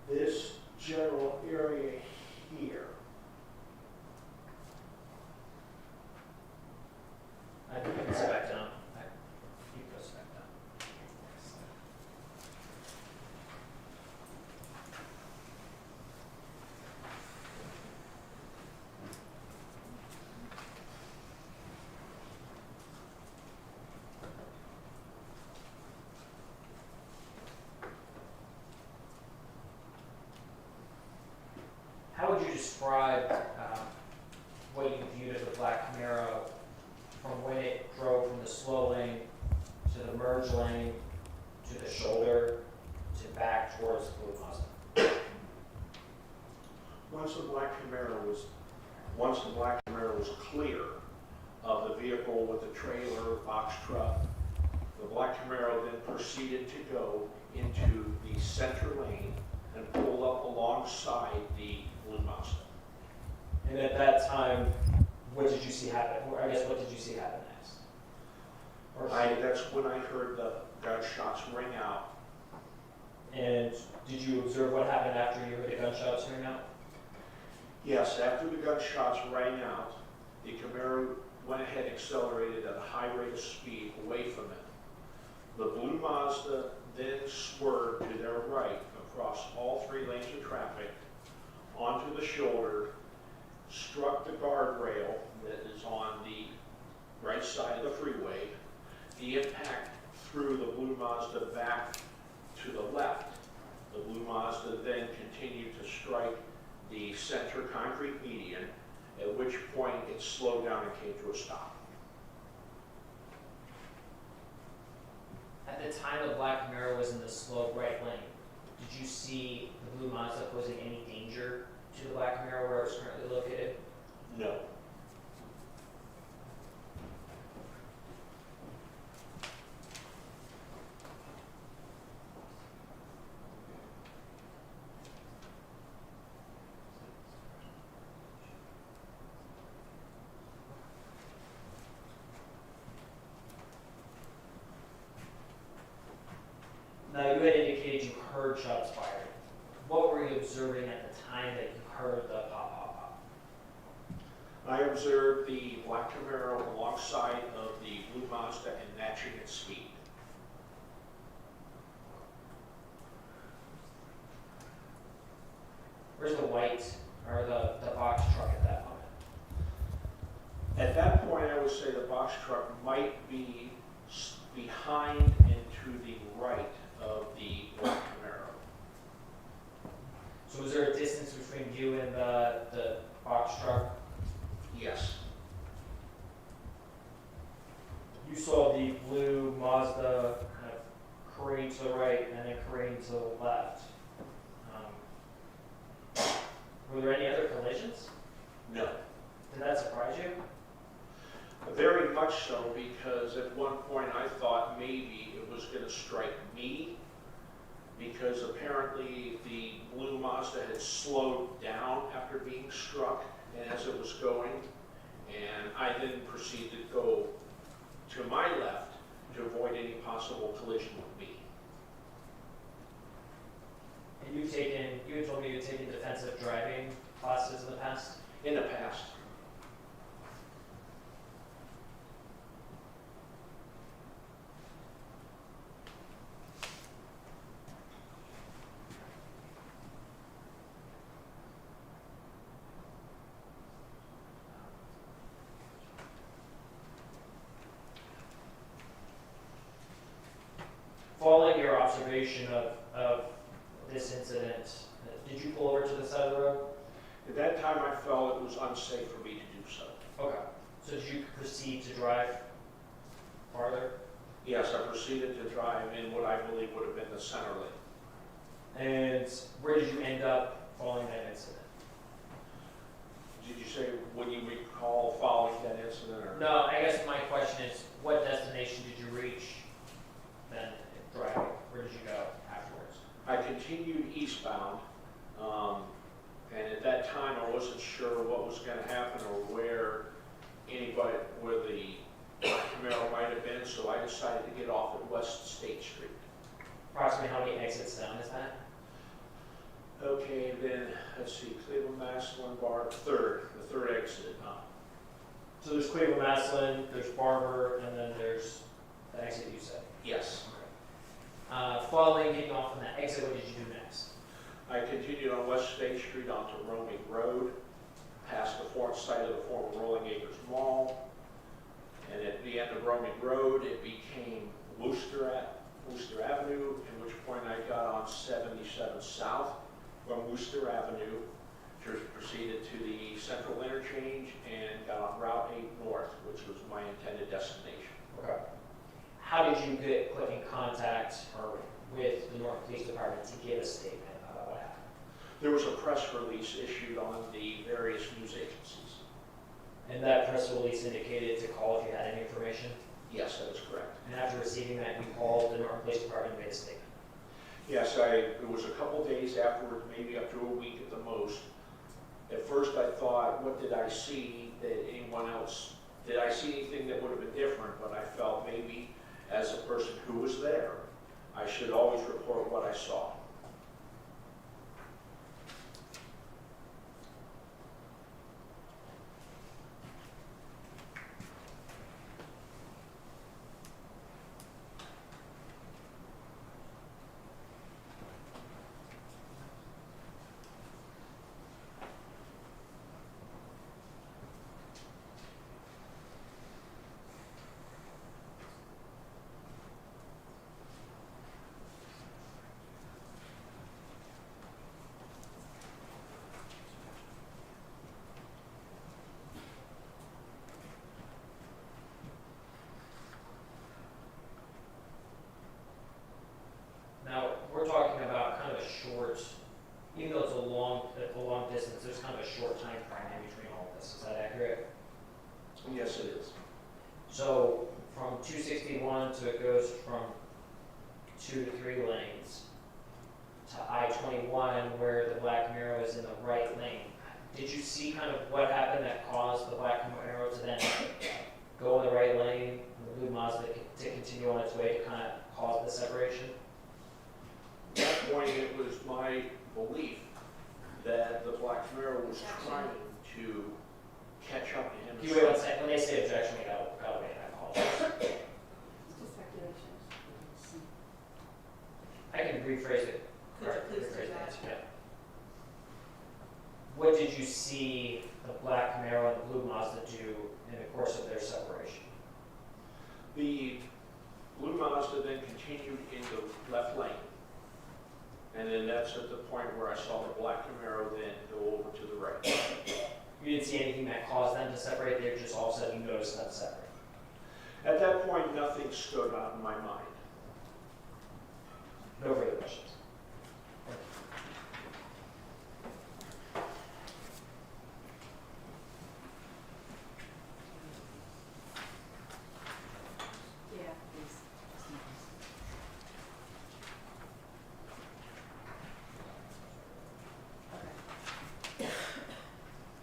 this general area here. I think you can sit back down. You can go sit back down. How would you describe what you viewed as the black Camaro from when it drove from the slow lane to the merge lane to the shoulder to back towards the blue Mazda? Once the black Camaro was clear of the vehicle with the trailer box truck, the black Camaro then proceeded to go into the center lane and pull up alongside the blue Mazda. And at that time, what did you see happen? Or I guess what did you see happen next? Or That's when I heard the gunshots ring out. and did you observe what happened after you heard the gunshots ring out? Yes, after the gunshots rang out, the Camaro went ahead and accelerated at a high rate of speed away from it. The blue Mazda then swerved to their right across all three lanes of traffic onto the shoulder struck the guardrail that is on the right side of the freeway. The impact threw the blue Mazda back to the left. The blue Mazda then continued to strike the center concrete median, at which point it slowed down and came to a stop. At the time the black Camaro was in the slow right lane, did you see the blue Mazda posing any danger to the black Camaro where it's currently located? No. Now, you had indicated you heard shots fired. What were you observing at the time that you heard the pop, pop, pop? I observed the black Camaro alongside of the blue Mazda and matching its speed. Where's the white or the box truck at that moment? At that point, I would say the box truck might be behind and to the right of the black Camaro. So was there a distance between you and the box truck? Yes. You saw the blue Mazda kind of careen to the right and then careen to the left. Were there any other collisions? No. Did that surprise you? Very much so, because at one point I thought maybe it was going to strike me, because apparently the blue Mazda had slowed down after being struck and as it was going, and I then proceeded to go to my left to avoid any possible collision with me. And you had told me you'd taken defensive driving classes in the past? In the past. Following your observation of this incident, did you pull over to the side of the road? At that time, I felt it was unsafe for me to do so. Okay. So did you proceed to drive farther? Yes, I proceeded to drive in what I believe would have been the center lane. And where did you end up following that incident? Did you say when you recall following that incident? Or? No, I guess my question is, what destination did you reach then driving? Where did you go afterwards? I continued eastbound, and at that time I wasn't sure what was going to happen or where the Camaro might have been, so I decided to get off at West State Street. Approximately how many exits down is that? Okay, then, let's see, Cleveland, Maslin, Barber, the third exit. So there's Cleveland, Maslin, there's Barber, and then there's the exit you said. Yes. Following getting off on that exit, what did you do next? I continued on West State Street onto Roaming Road, past the site of the former Rolling Acres Mall, and at the end of Roaming Road, it became Worcester Avenue, in which point I got on 77 South from Worcester Avenue, proceeded to the Central Interchange, and got on Route 8 North, which was my intended destination. Okay. How did you get in contact with the Norton Police Department to give a statement about what happened? There was a press release issued on the various news agencies. And that press release indicated to call if you had any information? Yes, that is correct. And after receiving that, you called the Norton Police Department and made a statement? Yes, it was a couple days afterwards, maybe up to a week at the most. At first I thought, what did I see that anyone else, did I see anything that would have been different? But I felt maybe as a person who was there, I should always report what I saw. so it goes from 2 to 3 lanes, to I-21 where the black Camaro is in the right lane. Did you see kind of what happened that caused the black Camaro to then go in the right lane, and the blue Mazda to continue on its way to kind of cause the separation? At that point, it was my belief that the black Camaro was trying to catch up to him. Can you wait 1 second? When they say objection, we gotta wait. I apologize. It's just speculation. I can rephrase it. Could you Correct, please rephrase do the that? answer, yeah. What did you see the black Camaro and the blue Mazda do in the course of their separation? The blue Mazda then continued in the left lane. And then that's at the point where I saw the black Camaro then go over to the right. You didn't see anything that caused them to separate, they just all of a sudden you noticed them separate. At that point, nothing stood out in my mind. No further questions. Yeah, please.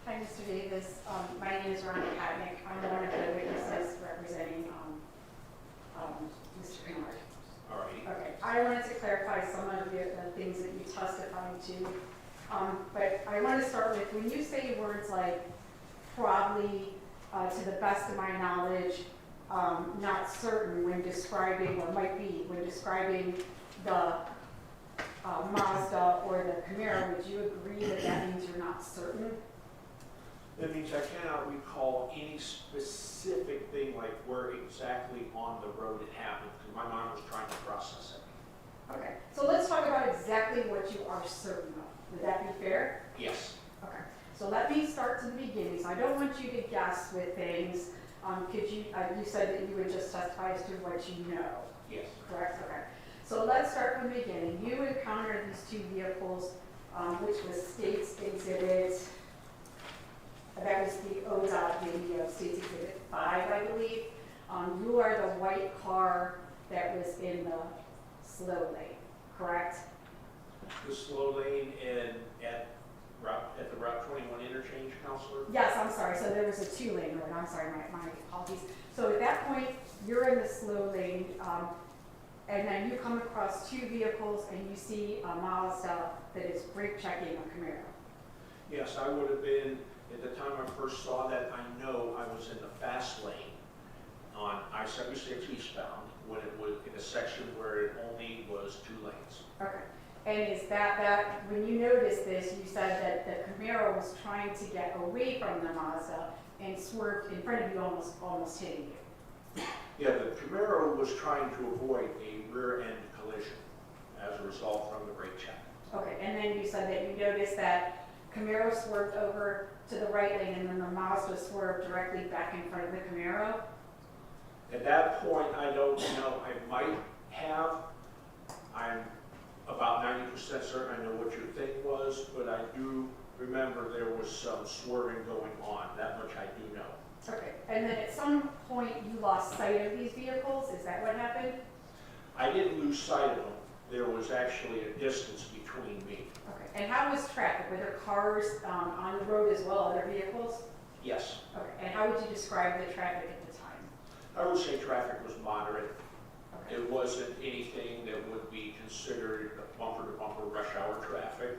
Hi, Mr. Davis. My name is Rhonda Patnick. I'm one of the witnesses representing Mr. Kinard. All right. Okay, I wanted to clarify some of the things that you testified to. But I want to start with, when you say words like probably, to the best of my knowledge, not certain when describing, or might be, when describing the Mazda or the Camaro, would you agree that that means you're not certain? That means I cannot recall any specific thing like where exactly on the road it happened, because my mind was trying to process it. Okay, so let's talk about exactly what you are certain of. Would that be fair? Yes. Okay, so let me start to the beginning. So I don't want you to guess with things. Could you, you said that you would just testify as to what you know, Yes. correct? Okay. So let's start from the beginning. You encountered these two vehicles, which was State's Exhibit, that was the ODOT video, State's Exhibit 5, I believe. You are the white car that was in the slow lane, correct? The slow lane at the Route 21 interchange, Counselor? Yes, I'm sorry. So there was a 2-lane road. I'm sorry, my apologies. So at that point, you're in the slow lane, and then you come across two vehicles and you see a Mazda that is brake checking a Camaro. Yes, I would have been, at the time I first saw that, I know I was in the fast lane on I-76 eastbound, when it was in a section where it only was 2 lanes. Okay. And is that when you noticed this, you said that the Camaro was trying to get away from the Mazda and swerved in front of you, almost hitting you? Yeah, the Camaro was trying to avoid a rear-end collision as a result from the brake check. Okay, and then you said that you noticed that Camaro swerved over to the right lane and then the Mazda swerved directly back in front of the Camaro? At that point, I don't know, I might have, I'm about 90% certain I know what your thing was, but I do remember there was some swerving going on, that much I do know. Okay, and then at some point you lost sight of these vehicles, is that what happened? I didn't lose sight of them, there was actually a distance between me. Okay, and how was traffic? Were there cars on the road as well, other vehicles? Yes, Okay, and how would you describe the traffic at the time? I would say traffic was moderate. Okay. It wasn't anything that would be considered bumper-to-bumper rush hour traffic,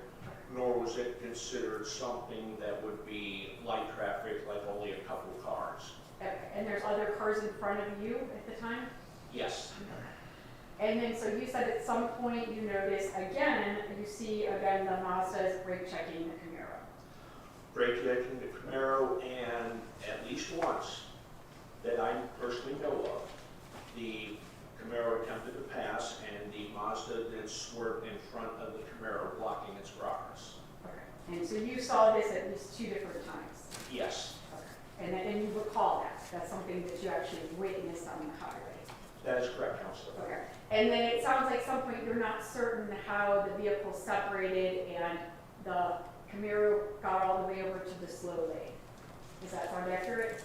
nor was it considered something that would be light traffic, like only a couple of cars. Okay, and there's other cars in front of you at the time? Yes. And then, so you said at some point you notice again, you see again the Mazda is brake checking the Camaro. Brake checking the Camaro, and at least once that I personally know of, the Camaro attempted to pass, and the Mazda then swerved in front of the Camaro, blocking its progress. Okay, and so you saw this at least 2 different times? Yes, Okay, and you recall that? That's something that you actually witnessed on the highway? that is correct, Counselor. Okay, and then it sounds like at some point you're not certain how the vehicles separated and the Camaro got all the way over to the slow lane. Does that sound accurate?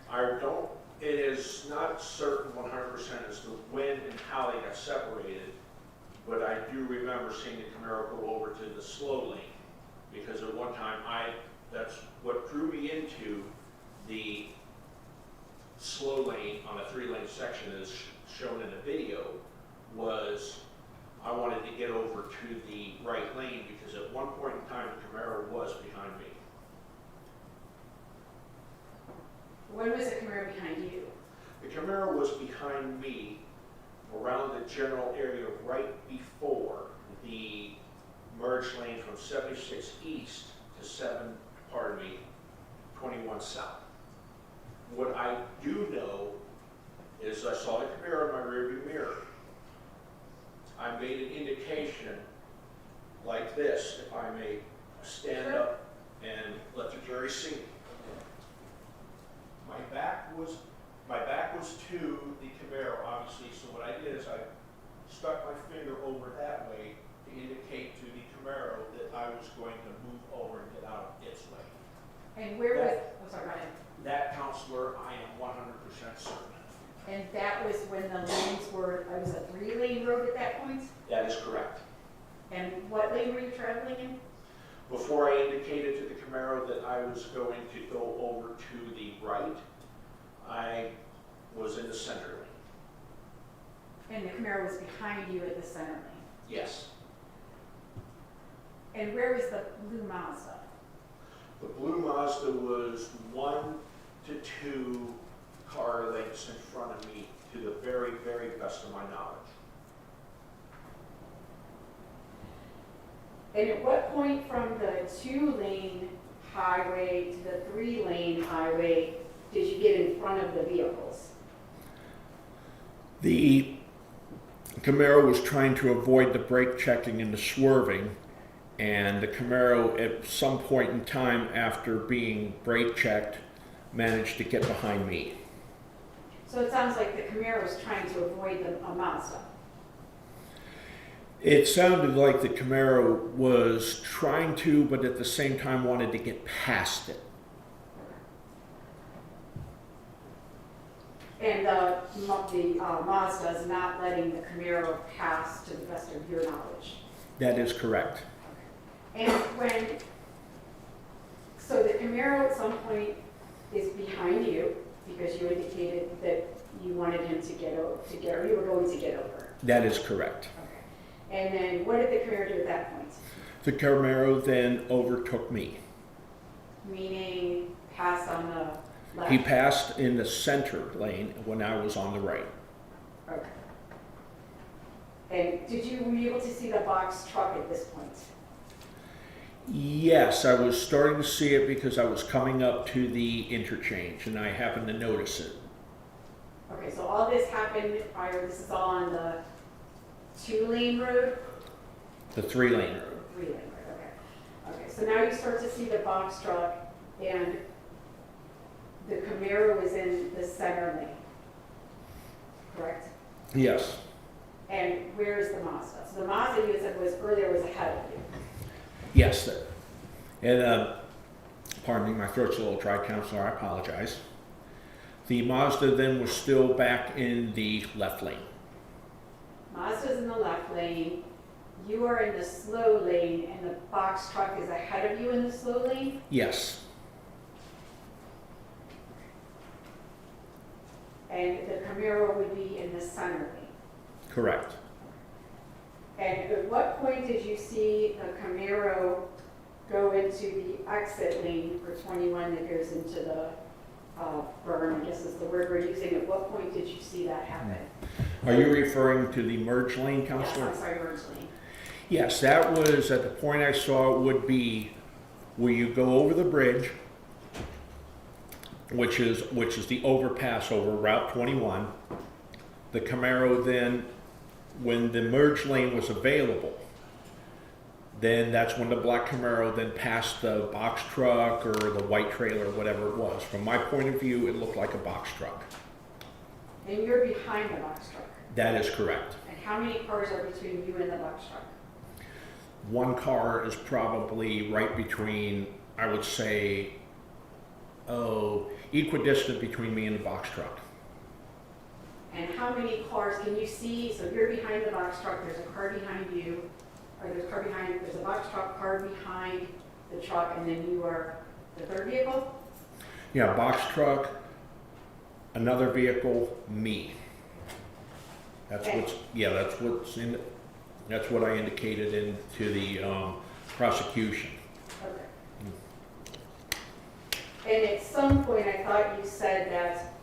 I don't It is not certain 100% as to when and how they got separated, but I do remember seeing the Camaro go over to the slow lane, because at one time that's what drew me into the slow lane on a 3-lane section as shown in the video, was I wanted to get over to the right lane because at one point in time the Camaro was behind me. When was the Camaro behind you? The Camaro was behind me around the general area right before the merge lane from 76 East to 21 South. What I do know is I saw the Camaro in my rearview mirror. I made an indication like this, if I may stand up and let the jury see. My back was to the Camaro, obviously, so what I did is I stuck my finger over that way to indicate to the Camaro that I was going to move over and get out of its way. And where was, oh, sorry, go ahead. That, Counselor, I am 100% certain. And that was when the lanes were, it was a 3-lane road at that point? That is correct. And what lane were you traveling in? Before I indicated to the Camaro that I was going to go over to the right, I was in the center lane. And the Camaro was behind you at the center lane? Yes. And where was the blue Mazda? The blue Mazda was 1 to 2 car lengths in front of me to the very, very best of my knowledge. And at what point from the 2-lane highway to the 3-lane highway did you get in front of the vehicles? The Camaro was trying to avoid the brake checking and the swerving, and the Camaro at some point in time after being brake checked managed to get behind me. So it sounds like the Camaro was trying to avoid a Mazda. It sounded like the Camaro was trying to, but at the same time wanted to get past it. And the Mazda is not letting the Camaro pass to the best of your knowledge. That is correct. And so the Camaro at some point is behind you because you indicated that you wanted him to get over, or you were going to get over. That is correct. Okay. And then what did the Camaro do at that point? The Camaro then overtook me. Meaning passed on the left? He passed in the center lane when I was on the right. Okay. And were you able to see the box truck at this point? Yes, I was starting to see it because I was coming up to the interchange and I happened to notice it. Okay, so all this happened prior, this is all on the 2-lane road? The 3-lane road. 3-lane road, okay. Okay, so now you start to see the box truck and the Camaro is in the center lane, correct? Yes. And where is the Mazda? So the Mazda you said was earlier was ahead of you. Yes, sir. And pardon me, my throat's a little dry, Counselor, I apologize. The Mazda then was still back in the left lane. Mazda's in the left lane, you are in the slow lane, and the box truck is ahead of you in the slow lane? Yes. And the Camaro would be in the center lane? Correct. And at what point did you see the Camaro go into the exit lane for 21 that goes into the berm, I guess is the word we're using. At what point did you see that happen? Are you referring to the merge lane, Counselor? Yes, I'm sorry, merge lane. Yes, that was at the point I saw it would be where you go over the bridge, which is the overpass over Route 21. The Camaro then, when the merge lane was available, then that's when the black Camaro then passed the box truck or the white trailer, whatever it was. From my point of view, it looked like a box truck. And you're behind the box truck? That is correct. And how many cars are between you and the box truck? One car is probably right between, I would say, equidistant between me and the box truck. And how many cars can you see? So you're behind the box truck, there's a car behind you, or there's a box truck, car behind the truck, and then you are the third vehicle? Yeah, box truck, another vehicle, me. That's Okay. that's what I indicated into the prosecution. Okay. And at some point, I thought you said that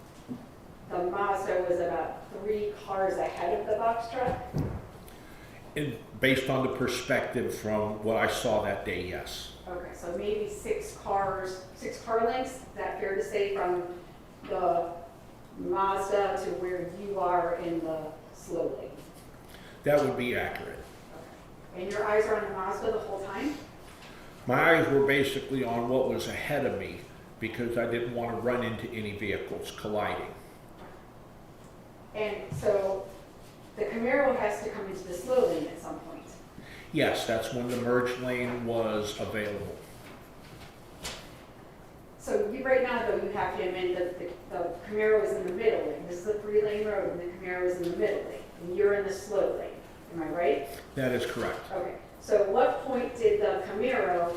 the Mazda was about 3 cars ahead of the box truck? And based on the perspective from what I saw that day, yes. Okay, so maybe 6 car lengths, is that fair to say, from the Mazda to where you are in the slow lane? That would be accurate. Okay. And your eyes are on the Mazda the whole time? My eyes were basically on what was ahead of me because I didn't want to run into any vehicles colliding. And so the Camaro has to come into the slow lane at some point. Yes, that's when the merge lane was available. So right now, though, you have him in the Camaro is in the middle lane. This is a 3-lane road, and the Camaro is in the middle lane, and you're in the slow lane. Am I right? That is correct. Okay. So what point did the Camaro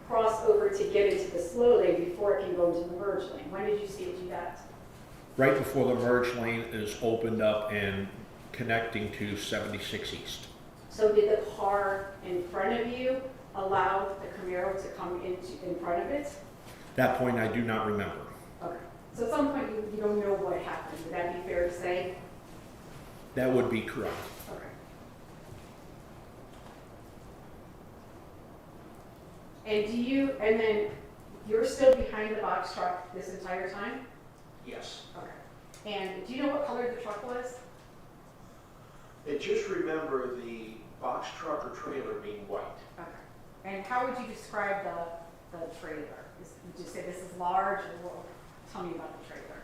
cross over to get into the slow lane before it can go into the merge lane? When did you see it do that? Right before the merge lane is opened up and connecting to 76 East. So did the car in front of you allow the Camaro to come in front of it? That point I do not remember. Okay. So at some point you don't know what happened. Would that be fair to say? That would be correct. Okay. And then you're still behind the box truck this entire time? Yes. Okay. And do you know what color the truck was? I just remember the box truck or trailer being white. Okay. And how would you describe the trailer? Would you say this is large, or tell me about the trailer?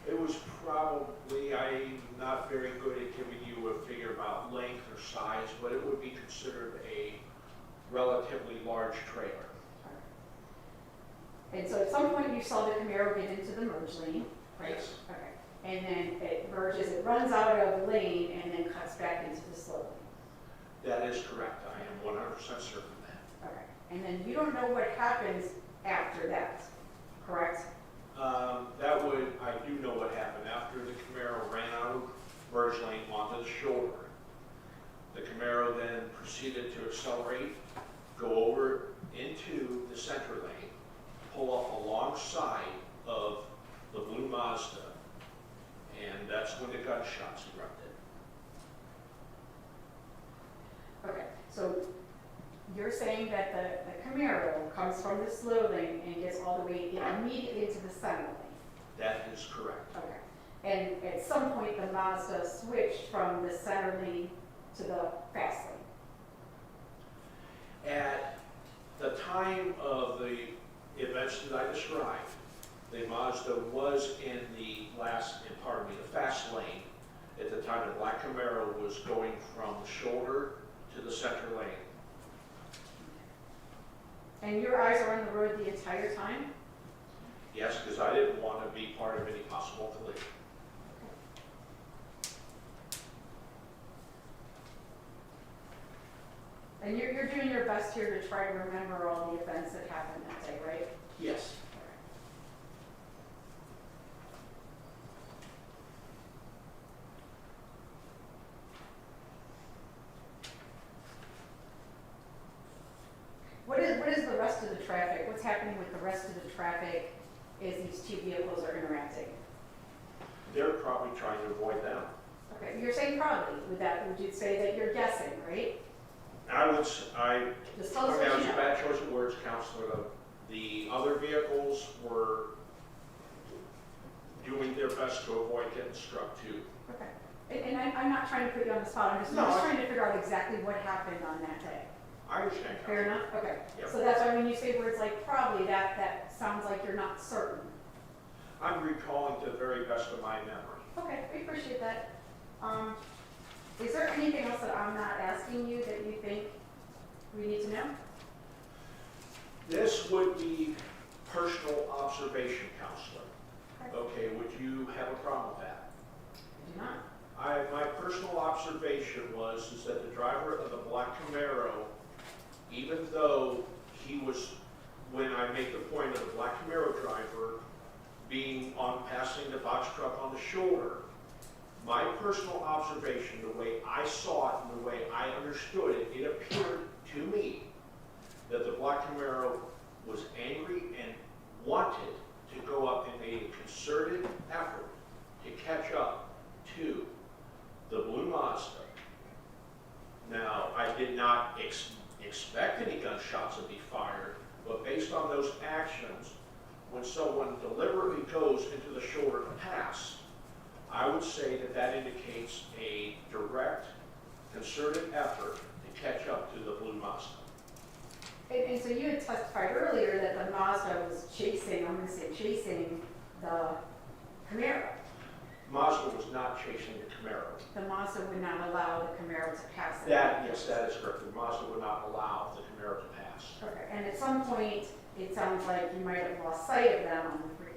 It was probably, I'm not very good at giving you a figure about length or size, but it would be considered a relatively large trailer. And so at some point you saw the Camaro get into the merge lane, right? Yes. Okay. And then it merges, it runs out of the lane and then cuts back into the slow lane. That is correct. I am 100% certain of that. Okay. And then you don't know what happens after that, correct? I do know what happened. After the Camaro ran out of merge lane onto the shoulder, the Camaro then proceeded to accelerate, go over into the center lane, pull up alongside of the blue Mazda, and that's when the gunshots erupted. Okay. So you're saying that the Camaro comes from the slow lane and gets all the way immediately into the center lane? That is correct. Okay. And at some point, the Mazda switched from the center lane to the fast lane? At the time of the events that I described, the Mazda was in the fast lane at the time the black Camaro was going from the shoulder to the center lane. And your eyes are on the road the entire time? Yes, because I didn't want to be part of any possible collision. And you're doing your best here to try to remember all the events that happened that day, right? Yes. What is the rest of the traffic? What's happening with the rest of the traffic as these two vehicles are interacting? They're probably trying to avoid them. Okay, you're saying probably. Would you say that you're guessing, right? Just tell us what that you was a know. bad choice of words, Counselor. The other vehicles were doing their best to avoid getting struck too. Okay. And I'm not trying to put you on the spot. I'm just trying to figure out exactly what happened on that day. I understand. Fair enough? Okay. Yep. So that's why when you say words like probably, that sounds like you're not certain. I'm recalling to the very best of my memory. Okay, we appreciate that. Is there anything else that I'm not asking you that you think we need to know? This would be personal observation, Counselor. Okay, would you have a problem with that? do not. My personal observation is that the driver of the black Camaro, even though he was, when I make the point of the black Camaro driver being on passing the box truck on the shoulder, my personal observation, the way I saw it and the way I understood it, it appeared to me that the black Camaro was angry and wanted to go up and made a concerted effort to catch up to the blue Mazda. Now, I did not expect any gunshots to be fired, but based on those actions, when someone deliberately goes into the shoulder to pass, I would say that that indicates a direct, concerted effort to catch up to the blue Mazda. And so you had testified earlier that the Mazda was chasing, I'm gonna say chasing the Camaro. Mazda was not chasing the Camaro. The Mazda would not allow the Camaro to pass it. Yes, that is correct. The Mazda would not allow the Camaro to pass. Okay, and at some point, it sounds like you might have lost sight of them on the freeway.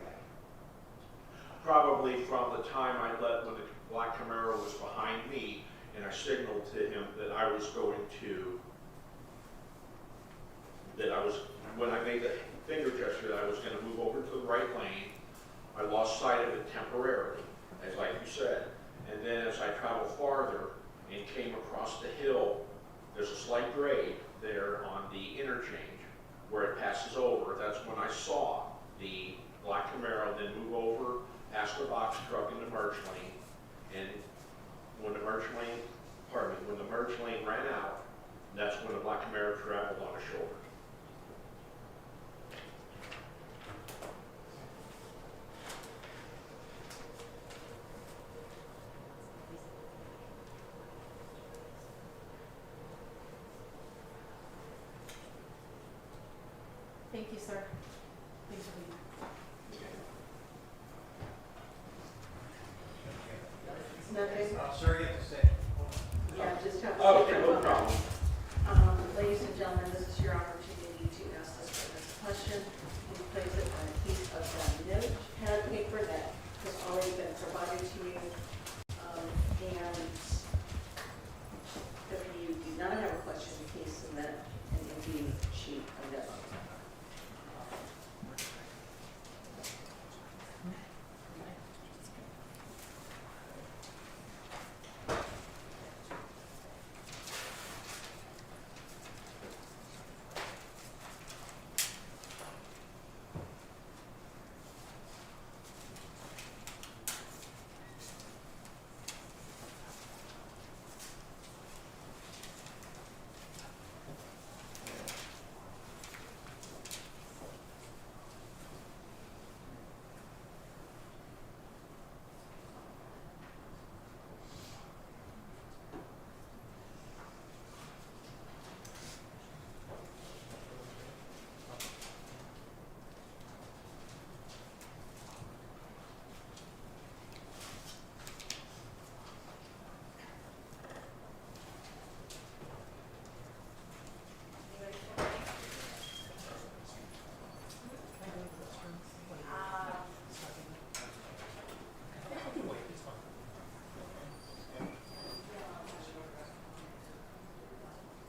Probably from the time when the black Camaro was behind me, and I signaled to him that I was going to, when I made the finger gesture that I was going to move over to the right lane, I lost sight of it temporarily, as like you said. And then as I traveled farther and came across the hill, there's a slight grade there on the interchange where it passes over. That's when I saw the black Camaro then move over, past the box truck in the merge lane, and when the merge lane ran out, that's when the black Camaro traveled on his shoulder. Thank you, sir. Thanks for being here. Nothing? Sir, you have to say. Yeah, just have to. Okay, no problem. Ladies and gentlemen, this is your opportunity to ask this witness a question. You place it on a piece of that notepad paper that has already been provided to you. And if you do not have a question, please submit an empty sheet of this.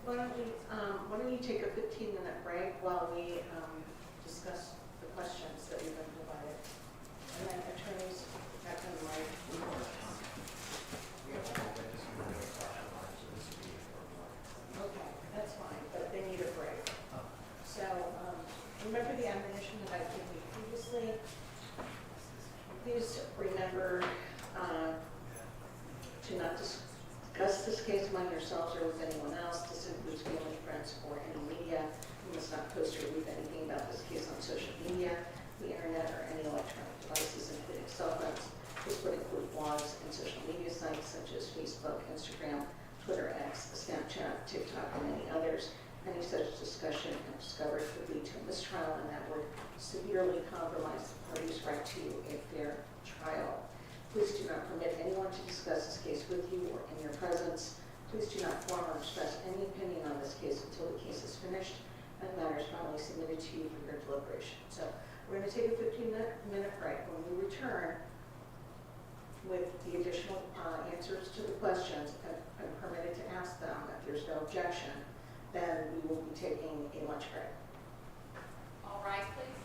Why don't you take a 15-minute break while we discuss the questions that we've been provided? And then attorneys, back on the line. Okay, that's fine, but they need a break. So remember the admonition that I gave you previously? Please remember to not discuss this case among yourselves or with anyone else. This includes family, friends, or any media. You must not post or leave anything about this case on social media, the internet, or any electronic devices, including cell phones. This would include blogs and social media sites such as Facebook, Instagram, Twitter, X, Snapchat, TikTok, and many others. Any such discussion and discovery could lead to a mistrial, and that would severely compromise the party's right to a fair trial. Please do not permit anyone to discuss this case with you or in your presence. Please do not form or express any opinion on this case until the case is finished and matters finally submitted to you for your deliberation. So we're going to take a 15-minute break. When we return, with the additional answers to the questions, I'm permitted to ask them, if there's no objection, then we will be taking a lunch break. All rise, please.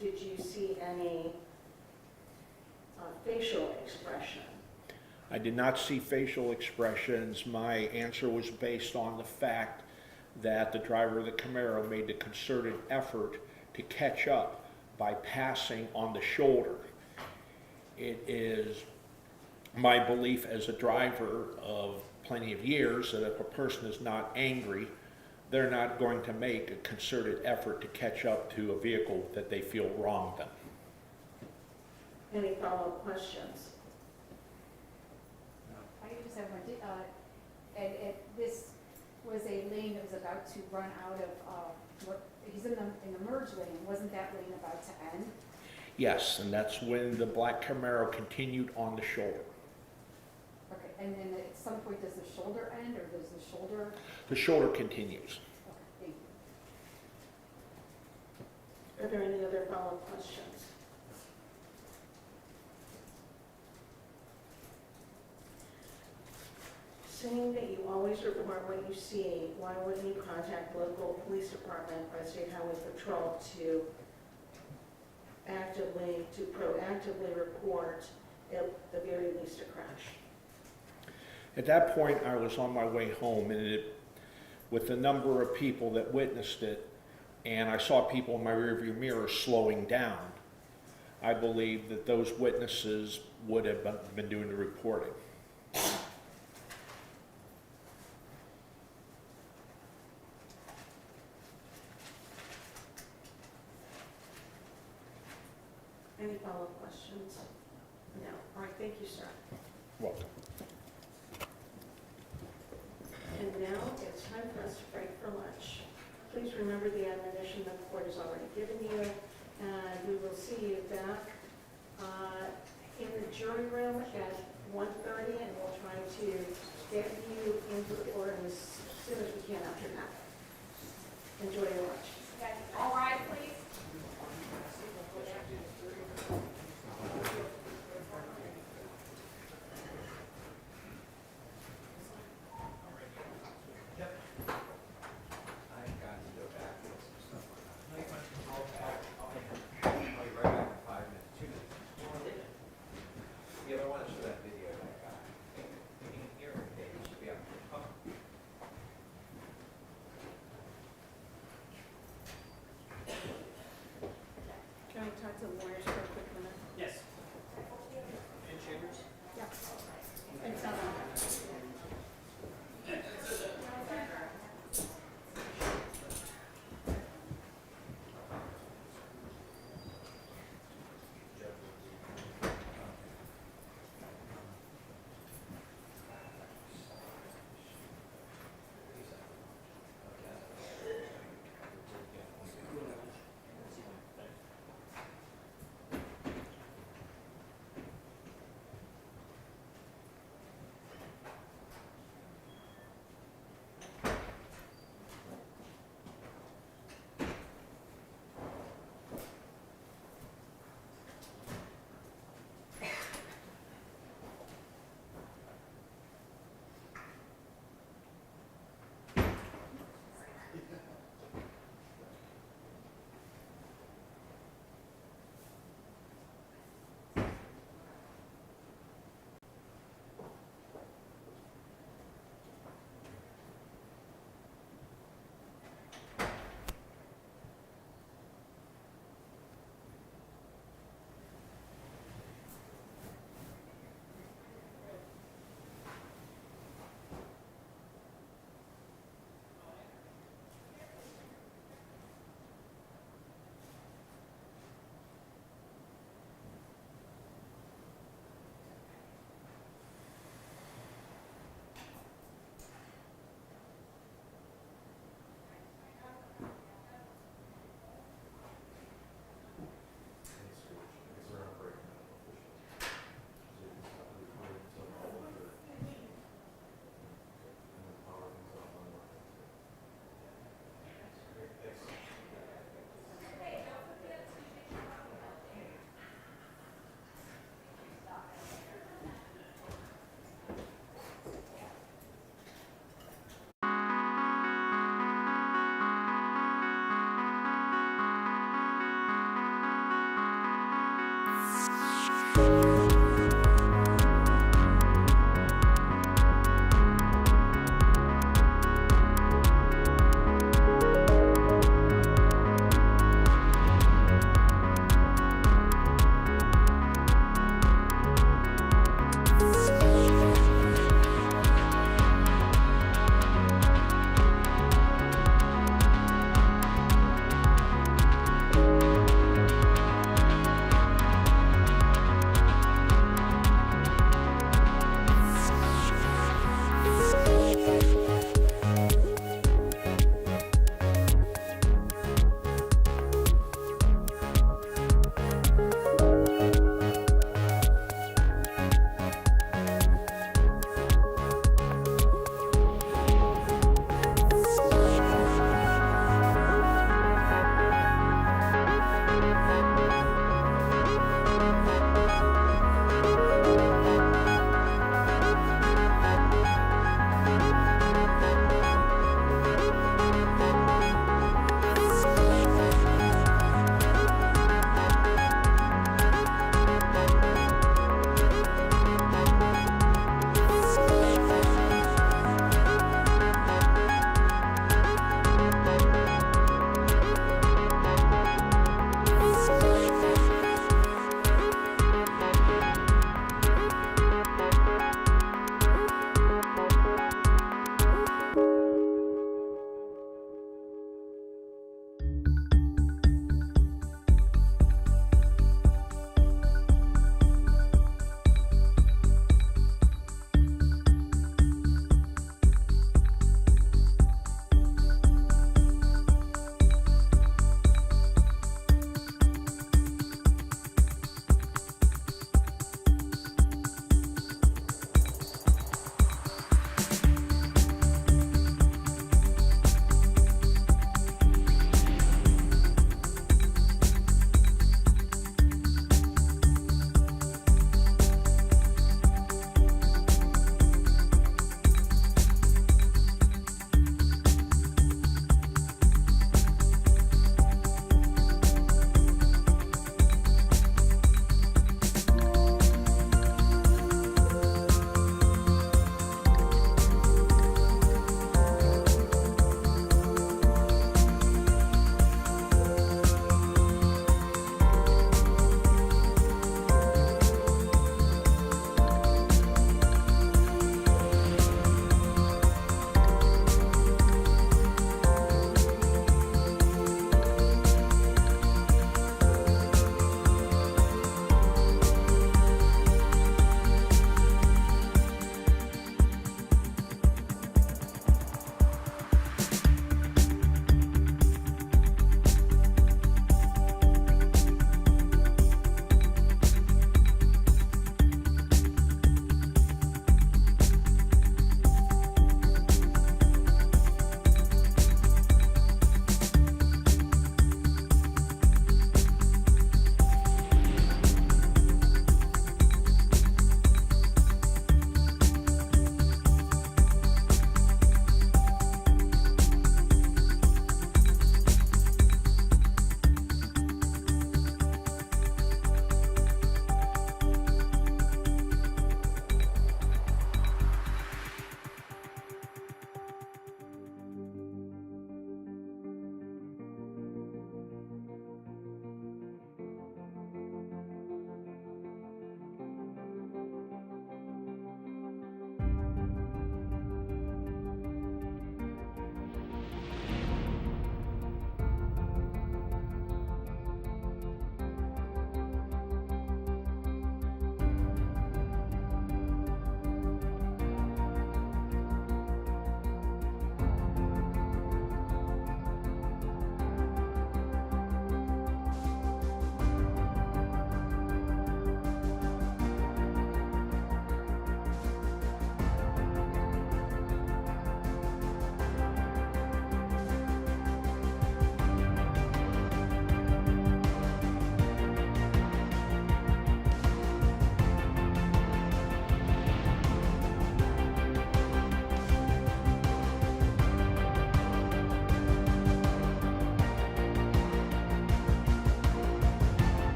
did you see any facial expression? I did not see facial expressions. My answer was based on the fact that the driver of the Camaro made the concerted effort to catch up by passing on the shoulder. It is my belief as a driver of plenty of years that if a person is not angry, they're not going to make a concerted effort to catch up to a vehicle that they feel wronged them. Any follow-up questions? I just have one, this was a lane that was about to run out of, he's in the merge lane, wasn't that lane about to end? Yes, and that's when the black Camaro continued on the shoulder. Okay, and then at some point, does the shoulder end, or does the shoulder? The shoulder continues. Okay, thank you. Are there any other follow-up questions? Saying that you always report what you see, why wouldn't you contact local police department or state highway patrol to proactively report at the very least a crash? At that point, I was on my way home, and with the number of people that witnessed it, and I saw people in my rearview mirror slowing down, I believe that those witnesses would have been doing the reporting. Any follow-up questions? No. All right, thank you, sir. Welcome. And now it's time for us to break for lunch. Please remember the admonition the court has already given you, and we will see you back in the jury room at 1:30, and we'll try to get you into the court as soon as we can after that. Enjoy your lunch. All right, please.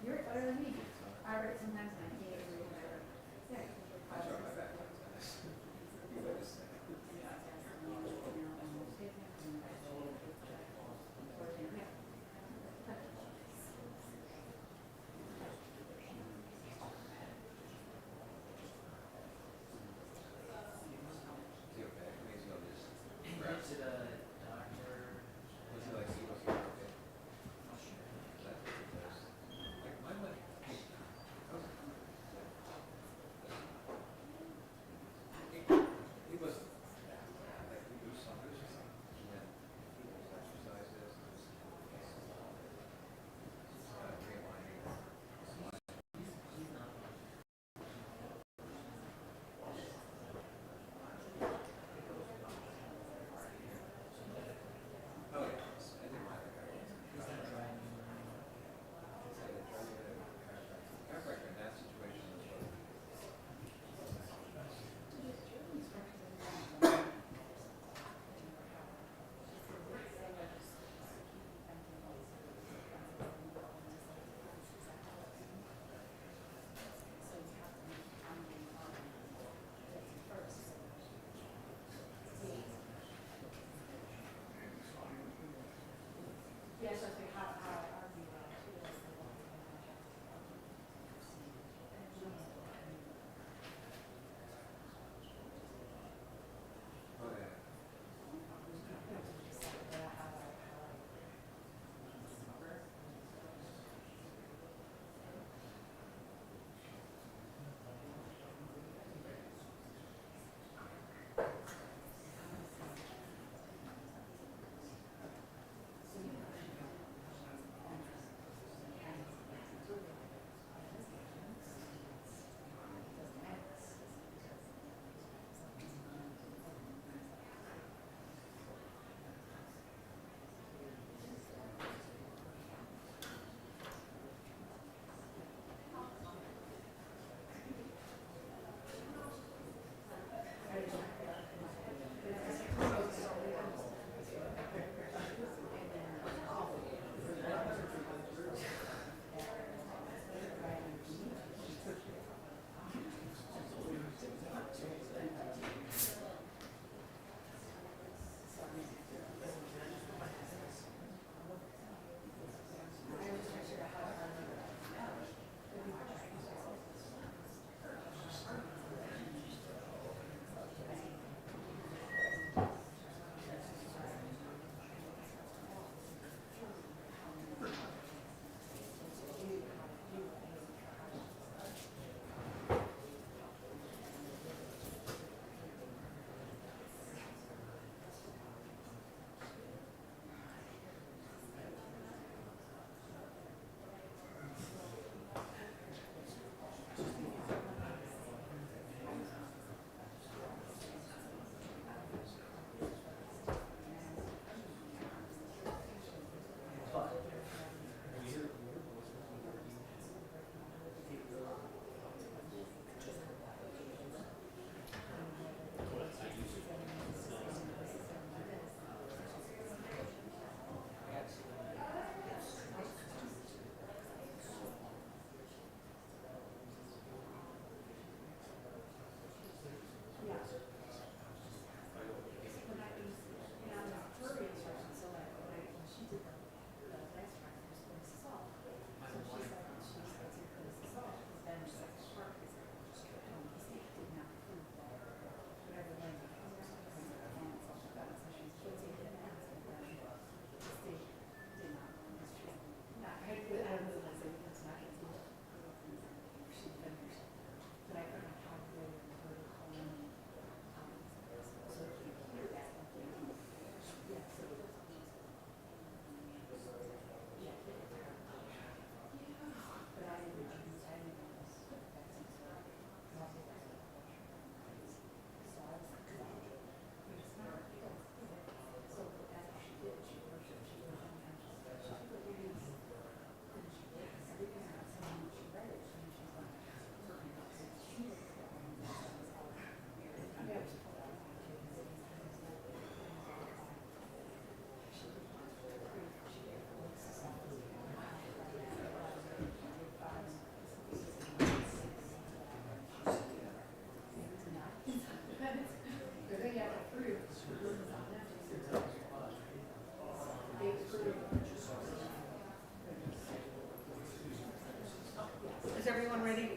You're better than me. I read it sometimes and I can't even read it. Yeah.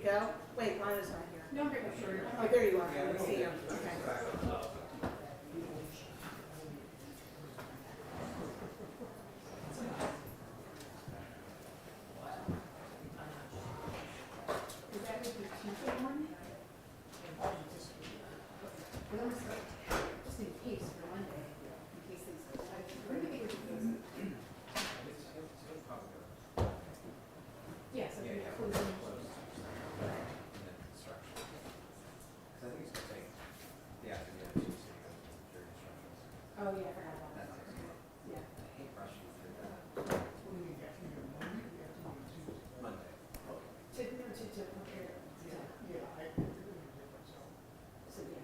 go. Wait, Lana's not here. No, I'm pretty sure. Oh, there you are. I see you. Okay. Is that with your Tuesday morning? Just in case for Monday, in case things. Where do they go? Yes, I think closing. Oh, yeah, I forgot about that. Yeah. To prepare. Yeah, I think there's a difference, so. So, yeah.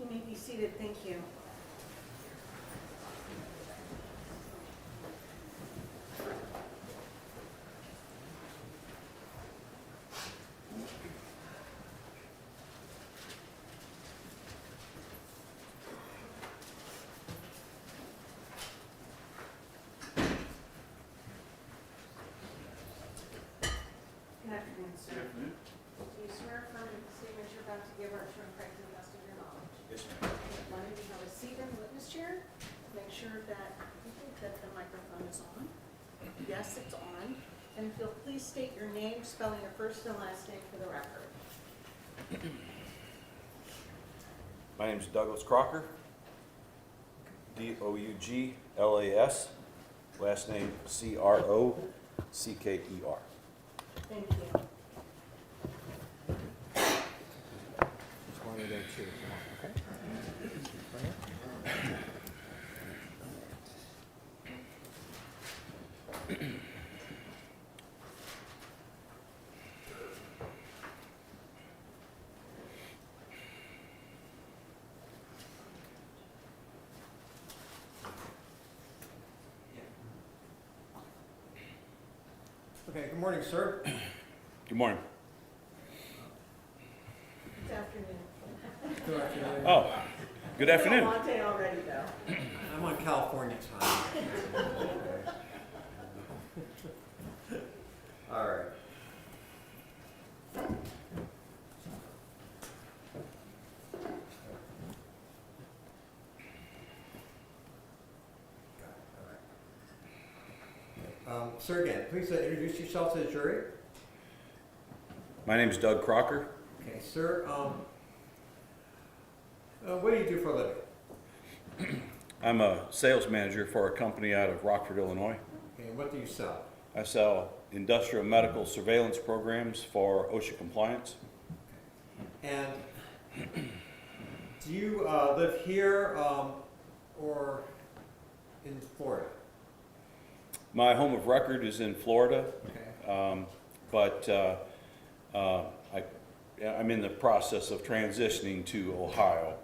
You may be seated. Thank you. Good afternoon, sir. Good afternoon. Do you swear affirm that the statement you're about to give are true and correct to the best of your knowledge? Yes, ma'am. Why don't you have a seat in the witness chair? Make sure that the microphone is on. Yes, it's on. And if you'll please state your name, spelling your first and last name for the record. My name is Douglas Crocker, D-O-U-G-L-A-S, last name C-R-O-C-K-E-R. Thank you. Just wanted to choose one, okay? Okay, good morning, sir. Good morning. Good afternoon. Good afternoon. Oh, good afternoon. It's been a long day already, though. I'm on California time. All right. Sir, again, please introduce yourself to the jury. My name is Doug Crocker. Okay, sir, what do you do for a living? I'm a sales manager for a company out of Rockford, Illinois. Okay, and what do you sell? I sell industrial medical surveillance programs for OSHA compliance. And do you live here or in Florida? My home of record is in Florida, Okay. but I'm in the process of transitioning to Ohio.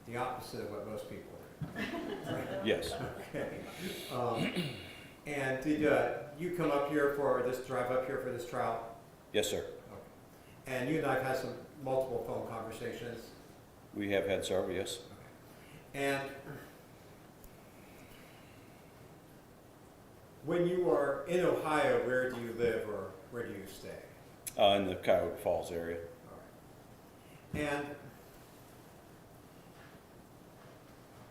The opposite of what most people do. Yes. Okay. And did you come up here for this, drive up here for this trial? Yes, sir. Okay. And you and I have had some multiple phone conversations. We have had several, yes. And when you are in Ohio, where do you live or where do you stay? In the Cuyahoga Falls area. All right. And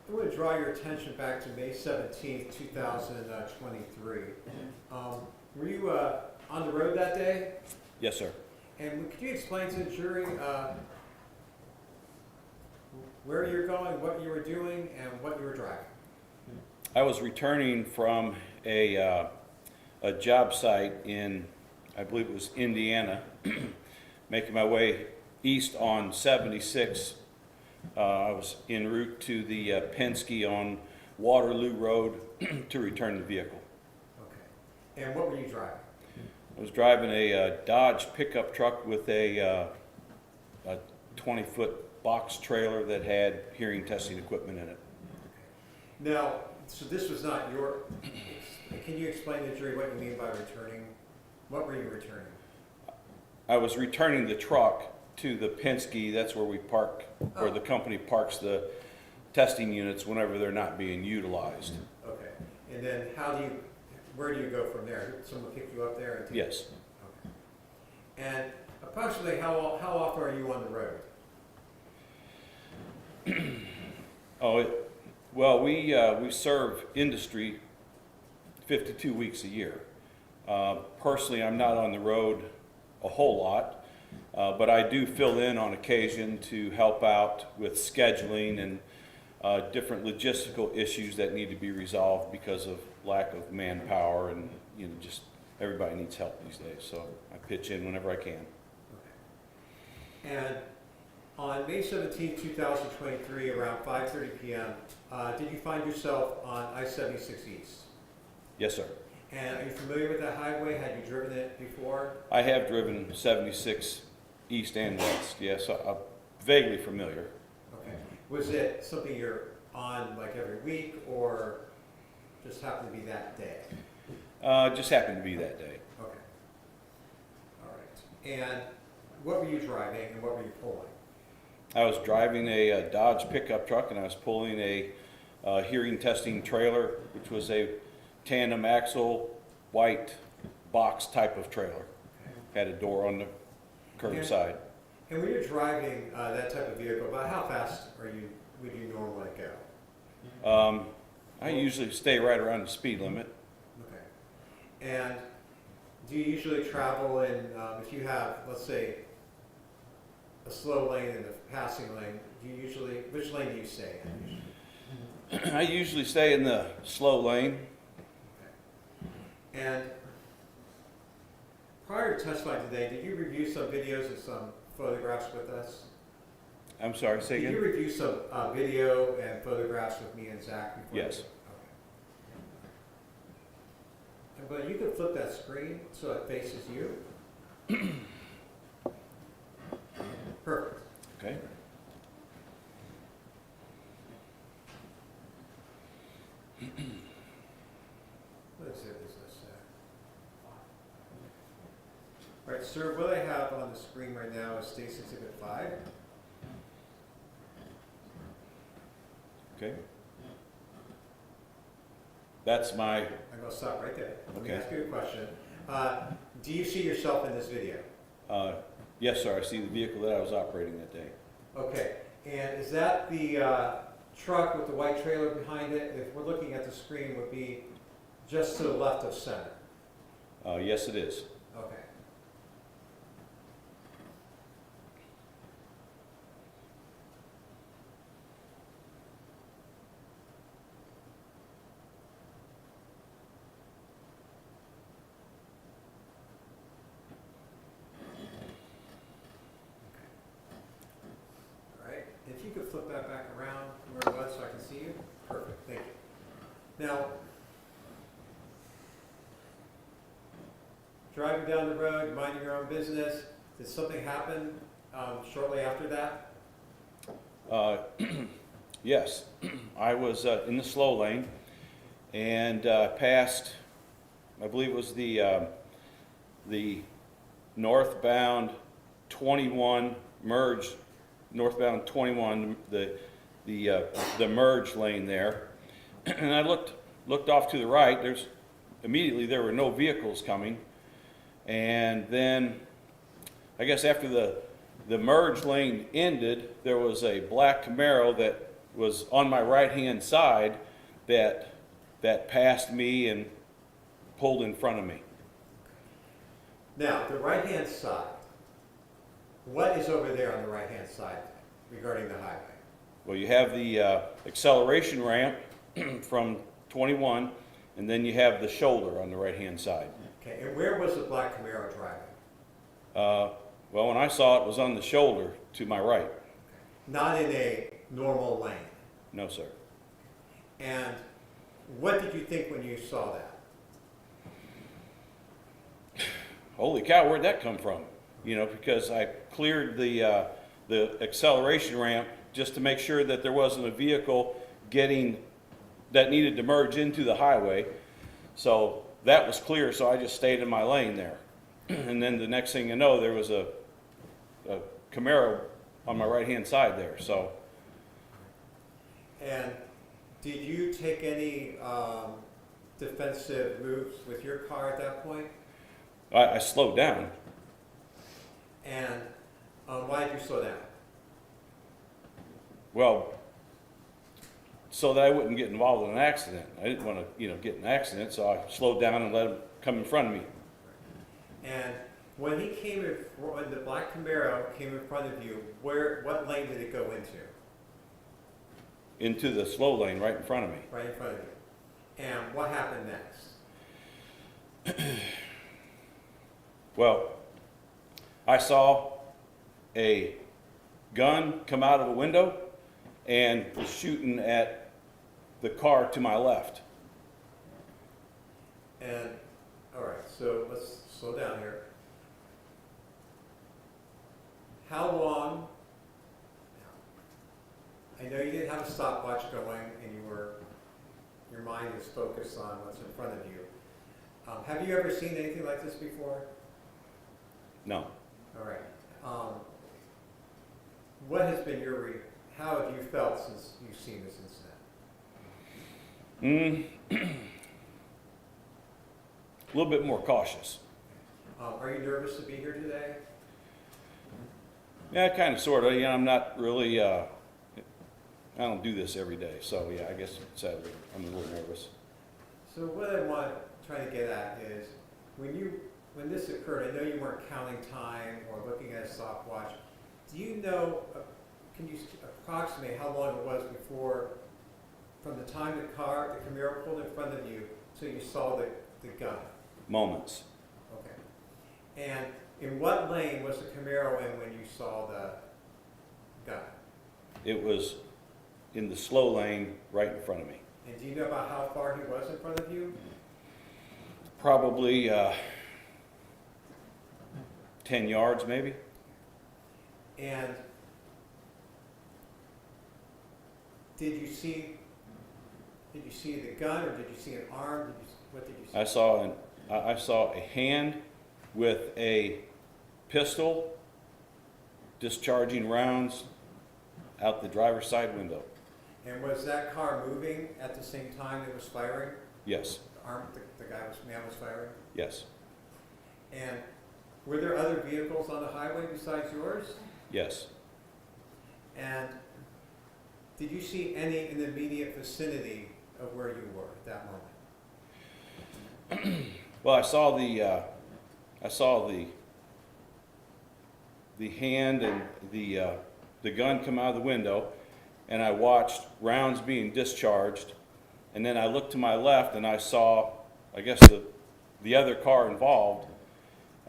I want to draw your attention back to May 17th, 2023. Were you on the road that day? Yes, sir. And could you explain to the jury where you're going, what you were doing, and what you were driving? I was returning from a a job site in, I believe it was Indiana, making my way east on 76. I was en route to the Penske on Waterloo Road to return the vehicle. Okay. And what were you driving? I was driving a Dodge pickup truck with a 20-foot box trailer that had hearing testing equipment in it. Now, so this was not your, can you explain to the jury what you mean by returning? What were you returning? I was returning the truck to the Penske. That's where we park, or the company parks the testing units whenever they're not being utilized. Okay. And then where do you go from there? Someone pick you up there? And Yes. Okay. And approximately how often are you on the road? Well, we serve industry 52 weeks a year. Personally, I'm not on the road a whole lot, but I do fill in on occasion to help out with scheduling and different logistical issues that need to be resolved because of lack of manpower, and just everybody needs help these days. So I pitch in whenever I can. Okay. And on May 17, 2023, around 5:30 p.m., did you find yourself on I-76 East? Yes, sir. And are you familiar with that highway? Had you driven it before? I have driven 76 east and west. Yes, I'm vaguely familiar. Okay. Was it something you're on like every week, or just happened to be that day? Just happened to be that day. Okay. All right. And what were you driving and what were you pulling? I was driving a Dodge pickup truck, and I was pulling a hearing testing trailer, which was a tandem axle white box type of trailer. Okay. Had a door on the curb side. And when you're driving that type of vehicle, about how fast would you normally go? I usually stay right around the speed limit. Okay. And do you usually travel in, if you have, let's say, a slow lane and a passing lane, which lane do you stay in? I usually stay in the slow lane. Okay. And prior to testifying today, did you review some videos and some photographs with us? I'm sorry, say again? Did you review some video and photographs with me and Zach before? Yes. Okay. But you can flip that screen so it faces you. Perfect. Okay. What is it? All right, sir, what I have on the screen right now is State's Exhibit 5. Okay. That's my... I'm going to stop right there. Let me Okay. ask you a question. Do you see yourself in this video? Yes, sir. I see the vehicle that I was operating that day. Okay. And is that the truck with the white trailer behind it? If we're looking at the screen, would be just to the left of center. Yes, it is. Okay. If you could flip that back around where it was so I can see you. Perfect, thank you. Now, driving down the road, minding your own business, did something happen shortly after that? Yes. I was in the slow lane and passed, I believe it was the northbound 21 merge, northbound 21, the merge lane there, and I looked off to the right. Immediately there were no vehicles coming, and then I guess after the merge lane ended, there was a black Camaro that was on my right hand side that passed me and pulled in front of me. Now, the right-hand side, what is over there on the right-hand side regarding the highway? Well, you have the acceleration ramp from 21, and then you have the shoulder on the right-hand side. Okay, and where was the black Camaro driving? Well, when I saw it, it was on the shoulder to my right. Not in a normal lane. No, sir. And what did you think when you saw that? Holy cow, where'd that come from? You know, because I cleared the acceleration ramp just to make sure that there wasn't a vehicle that needed to merge into the highway. So that was clear, so I just stayed in my lane there. And then the next thing you know, there was a Camaro on my right-hand side there, so. And did you take any defensive moves with your car at that point? I slowed down. And why did you slow down? Well, so that I wouldn't get involved in an accident. I didn't want to, get in an accident, so I slowed down and let him come in front of me. And when when the black Camaro came in front of you, what lane did it go into? Into the slow lane right in front of me. Right in front of you. And what happened next? Well, I saw a gun come out of a window and was shooting at the car to my left. And, all right, so let's slow down here. How long, I know you didn't have a stopwatch going and your mind is focused on what's in front of you. Have you ever seen anything like this before? No. All right. What has been how have you felt since you've seen this incident? A little bit more cautious. Are you nervous to be here today? Yeah, kind of, sort of. I'm not really, I don't do this every day. So, yeah, I guess sadly, I'm a little nervous. So what I want to try to get at is, when this occurred, I know you weren't counting time or looking at a stopwatch. Do you know, can you approximate how long it was from the time the Camaro pulled in front of you, so you saw the gun? Moments. Okay. And in what lane was the Camaro in when you saw the gun? It was in the slow lane right in front of me. And do you know about how far he was in front of you? Probably 10 yards, maybe. And did you see the gun, or did you see an arm? What did you see? I saw a hand with a pistol discharging rounds out the driver's side window. And was that car moving at the same time it was firing? Yes. The man was firing? Yes. And were there other vehicles on the highway besides yours? Yes. And did you see any in the immediate vicinity of where you were at that moment? Well, I saw the hand and the gun come out of the window, and I watched rounds being discharged, and then I looked to my left and I saw, I guess, the other car involved,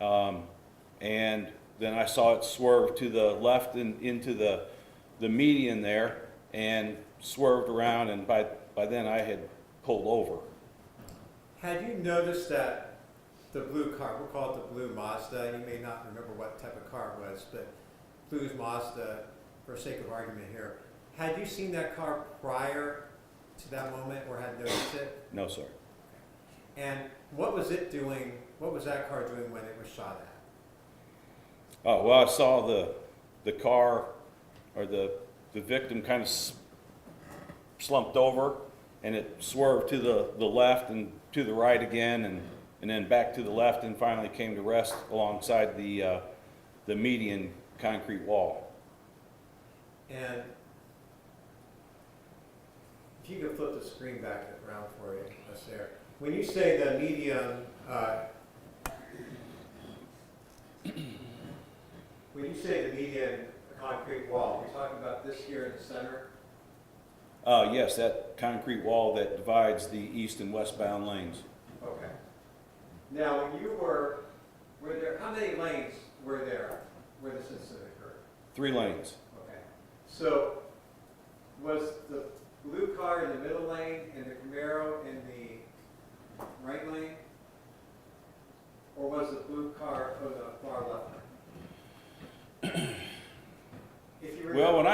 and then I saw it swerve to the left and into the median there, and swerved around, and by then I had pulled over. Had you noticed that the blue car, we'll call it the blue Mazda, you may not remember what type of car it was, but blue's Mazda, for sake of argument here, had you seen that car prior to that moment or had noticed it? No, sir. And what was it doing, what was that car doing when it was shot at? Oh, well, I saw the car, or the victim kind of slumped over, and it swerved to the left and to the right again, and then back to the left, and finally came to rest alongside the median concrete wall. And if you could flip the screen back around for you, us there. When you say the median, when you say the median concrete wall, you're talking about this here in the center? Yes, that concrete wall that divides the east and westbound lanes. Okay. Now, when you were there, how many lanes were there where this incident occurred? 3 lanes. Okay. So, was the blue car in the middle lane and the Camaro in the right lane? Or was the blue car on the far left lane? If you Well, when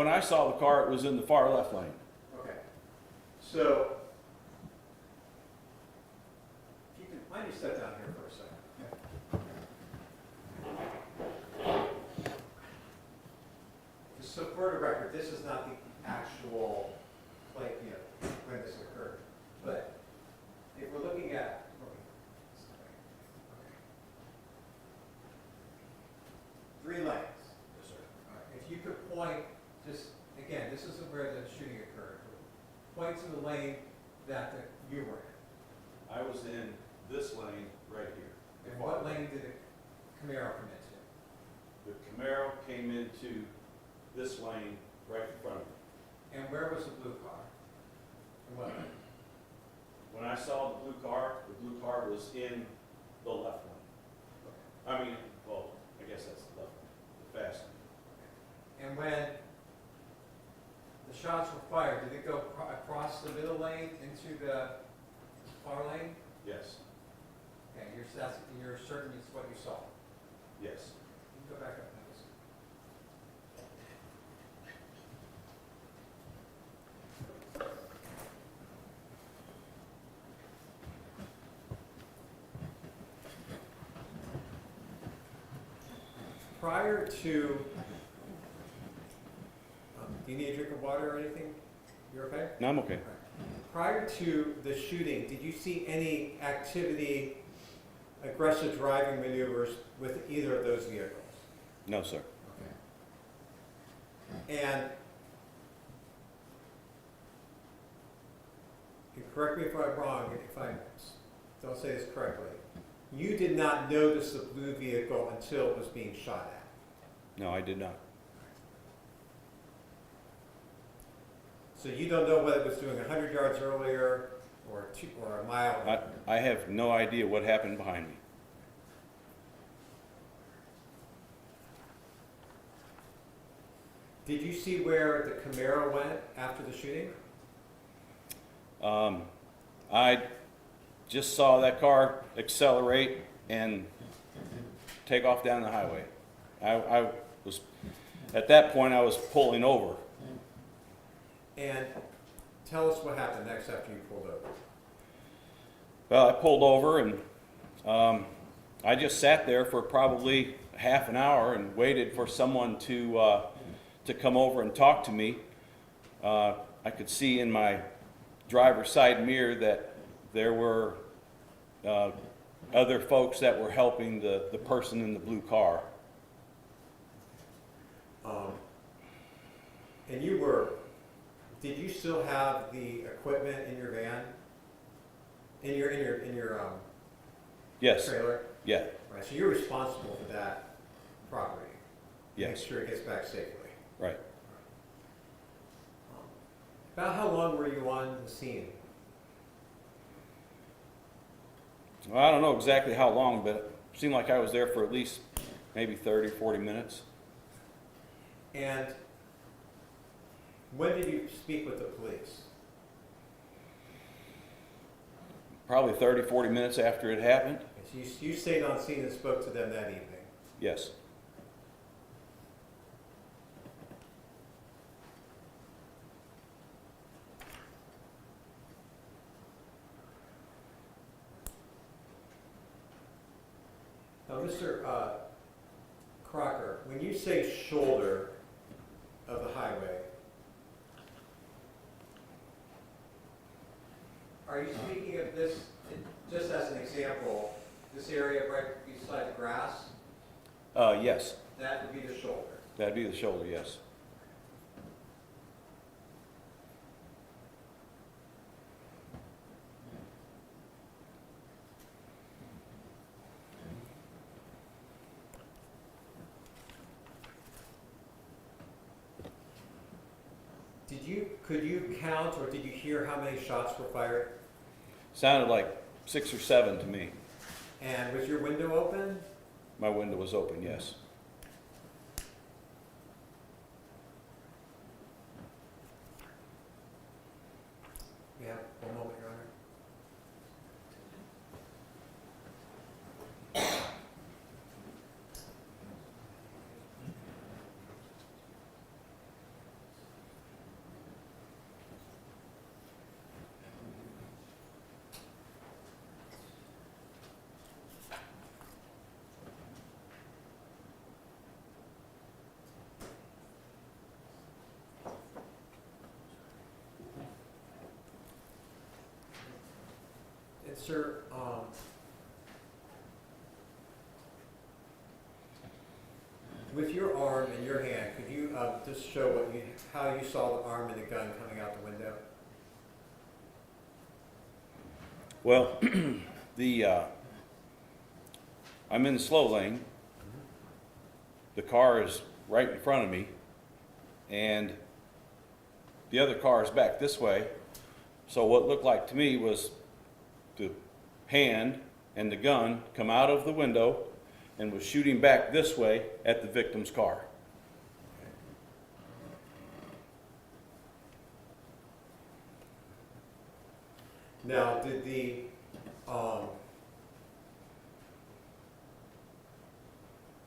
I saw the car, it was in the far left lane. Okay. So, if you can, why don't you step down here for a second? Okay. So for the record, this is not the actual, like, when this occurred. But if we're looking at, okay. 3 lanes. Yes, sir. All right. If you could point, just, again, this isn't where the shooting occurred. Point to the lane that you were in. I was in this lane right here. And what lane did the Camaro come into? The Camaro came into this lane right in front of me. And where was the blue car? And what lane? When I saw the blue car was in the left lane. I mean, well, I guess that's the left lane, the fast lane. And when the shots were fired, did it go across the middle lane into the far lane? Yes, Okay, you're certain it's what you saw? yes. You can go back up, please. Prior to, do you need a drink of water or anything? You're okay? No, I'm okay. Prior to the shooting, did you see any activity, aggressive driving maneuvers with either of those vehicles? No, sir. Okay. And you correct me if I'm wrong, if I don't say this correctly, you did not notice the blue vehicle until it was being shot at? No, I did not. So you don't know whether it was doing 100 yards earlier or a mile? I have no idea what happened behind me. Did you see where the Camaro went after the shooting? I just saw that car accelerate and take off down the highway. I was, at that point, I was pulling over. And tell us what happened next after you pulled over. Well, I pulled over and I just sat there for probably half an hour and waited for someone to come over and talk to me. I could see in my driver's side mirror that there were other folks that were helping the person in the blue car. And did you still have the equipment in your van? In your Yes. trailer? Yeah. Right, so you're responsible for that property? Yes. Make sure it gets back safely? Right. About how long were you on the scene? Well, I don't know exactly how long, but it seemed like I was there for at least maybe 30, 40 minutes. And when did you speak with the police? Probably 30, 40 minutes after it happened. So you stayed on scene and spoke to them that evening? Yes. Now, Mr. Crocker, when you say shoulder of the highway, are you speaking of this, just as an example, this area right beside the grass? Yes. That would be the shoulder. That'd be the shoulder, yes. Did could you count or did you hear how many shots were fired? Sounded like 6 or 7 to me. And was your window open? My window was open, yes. Yeah, one moment, Your Honor. And sir, with your arm in your hand, could you just show how you saw the arm and the gun coming out the window? Well, I'm in the slow lane. The car is right in front of me, and the other car is back this way. So what looked like to me was the hand and the gun come out of the window and was shooting back this way at the victim's car. Now, did the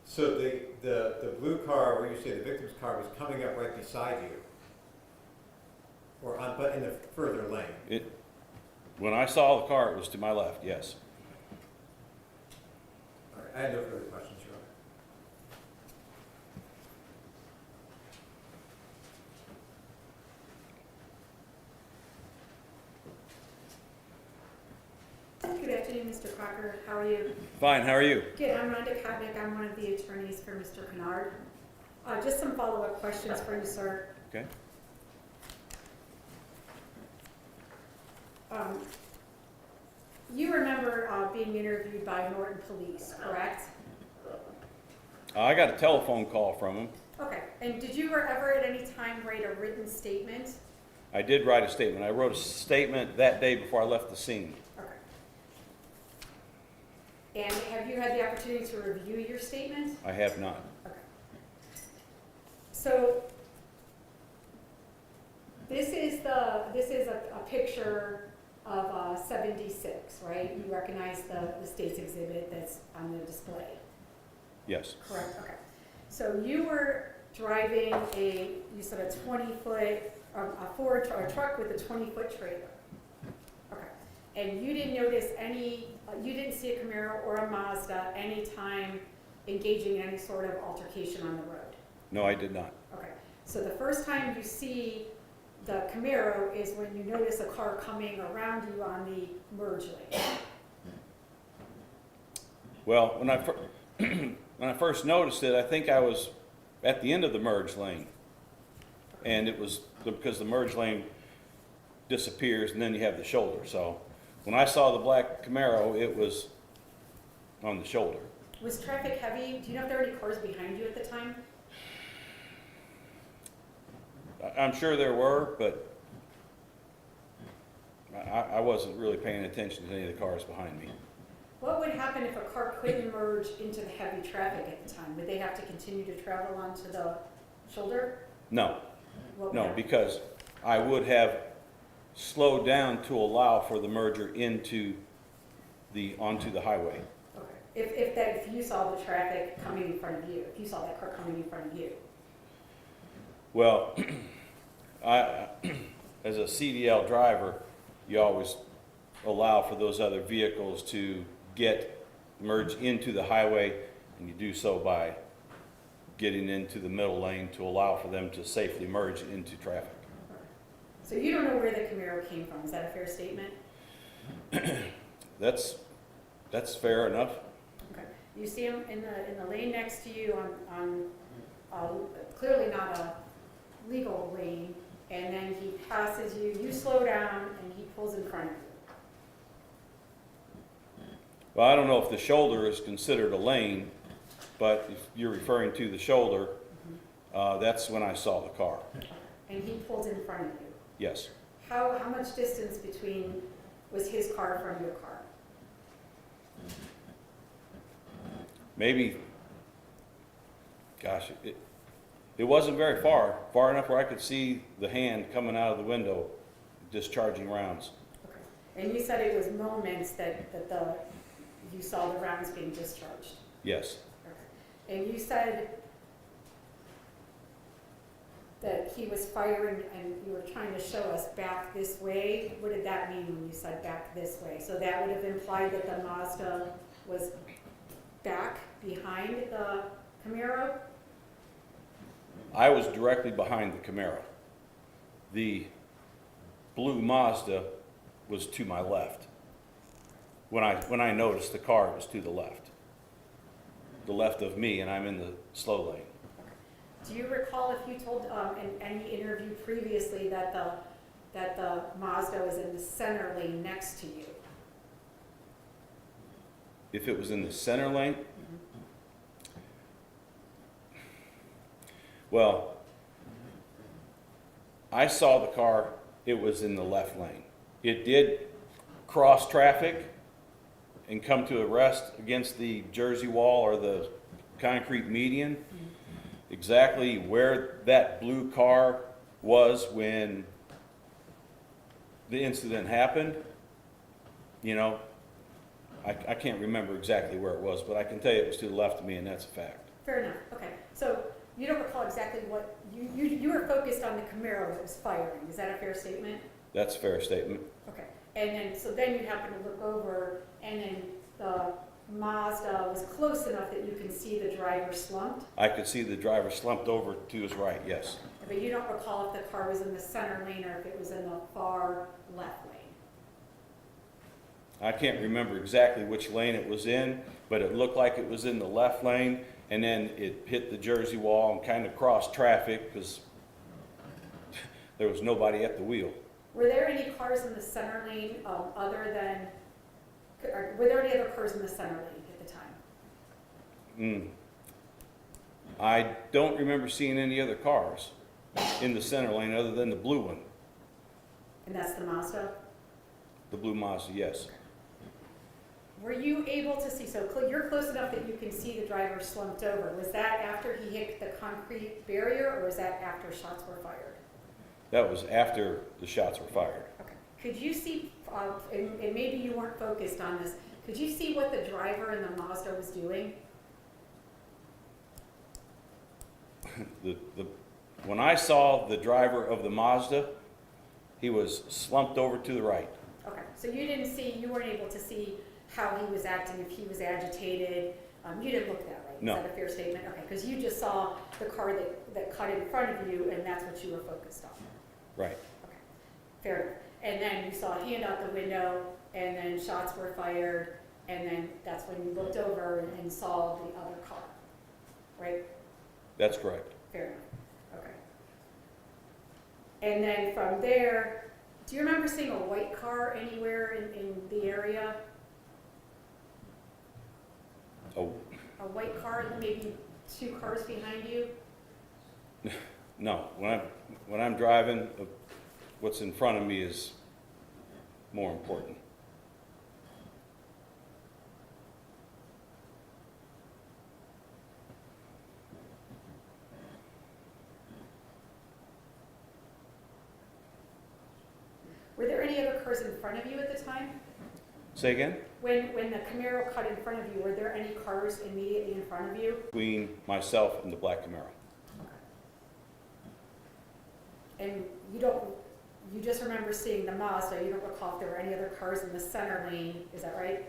so the blue car, where you say the victim's car, was coming up right beside you, or on, but in the further lane? When I saw the car, it was to my left, yes. All right, I have no further questions, Your Honor. Good afternoon, Mr. Crocker. How are you? Fine, how are you? Good. I'm Rhonda Kotnick. I'm one of the attorneys for Mr. Kinard. Just some follow-up questions for you, sir. Okay. You remember being interviewed by Norton Police, correct? I got a telephone call from him. Okay. And did you ever at any time write a written statement? I did write a statement. I wrote a statement that day before I left the scene. Okay. And have you had the opportunity to review your statement? I have not. Okay. So this is a picture of 76, right? You recognize the state's exhibit that's on the display. Yes. Correct. Okay. So you were driving you said a 20-foot a truck with a 20-foot trailer. Okay. And you didn't notice you didn't see a Camaro or a Mazda anytime engaging in any sort of altercation on the road? No, I did not. Okay. So the first time you see the Camaro is when you notice a car coming around you on the merge lane. Well, when I first noticed it, I think I was at the end of the merge lane. And it was because the merge lane disappears and then you have the shoulder. So when I saw the black Camaro, it was on the shoulder. Was traffic heavy? Do you know if there were any cars behind you at the time? I'm sure there were, but I wasn't really paying attention to any of the cars behind me. What would happen if a car couldn't merge into the heavy traffic at the time? Would they have to continue to travel onto the shoulder? No, What would no, happen? because I would have slowed down to allow for the merger onto the highway. Okay. If you saw the traffic coming in front of you, if you saw that car coming in front of you. Well, as a CDL driver, you always allow for those other vehicles to merge into the highway, and you do so by getting into the middle lane to allow for them to safely merge into traffic. So you don't know where the Camaro came from, is that a fair statement? That's fair enough. Okay. You see him in the lane next to you on clearly not a legal lane, and then he passes you, you slow down, and he pulls in front of you. Well, I don't know if the shoulder is considered a lane, but if you're referring to the shoulder, that's when I saw the car. and he pulled in front of you. Yes. How much distance between was his car from your car? Maybe, gosh, it wasn't very far enough where I could see the hand coming out of the window discharging rounds. Okay. And you said it was moments that you saw the rounds being discharged? Yes. Okay. And you said that he was firing and you were trying to show us back this way. What did that mean when you said back this way? So that would have implied that the Mazda was back behind the Camaro? I was directly behind the Camaro. The blue Mazda was to my left. When I noticed the car was to the left of me, and I'm in the slow lane. Do you recall if you told in any interview previously that the Mazda was in the center lane next to you? If it was in the center lane, well, I saw the car, it was in the left lane. It did cross traffic and come to a rest against the Jersey wall or the concrete median. Exactly where that blue car was when the incident happened, you know, I can't remember exactly where it was, but I can tell you it was to the left of me, and that's a fact. Fair enough. Okay. So you don't recall exactly what you were focused on the Camaro that was firing. Is that a fair statement? That's a fair statement. Okay. And then you happen to look over, and then the Mazda was close enough that you can see the driver slumped. I could see the driver slumped over to his right, yes. But you don't recall if the car was in the center lane or if it was in the far left lane. I can't remember exactly which lane it was in, but it looked like it was in the left lane, and then it hit the Jersey wall and kind of crossed traffic because there was nobody at the wheel. Were there any cars in the center lane other than, were there any other cars in the center lane at the time? I don't remember seeing any other cars in the center lane other than the blue one. And that's the Mazda? The blue Mazda, yes. Were you able to see, so you're close enough that you can see the driver slumped over. Was that after he hit the concrete barrier, or was that after shots were fired? That was after the shots were fired. Okay. Could you see, and maybe you weren't focused on this, could you see what the driver in the Mazda was doing? When I saw the driver of the Mazda, he was slumped over to the right. Okay, so you weren't able to see how he was acting, if he was agitated. You didn't look that way. No. Is that a fair statement? Okay, because you just saw the car that cut in front of you, and that's what you were focused on. Right. Okay, fair enough. And then you saw a hand out the window, and then shots were fired, and then that's when you looked over and saw the other car, right? That's correct. Fair enough. Okay. And then from there, do you remember seeing a white car anywhere in the area? Oh, A white car, maybe two cars behind you? no. When I'm driving, what's in front of me is more important. Were there any other cars in front of you at the time? Say again? When the Camaro cut in front of you, were there any cars immediately in front of you? Between myself and the black Camaro. And you just remember seeing the Mazda, you don't recall if there were any other cars in the center lane, is that right?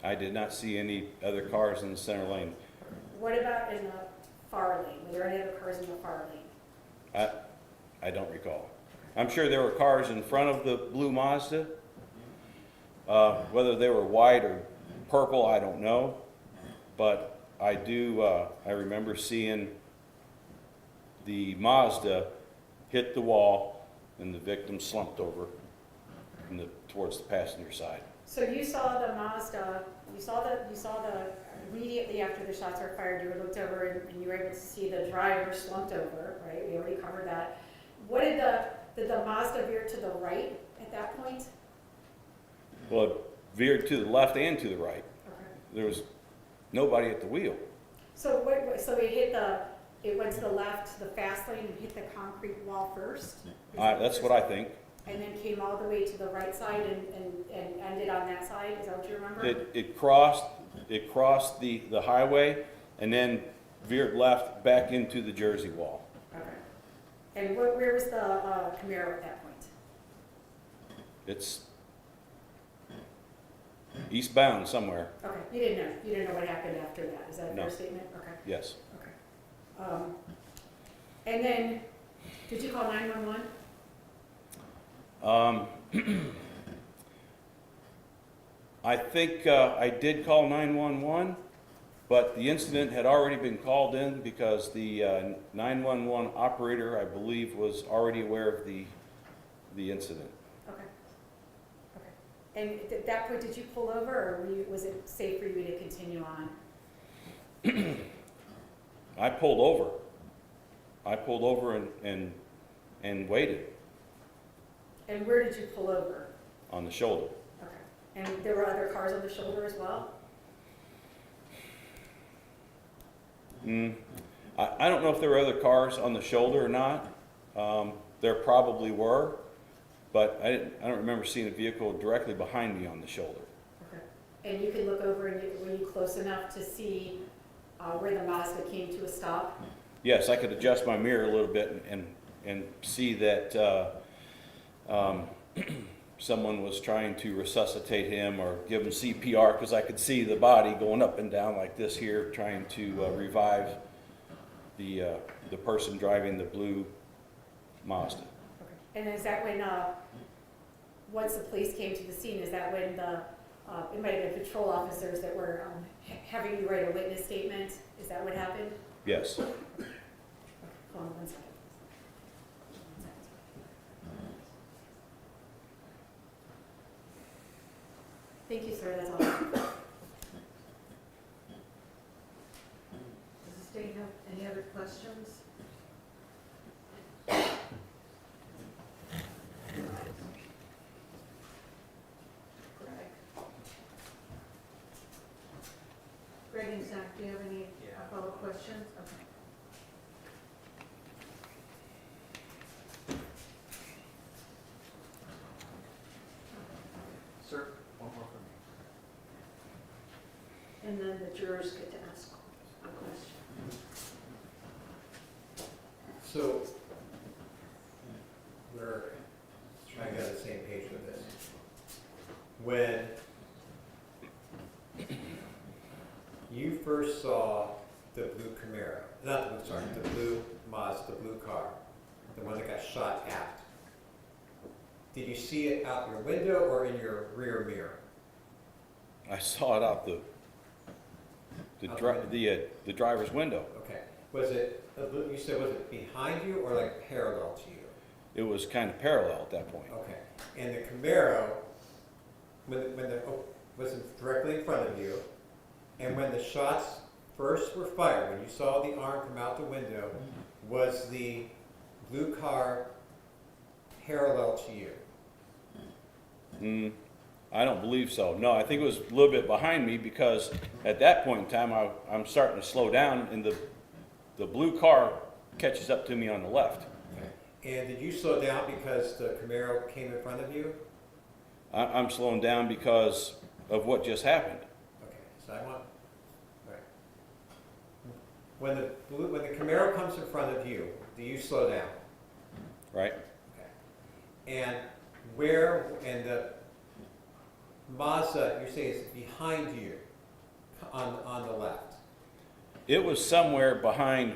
I did not see any other cars in the center lane. What about in the far lane? Were there any other cars in the far lane? I don't recall. I'm sure there were cars in front of the blue Mazda. Whether they were white or purple, I don't know. But I remember seeing the Mazda hit the wall and the victim slumped over towards the passenger side. So you saw the Mazda, you saw the immediately after the shots were fired, you looked over and you were able to see the driver slumped over, right? We already covered that. What did the Mazda veer to the right at that point? Well, it veered to the left and to the right. Okay. There was nobody at the wheel. So so it went to the left, to the fast lane, and hit the concrete wall first? That's what I think. And then came all the way to the right side and ended on that side? Is that what you remember? It crossed the highway and then veered left back into the Jersey wall. Okay. And where was the Camaro at that point? It's eastbound somewhere. Okay, you didn't know what happened after that, is that a No. fair statement? Okay, Yes. okay. And then, did you call 911? I think I did call 911, but the incident had already been called in because the 911 operator, I believe, was already aware of the incident. Okay. Okay. And at that point, did you pull over, or was it safe for you to continue on? I pulled over. I pulled over and waited And where did you pull over? on the shoulder. Okay. And there were other cars on the shoulder as well? I don't know if there were other cars on the shoulder or not. There probably were, but I don't remember seeing a vehicle directly behind me on the shoulder. Okay. And you can look over, and were you close enough to see where the Mazda came to a stop? Yes, I could adjust my mirror a little bit and see that someone was trying to resuscitate him or give him CPR, because I could see the body going up and down like this here, trying to revive the person driving the blue Mazda. Okay. And is that when, once the police came to the scene, is that when it might have been patrol officers that were having you write a witness statement? Is that what happened? Yes. Okay. Hold on one second. Thank you, sir, that's all. Does Does the state have any other questions? Greg and Zach, do you have any follow-up questions? Okay. Sir, one more for me. And then the jurors get to ask a question. So, we're trying to get on the same page with this. When you first saw the blue Camaro, the blue Mazda, the blue car, the one that got shot at, did you see it out your window or in your rear mirror? I saw it out the driver's window. Okay. Was it, you said, was it behind you or like parallel to you? It was kind of parallel at that point. Okay. And the Camaro, was it directly in front of you, and when the shots first were fired, when you saw the arm come out the window, was the blue car parallel to you? I don't believe so. No, I think it was a little bit behind me, because at that point in time, I'm starting to slow down, and the blue car catches up to me on the left. Okay. And did you slow down because the Camaro came in front of you? I'm slowing down because of what just happened. Okay, so I want, right. When the Camaro comes in front of you, do you slow down? Right? Okay. And the Mazda, you say, is behind you on the left? It was somewhere behind,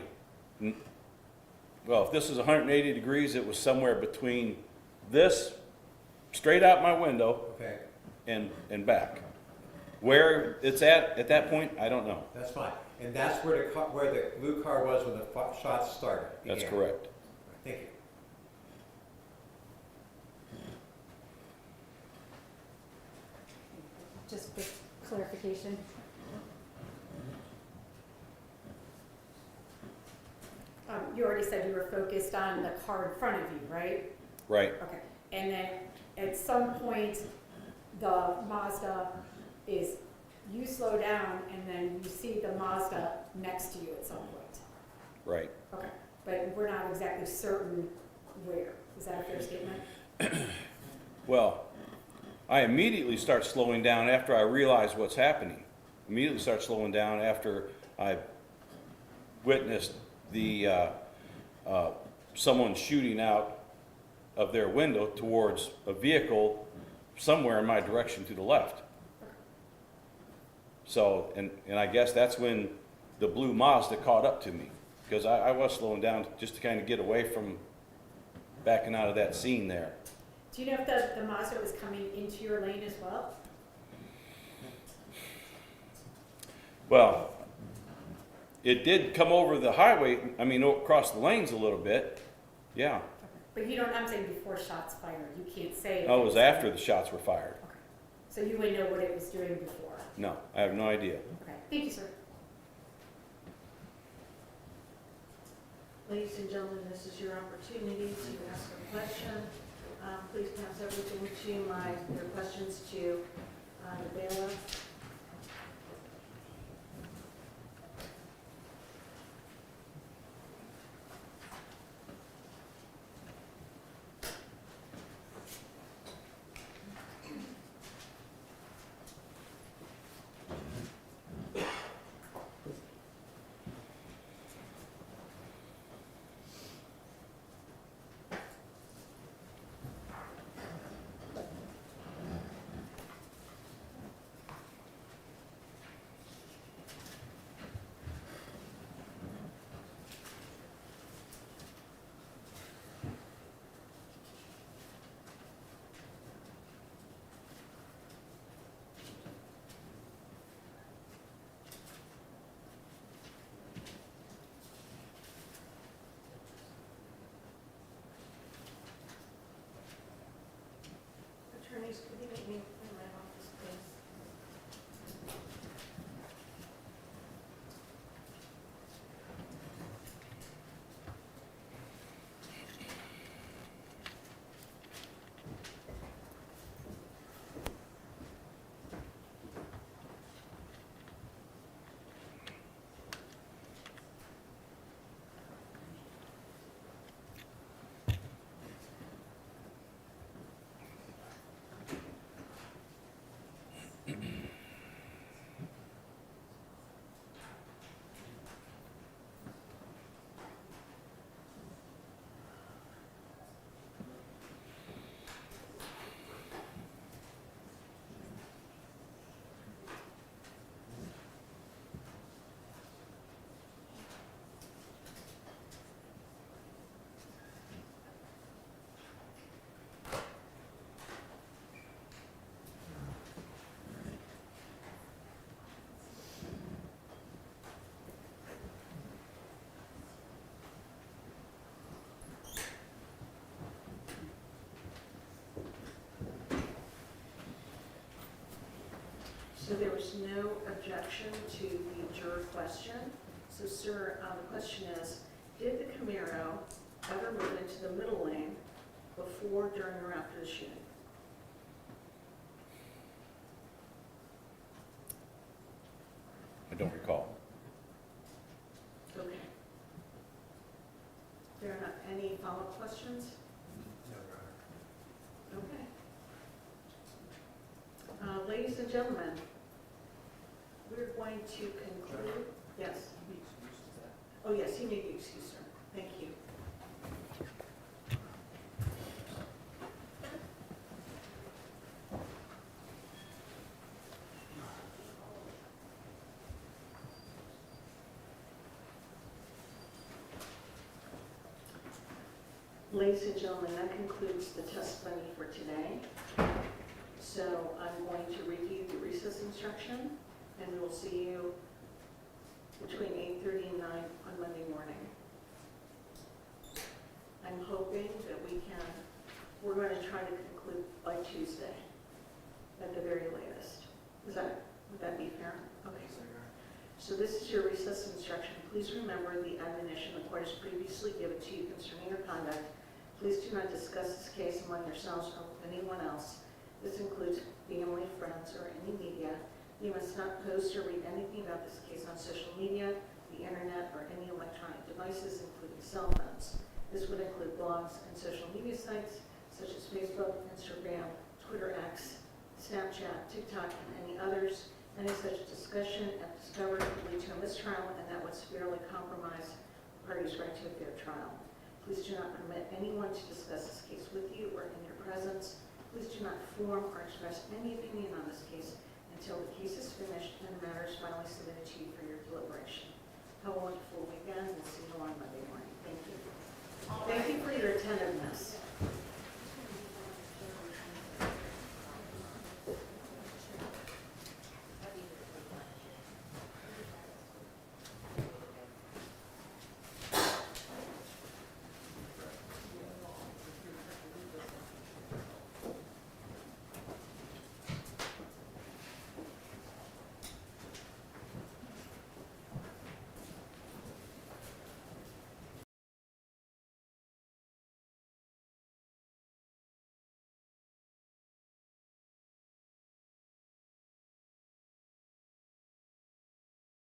well, if this is 180 degrees, it was somewhere between this, straight out my window, Okay, and back. Where it's at that point, I don't know. that's fine. And that's where the blue car was when the shots started? That's began. correct. Thank you. Just for clarification, You already said you were focused on the car in front of you, right? Right. Okay. And then at some point, the Mazda is, you slow down and then you see the Mazda next to you at some point. Right. Okay. But we're not exactly certain where. Is that a fair statement? Well, I immediately start slowing down after I realize what's happening. Immediately start slowing down after I witnessed the someone shooting out of their window towards a vehicle somewhere in my direction to the left. So, and I guess that's when the blue Mazda caught up to me, because I was slowing down just to kind of get away from backing out of that scene there. Do you know if the Mazda was coming into your lane as well? Well, it did come over the highway, I mean, across the lanes a little bit, yeah. But you don't, I'm saying before shots fired, you can't say. Oh, it was after the shots were fired. Okay. So you wouldn't know what it was doing before? No, I have no idea. Okay, thank you, sir. Ladies and gentlemen, this is your opportunity to ask a question. Please pass everything to your questions to the bailiff. Attorneys, could you make me in my office, please? So there was no objection to the juror question. So sir, the question is, did the Camaro ever move into the middle lane before, during, or after the shooting? I don't recall. Okay. There are not any follow-up questions? Okay. Ladies and gentlemen, we're going to conclude. Yes. Oh, yes, you may be excused, sir. Thank you. Ladies and gentlemen, that concludes the testimony for today. So I'm going to review the recess instruction, and we will see you between 8:30 and 9 on Monday morning. I'm hoping that we're going to try to conclude by Tuesday at the very latest. Would that be fair? Okay. So this is your recess recess instruction, please remember the admonition the court has previously given to you concerning your conduct. Please do not discuss this case among yourselves or with anyone else. This includes family, friends, or any media. You must not post or read anything about this case on social media, the internet, or any electronic devices, including cell phones. This would include blogs and social media sites such as Facebook, Instagram, Twitter X, Snapchat, TikTok, and any others. Any such discussion, if discovered, would lead to a mistrial, and that would severely compromise the party's right to a fair trial. Please do not permit anyone to discuss this case with you or in your presence. Please do not form or express any opinion on this case until the case is finished and the matter is finally submitted to you for your deliberation. Have a wonderful weekend, and see you on Monday morning. Thank you. Thank you for your attentiveness.